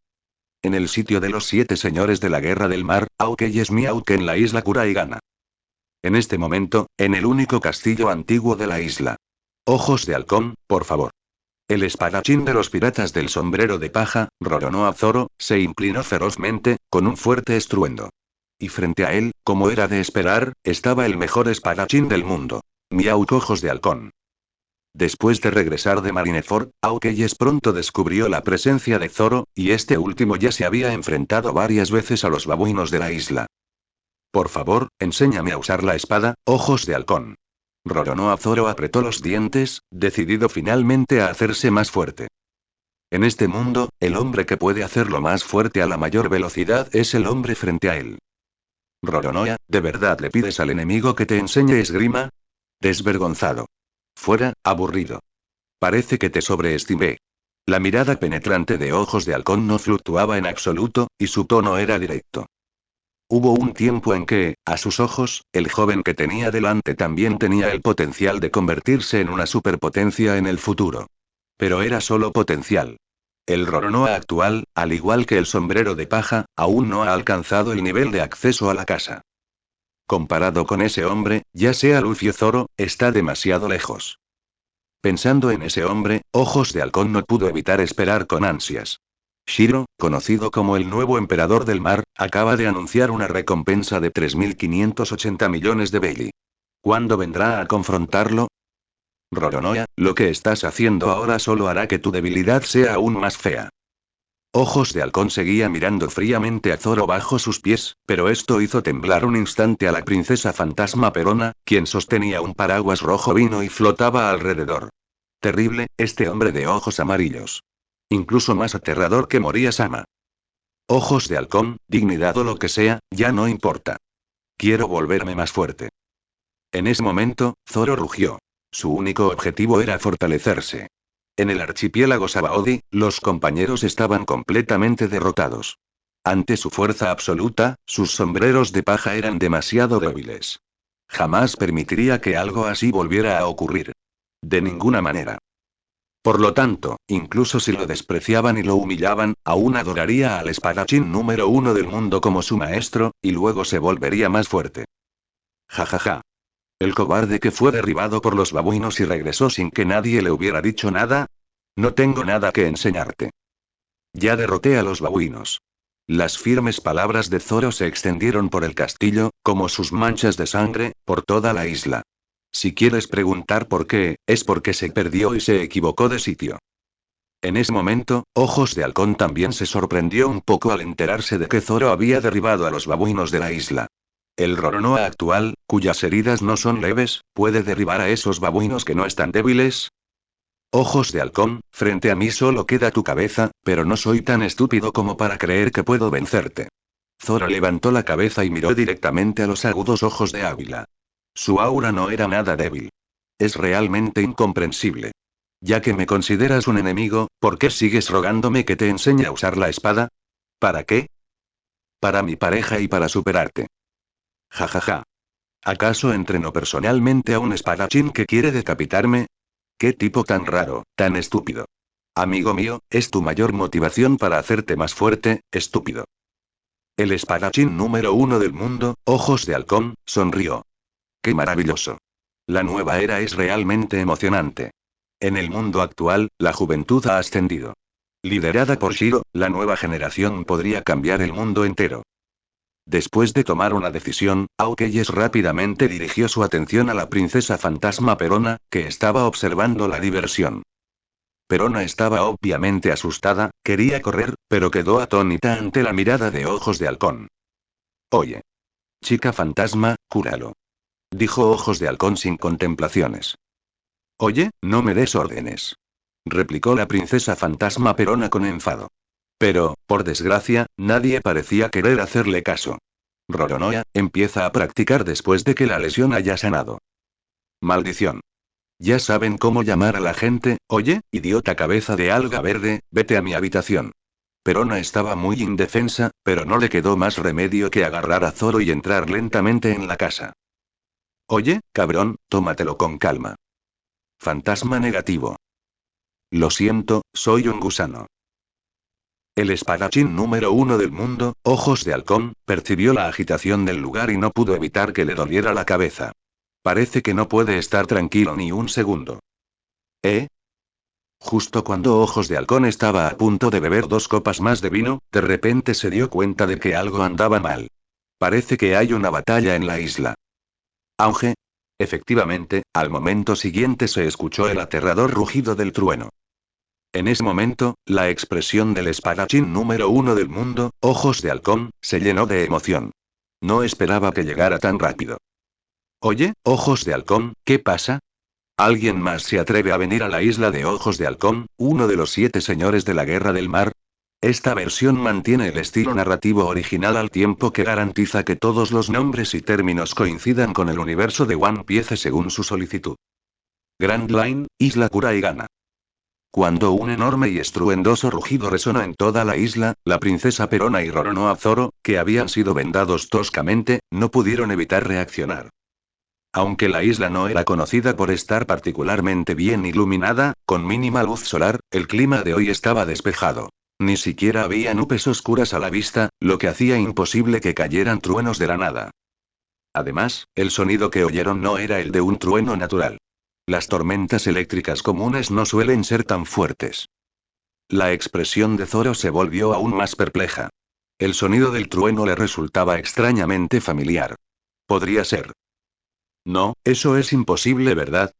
En el sitio de los 7 señores de la Guerra del Mar, Aokei es Miauke en la isla Kuraigana. En este momento, en el único castillo antiguo de la isla. Ojos de halcón, por favor. El espadachín de los piratas del sombrero de paja, Roronoa Zoro, se inclinó ferozmente, con un fuerte estruendo. Y frente a él, como era de esperar, estaba el mejor espadachín del mundo. Miauk Ojos de halcón. Después de regresar de Marineford, Aokeyes pronto descubrió la presencia de Zoro, y este último ya se había enfrentado varias veces a los babuinos de la isla. Por favor, enséñame a usar la espada, Ojos de halcón. Roronoa Zoro apretó los dientes, decidido finalmente a hacerse más fuerte. En este mundo, el hombre que puede hacerlo más fuerte a la mayor velocidad es el hombre frente a él. Roronoa, ¿de verdad le pides al enemigo que te enseñe esgrima? Desvergonzado. Fuera, aburrido. Parece que te sobreestimé. La mirada penetrante de Ojos de halcón no fluctuaba en absoluto, y su tono era directo. Hubo un tiempo en que, a sus ojos, el joven que tenía delante también tenía el potencial de convertirse en una superpotencia en el futuro. Pero era solo potencial. El Roronoa actual, al igual que el sombrero de paja, aún no ha alcanzado el nivel de acceso a la casa. Comparado con ese hombre, ya sea Luffy o Zoro, está demasiado lejos. Pensando en ese hombre, Ojos de halcón no pudo evitar esperar con ansias. Shiro, conocido como el nuevo emperador del mar, acaba de anunciar una recompensa de 3.580 millones de Belly. ¿Cuándo vendrá a confrontarlo? Roronoa, lo que estás haciendo ahora solo hará que tu debilidad sea aún más fea. Ojos de halcón seguía mirando fríamente a Zoro bajo sus pies, pero esto hizo temblar un instante a la princesa fantasma Perona, quien sostenía un paraguas rojo vino y flotaba alrededor. Terrible, este hombre de ojos amarillos. Incluso más aterrador que Moria-sama. Ojos de halcón, dignidad o lo que sea, ya no importa. Quiero volverme más fuerte. En ese momento, Zoro rugió. Su único objetivo era fortalecerse. En el archipiélago Sabaody, los compañeros estaban completamente derrotados. Ante su fuerza absoluta, sus sombreros de paja eran demasiado débiles. Jamás permitiría que algo así volviera a ocurrir. De ninguna manera. Por lo tanto, incluso si lo despreciaban y lo humillaban, aún adoraría al espadachín número 1 del mundo como su maestro, y luego se volvería más fuerte. Jajaja. El cobarde que fue derribado por los babuinos y regresó sin que nadie le hubiera dicho nada. No tengo nada que enseñarte. Ya derroté a los babuinos. Las firmes palabras de Zoro se extendieron por el castillo, como sus manchas de sangre, por toda la isla. Si quieres preguntar por qué, es porque se perdió y se equivocó de sitio. En ese momento, Ojos de halcón también se sorprendió un poco al enterarse de que Zoro había derribado a los babuinos de la isla. El Roronoa actual, cuyas heridas no son leves, ¿puede derribar a esos babuinos que no están débiles? Ojos de halcón, frente a mí solo queda tu cabeza, pero no soy tan estúpido como para creer que puedo vencerte. Zoro levantó la cabeza y miró directamente a los agudos ojos de Águila. Su aura no era nada débil. Es realmente incomprensible. Ya que me consideras un enemigo, ¿por qué sigues rogándome que te enseñe a usar la espada? ¿Para qué? Para mi pareja y para superarte. Jajaja. ¿Acaso entreno personalmente a un espadachín que quiere decapitarme? ¿Qué tipo tan raro, tan estúpido? Amigo mío, es tu mayor motivación para hacerte más fuerte, estúpido. El espadachín número 1 del mundo, Ojos de halcón, sonrió. ¡Qué maravilloso! La nueva era es realmente emocionante. En el mundo actual, la juventud ha ascendido. Liderada por Shiro, la nueva generación podría cambiar el mundo entero. Después de tomar una decisión, Aokeyes rápidamente dirigió su atención a la princesa fantasma Perona, que estaba observando la diversión. Perona estaba obviamente asustada, quería correr, pero quedó atónita ante la mirada de Ojos de Halcón. Oye. Chica fantasma, cúralo. Dijo Ojos de Halcón sin contemplaciones. Oye, no me des órdenes. Replicó la princesa fantasma Perona con enfado. Pero, por desgracia, nadie parecía querer hacerle caso. Roronoa, empieza a practicar después de que la lesión haya sanado. Maldición. Ya saben cómo llamar a la gente, oye, idiota cabeza de alga verde, vete a mi habitación. Perona estaba muy indefensa, pero no le quedó más remedio que agarrar a Zoro y entrar lentamente en la casa. Oye, cabrón, tómatelo con calma. Fantasma negativo. Lo siento, soy un gusano. El espadachín número 1 del mundo, Ojos de Halcón, percibió la agitación del lugar y no pudo evitar que le doliera la cabeza. Parece que no puede estar tranquilo ni un segundo. ¿Eh? Justo cuando Ojos de Halcón estaba a punto de beber 2 copas más de vino, de repente se dio cuenta de que algo andaba mal. Parece que hay una batalla en la isla. Auge. Efectivamente, al momento siguiente se escuchó el aterrador rugido del trueno. En ese momento, la expresión del espadachín número 1 del mundo, Ojos de Halcón, se llenó de emoción. No esperaba que llegara tan rápido. Oye, Ojos de Halcón, ¿qué pasa? ¿Alguien más se atreve a venir a la isla de Ojos de Halcón, uno de los 7 señores de la Guerra del Mar? Esta versión mantiene el estilo narrativo original al tiempo que garantiza que todos los nombres y términos coincidan con el universo de One Piece según su solicitud. Grand Line, Isla Kuraigana. Cuando un enorme y estruendoso rugido resonó en toda la isla, la princesa Perona y Roronoa Zoro, que habían sido vendados toscamente, no pudieron evitar reaccionar. Aunque la isla no era conocida por estar particularmente bien iluminada, con mínima luz solar, el clima de hoy estaba despejado. Ni siquiera había nubes oscuras a la vista, lo que hacía imposible que cayeran truenos de la nada. Además, el sonido que oyeron no era el de un trueno natural. Las tormentas eléctricas comunes no suelen ser tan fuertes. La expresión de Zoro se volvió aún más perpleja. El sonido del trueno le resultaba extrañamente familiar. Podría ser. No, eso es imposible, ¿verdad?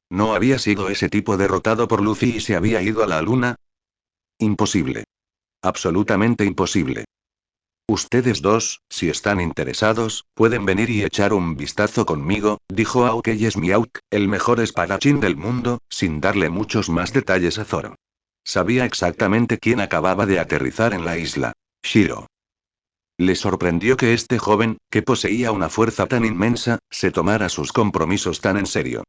¿No había sido ese tipo derrotado por Luffy y se había ido a la luna? Imposible. Absolutamente imposible. Ustedes dos, si están interesados, pueden venir y echar un vistazo conmigo, dijo Aokeyes Miauk, el mejor espadachín del mundo, sin darle muchos más detalles a Zoro. Sabía exactamente quién acababa de aterrizar en la isla. Shiro. Le sorprendió que este joven, que poseía una fuerza tan inmensa, se tomara sus compromisos tan en serio.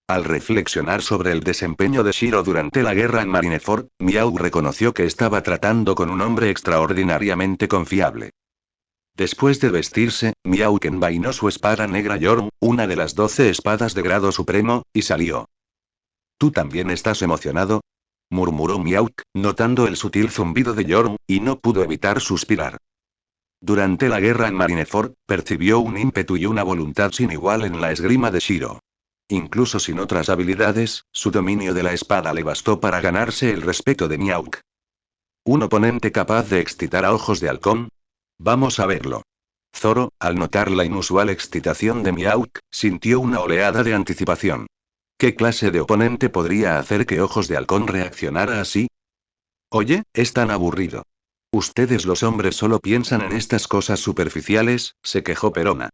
Al reflexionar sobre el desempeño de Shiro durante la guerra en Marineford, Miau reconoció que estaba tratando con un hombre extraordinariamente confiable. Después de vestirse, Miau envainó su espada negra Yorm, una de las 12 espadas de grado supremo, y salió. ¿Tú también estás emocionado? Murmuró Miauk, notando el sutil zumbido de Yorm, y no pudo evitar suspirar. Durante la guerra en Marineford, percibió un ímpetu y una voluntad sin igual en la esgrima de Shiro. Incluso sin otras habilidades, su dominio de la espada le bastó para ganarse el respeto de Miauk. ¿Un oponente capaz de excitar a Ojos de Halcón? Vamos a verlo. Zoro, al notar la inusual excitación de Miauk, sintió una oleada de anticipación. ¿Qué clase de oponente podría hacer que Ojos de Halcón reaccionara así? Oye, es tan aburrido. Ustedes los hombres solo piensan en estas cosas superficiales, se quejó Perona.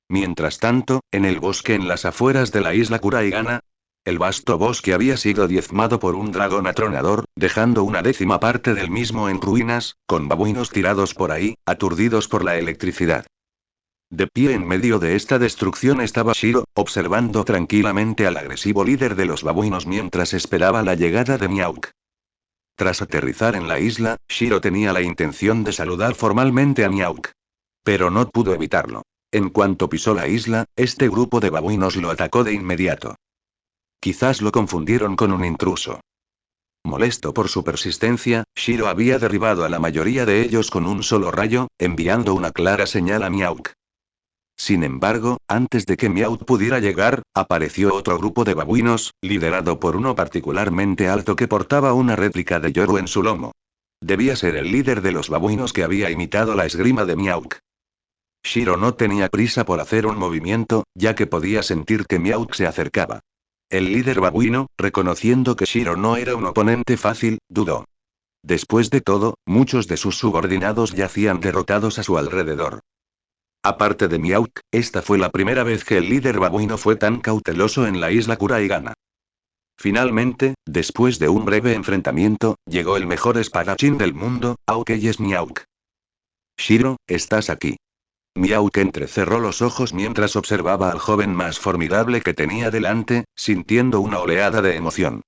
Mientras tanto, en el bosque en las afueras de la isla Kuraigana, el vasto bosque había sido diezmado por un dragón atronador, dejando una 10ª parte del mismo en ruinas, con babuinos tirados por ahí, aturdidos por la electricidad. De pie en medio de esta destrucción estaba Shiro, observando tranquilamente al agresivo líder de los babuinos mientras esperaba la llegada de Miauk. Tras aterrizar en la isla, Shiro tenía la intención de saludar formalmente a Miauk. Pero no pudo evitarlo. En cuanto pisó la isla, este grupo de babuinos lo atacó de inmediato. Quizás lo confundieron con un intruso. Molesto por su persistencia, Shiro había derribado a la mayoría de ellos con un solo rayo, enviando una clara señal a Miauk. Sin embargo, antes de que Miauk pudiera llegar, apareció otro grupo de babuinos, liderado por uno particularmente alto que portaba una réplica de Yoru en su lomo. Debía ser el líder de los babuinos que había imitado la esgrima de Miauk. Shiro no tenía prisa por hacer un movimiento, ya que podía sentir que Miauk se acercaba. El líder babuino, reconociendo que Shiro no era un oponente fácil, dudó. Después de todo, muchos de sus subordinados yacían derrotados a su alrededor. Aparte de Miauk, esta fue la primera vez que el líder babuino fue tan cauteloso en la isla Kuraigana. Finalmente, después de un breve enfrentamiento, llegó el mejor espadachín del mundo, Aokeyes Miauk. Shiro, estás aquí. Miauk entrecerró los ojos mientras observaba al joven más formidable que tenía delante, sintiendo una oleada de emoción.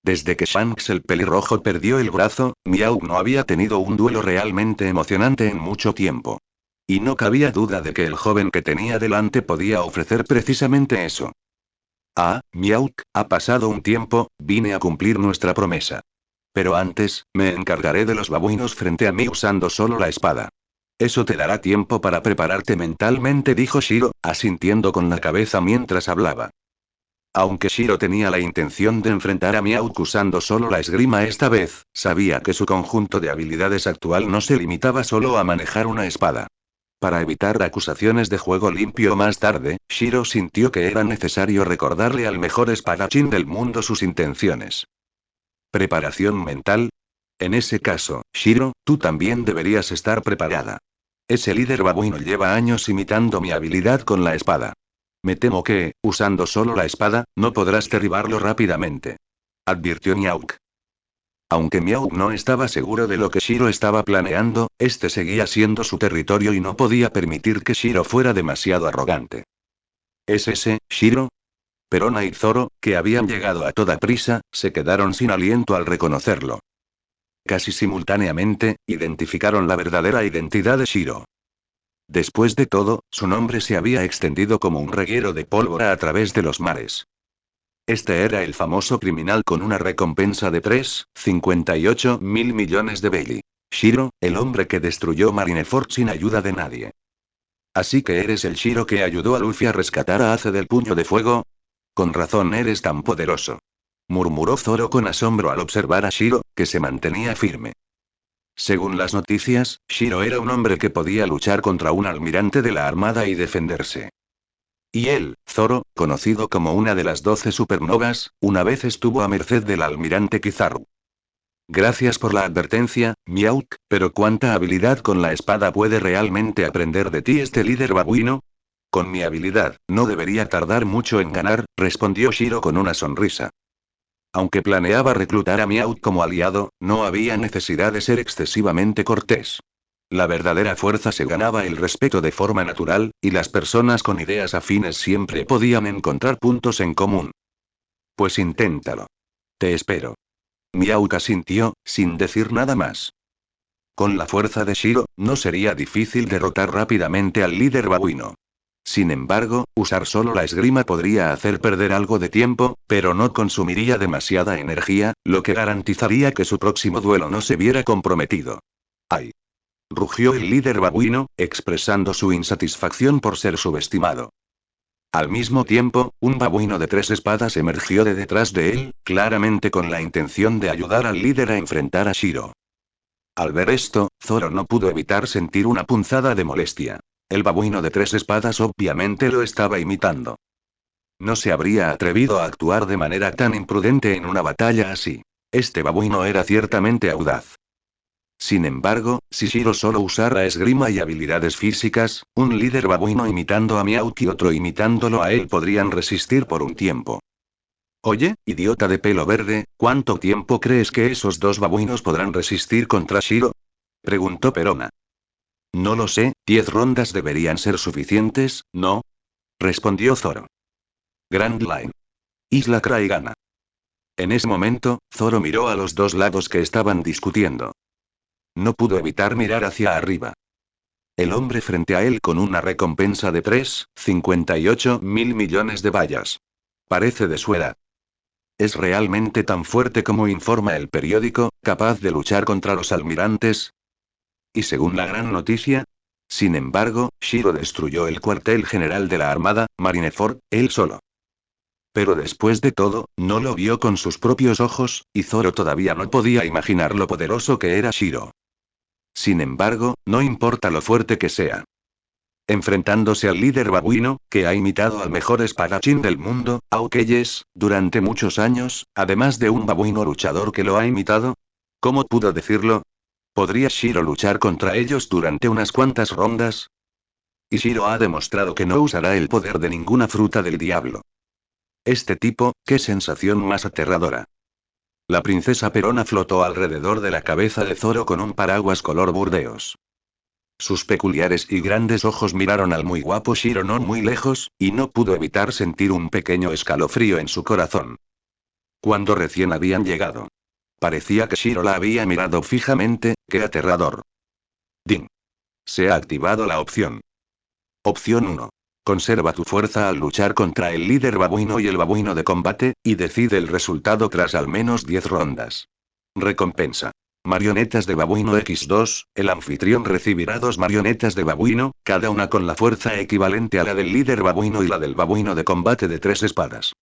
Desde que Shanks el pelirrojo perdió el brazo, Miauk no había tenido un duelo realmente emocionante en mucho tiempo. Y no cabía duda de que el joven que tenía delante podía ofrecer precisamente eso. Ah, Miauk, ha pasado un tiempo, vine a cumplir nuestra promesa. Pero antes, me encargaré de los babuinos frente a mí usando solo la espada. Eso te dará tiempo para prepararte mentalmente, dijo Shiro, asintiendo con la cabeza mientras hablaba. Aunque Shiro tenía la intención de enfrentar a Miauk usando solo la esgrima esta vez, sabía que su conjunto de habilidades actual no se limitaba solo a manejar una espada. Para evitar acusaciones de juego limpio más tarde, Shiro sintió que era necesario recordarle al mejor espadachín del mundo sus intenciones. ¿Preparación mental? En ese caso, Shiro, tú también deberías estar preparada. Ese líder babuino lleva años imitando mi habilidad con la espada. Me temo que, usando solo la espada, no podrás derribarlo rápidamente. Advirtió Miauk. Aunque Miauk no estaba seguro de lo que Shiro estaba planeando, este seguía siendo su territorio y no podía permitir que Shiro fuera demasiado arrogante. ¿Es ese, Shiro? Perona y Zoro, que habían llegado a toda prisa, se quedaron sin aliento al reconocerlo. Casi simultáneamente, identificaron la verdadera identidad de Shiro. Después de todo, su nombre se había extendido como un reguero de pólvora a través de los mares. Este era el famoso criminal con una recompensa de 3,58 mil millones de Belly. Shiro, el hombre que destruyó Marineford sin ayuda de nadie. ¿Así que eres el Shiro que ayudó a Luffy a rescatar a Ace del puño de fuego? Con razón eres tan poderoso. Murmuró Zoro con asombro al observar a Shiro, que se mantenía firme. Según las noticias, Shiro era un hombre que podía luchar contra un almirante de la armada y defenderse. Y él, Zoro, conocido como una de las 12 supernovas, una vez estuvo a merced del almirante Kizaru. Gracias por la advertencia, Miauk, pero ¿cuánta habilidad con la espada puede realmente aprender de ti este líder babuino? Con mi habilidad, no debería tardar mucho en ganar, respondió Shiro con una sonrisa. Aunque planeaba reclutar a Miauk como aliado, no había necesidad de ser excesivamente cortés. La verdadera fuerza se ganaba el respeto de forma natural, y las personas con ideas afines siempre podían encontrar puntos en común. Pues inténtalo. Te espero. Miauk asintió, sin decir nada más. Con la fuerza de Shiro, no sería difícil derrotar rápidamente al líder babuino. Sin embargo, usar solo la esgrima podría hacer perder algo de tiempo, pero no consumiría demasiada energía, lo que garantizaría que su próximo duelo no se viera comprometido. ¡Ay! Rugió el líder babuino, expresando su insatisfacción por ser subestimado. Al mismo tiempo, un babuino de 3 espadas emergió de detrás de él, claramente con la intención de ayudar al líder a enfrentar a Shiro. Al ver esto, Zoro no pudo evitar sentir una punzada de molestia. El babuino de 3 espadas obviamente lo estaba imitando. No se habría atrevido a actuar de manera tan imprudente en una batalla así. Este babuino era ciertamente audaz. Sin embargo, si Shiro solo usara esgrima y habilidades físicas, un líder babuino imitando a Miauk y otro imitándolo a él podrían resistir por un tiempo. Oye, idiota de pelo verde, ¿cuánto tiempo crees que esos dos babuinos podrán resistir contra Shiro? Preguntó Perona. No lo sé, 10 rondas deberían ser suficientes, ¿no? Respondió Zoro. Grand Line. Isla Kraigana. En ese momento, Zoro miró a los dos lados que estaban discutiendo. No pudo evitar mirar hacia arriba. El hombre frente a él con una recompensa de 3,58 mil millones de bayas. Parece de su edad. ¿Es realmente tan fuerte como informa el periódico, capaz de luchar contra los almirantes? Y según la gran noticia, sin embargo, Shiro destruyó el cuartel general de la Armada, Marineford, él solo. Pero después de todo, no lo vio con sus propios ojos, y Zoro todavía no podía imaginar lo poderoso que era Shiro. Sin embargo, no importa lo fuerte que sea. Enfrentándose al líder babuino, que ha imitado al mejor espadachín del mundo, Aukeyes, durante muchos años, además de un babuino luchador que lo ha imitado. ¿Cómo pudo decirlo? ¿Podría Shiro luchar contra ellos durante unas cuantas rondas? Y Shiro ha demostrado que no usará el poder de ninguna fruta del diablo. Este tipo, qué sensación más aterradora. La princesa Perona flotó alrededor de la cabeza de Zoro con un paraguas color burdeos. Sus peculiares y grandes ojos miraron al muy guapo Shiro no muy lejos, y no pudo evitar sentir un pequeño escalofrío en su corazón. Cuando recién habían llegado. Parecía que Shiro la había mirado fijamente, qué aterrador. Ding. Se ha activado la opción. Opción 1. Conserva tu fuerza al luchar contra el líder babuino y el babuino de combate, y decide el resultado tras al menos 10 rondas. Recompensa. Marionetas de babuino X2, el anfitrión recibirá 2 marionetas de babuino, cada una con la fuerza equivalente a la del líder babuino y la del babuino de combate de 3 espadas.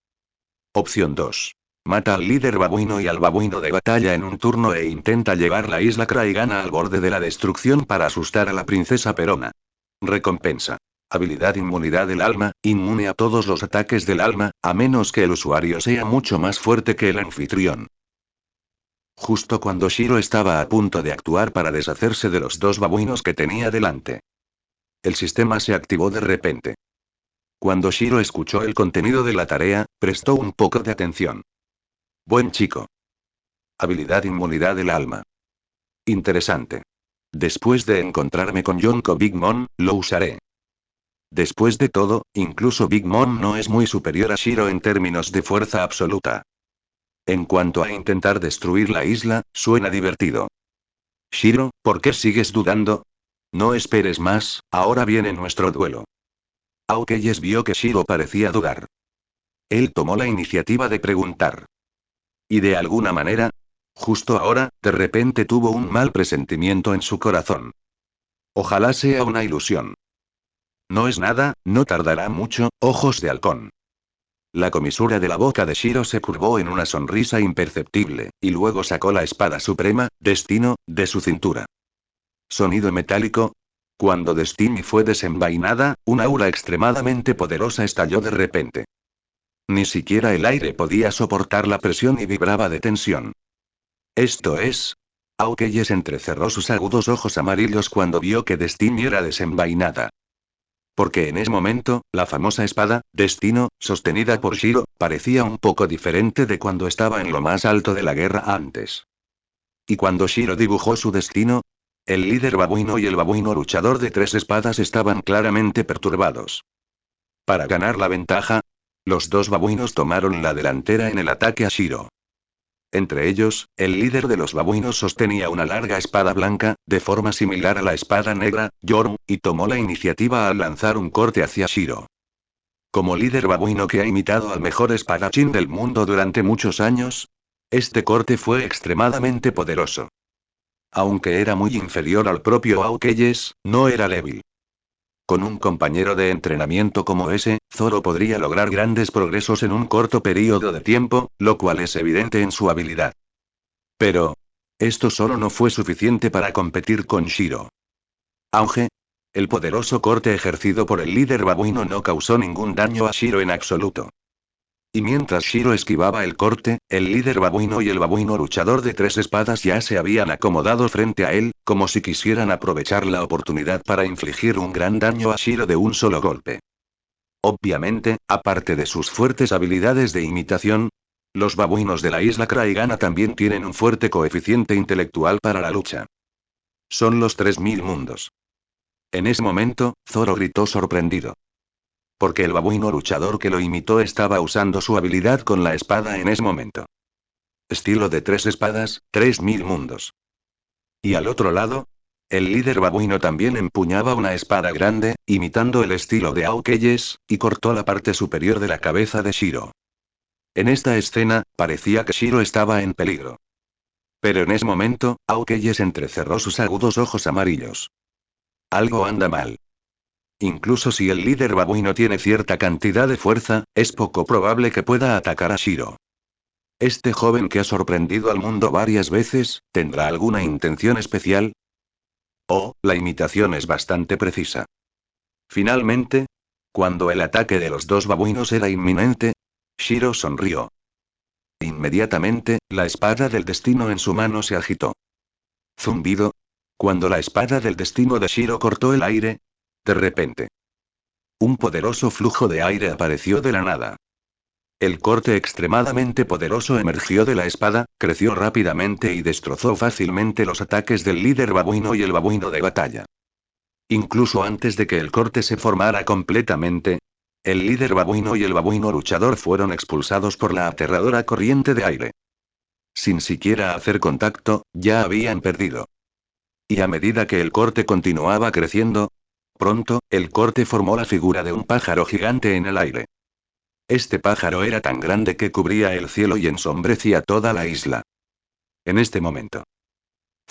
Opción 2. Mata al líder babuino y al babuino de batalla en un turno e intenta llevar la isla Kraigana al borde de la destrucción para asustar a la princesa Perona. Recompensa. Habilidad Inmunidad del alma, inmune a todos los ataques del alma, a menos que el usuario sea mucho más fuerte que el anfitrión. Justo cuando Shiro estaba a punto de actuar para deshacerse de los 2 babuinos que tenía delante. El sistema se activó de repente. Cuando Shiro escuchó el contenido de la tarea, prestó un poco de atención. Buen chico. Habilidad Inmunidad del alma. Interesante. Después de encontrarme con Yonko Big Mom, lo usaré. Después de todo, incluso Big Mom no es muy superior a Shiro en términos de fuerza absoluta. En cuanto a intentar destruir la isla, suena divertido. Shiro, ¿por qué sigues dudando? No esperes más, ahora viene nuestro duelo. Aokeyes vio que Shiro parecía dudar. Él tomó la iniciativa de preguntar. Y de alguna manera, justo ahora, de repente tuvo un mal presentimiento en su corazón. Ojalá sea una ilusión. No es nada, no tardará mucho, ojos de halcón. La comisura de la boca de Shiro se curvó en una sonrisa imperceptible, y luego sacó la espada suprema, Destino, de su cintura. Sonido metálico. Cuando Destiny fue desenvainada, un aura extremadamente poderosa estalló de repente. Ni siquiera el aire podía soportar la presión y vibraba de tensión. Esto es... Aokeyes entrecerró sus agudos ojos amarillos cuando vio que Destiny era desenvainada. Porque en ese momento, la famosa espada, Destino, sostenida por Shiro, parecía un poco diferente de cuando estaba en lo más alto de la guerra antes. Y cuando Shiro dibujó su destino, el líder babuino y el babuino luchador de 3 espadas estaban claramente perturbados. Para ganar la ventaja, los 2 babuinos tomaron la delantera en el ataque a Shiro. Entre ellos, el líder de los babuinos sostenía una larga espada blanca, de forma similar a la espada negra, Yoru, y tomó la iniciativa al lanzar un corte hacia Shiro. Como líder babuino que ha imitado al mejor espadachín del mundo durante muchos años, este corte fue extremadamente poderoso. Aunque era muy inferior al propio Aokeyes, no era débil. Con un compañero de entrenamiento como ese, Zoro podría lograr grandes progresos en un corto periodo de tiempo, lo cual es evidente en su habilidad. Pero... esto solo no fue suficiente para competir con Shiro. Auge. El poderoso corte ejercido por el líder babuino no causó ningún daño a Shiro en absoluto. Y mientras Shiro esquivaba el corte, el líder babuino y el babuino luchador de 3 espadas ya se habían acomodado frente a él, como si quisieran aprovechar la oportunidad para infligir un gran daño a Shiro de un solo golpe. Obviamente, aparte de sus fuertes habilidades de imitación, los babuinos de la isla Kraigana también tienen un fuerte coeficiente intelectual para la lucha. Son los 3000 mundos. En ese momento, Zoro gritó sorprendido. Porque el babuino luchador que lo imitó estaba usando su habilidad con la espada en ese momento. Estilo de 3 espadas, 3000 mundos. Y al otro lado, el líder babuino también empuñaba una espada grande, imitando el estilo de Aokeyes, y cortó la parte superior de la cabeza de Shiro. En esta escena, parecía que Shiro estaba en peligro. Pero en ese momento, Aokeyes entrecerró sus agudos ojos amarillos. Algo anda mal. Incluso si el líder babuino tiene cierta cantidad de fuerza, es poco probable que pueda atacar a Shiro. Este joven que ha sorprendido al mundo varias veces, ¿tendrá alguna intención especial? Oh, la imitación es bastante precisa. Finalmente, cuando el ataque de los dos babuinos era inminente, Shiro sonrió. Inmediatamente, la espada del destino en su mano se agitó. Zumbido. Cuando la espada del destino de Shiro cortó el aire, de repente, un poderoso flujo de aire apareció de la nada. El corte extremadamente poderoso emergió de la espada, creció rápidamente y destrozó fácilmente los ataques del líder babuino y el babuino de batalla. Incluso antes de que el corte se formara completamente, el líder babuino y el babuino luchador fueron expulsados por la aterradora corriente de aire. Sin siquiera hacer contacto, ya habían perdido. Y a medida que el corte continuaba creciendo, pronto, el corte formó la figura de un pájaro gigante en el aire. Este pájaro era tan grande que cubría el cielo y ensombrecía toda la isla. En este momento,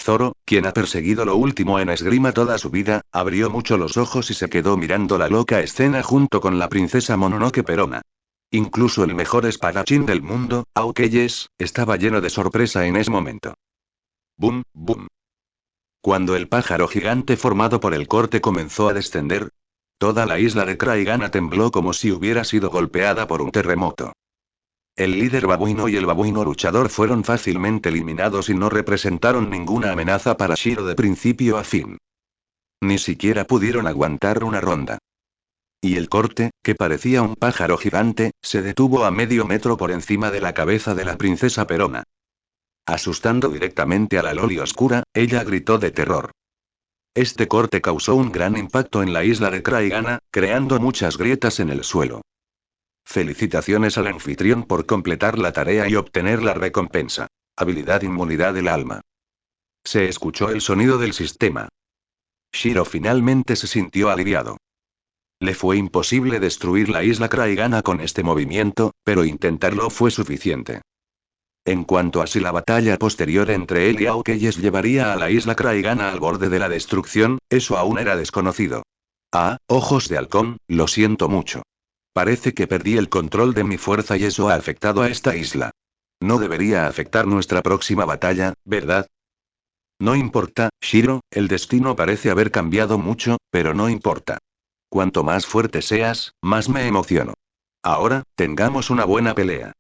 Zoro, quien ha perseguido lo último en esgrima toda su vida, abrió mucho los ojos y se quedó mirando la loca escena junto con la princesa Mononoke Perona. Incluso el mejor espadachín del mundo, Aokeyes, estaba lleno de sorpresa en ese momento. ¡Bum, bum! Cuando el pájaro gigante formado por el corte comenzó a descender, toda la isla de Kraigana tembló como si hubiera sido golpeada por un terremoto. El líder babuino y el babuino luchador fueron fácilmente eliminados y no representaron ninguna amenaza para Shiro de principio a fin. Ni siquiera pudieron aguantar una ronda. Y el corte, que parecía un pájaro gigante, se detuvo a medio metro por encima de la cabeza de la princesa Perona. Asustando directamente a la Loli oscura, ella gritó de terror. Este corte causó un gran impacto en la isla de Kraigana, creando muchas grietas en el suelo. Felicitaciones al anfitrión por completar la tarea y obtener la recompensa. Habilidad Inmunidad del alma. Se escuchó el sonido del sistema. Shiro finalmente se sintió aliviado. Le fue imposible destruir la isla Kraigana con este movimiento, pero intentarlo fue suficiente. En cuanto a si la batalla posterior entre él y Aokeyes llevaría a la isla Kraigana al borde de la destrucción, eso aún era desconocido. Ah, ojos de halcón, lo siento mucho. Parece que perdí el control de mi fuerza y eso ha afectado a esta isla. No debería afectar nuestra próxima batalla, ¿verdad? No importa, Shiro, el destino parece haber cambiado mucho, pero no importa. Cuanto más fuerte seas, más me emociono. Ahora, tengamos una buena pelea.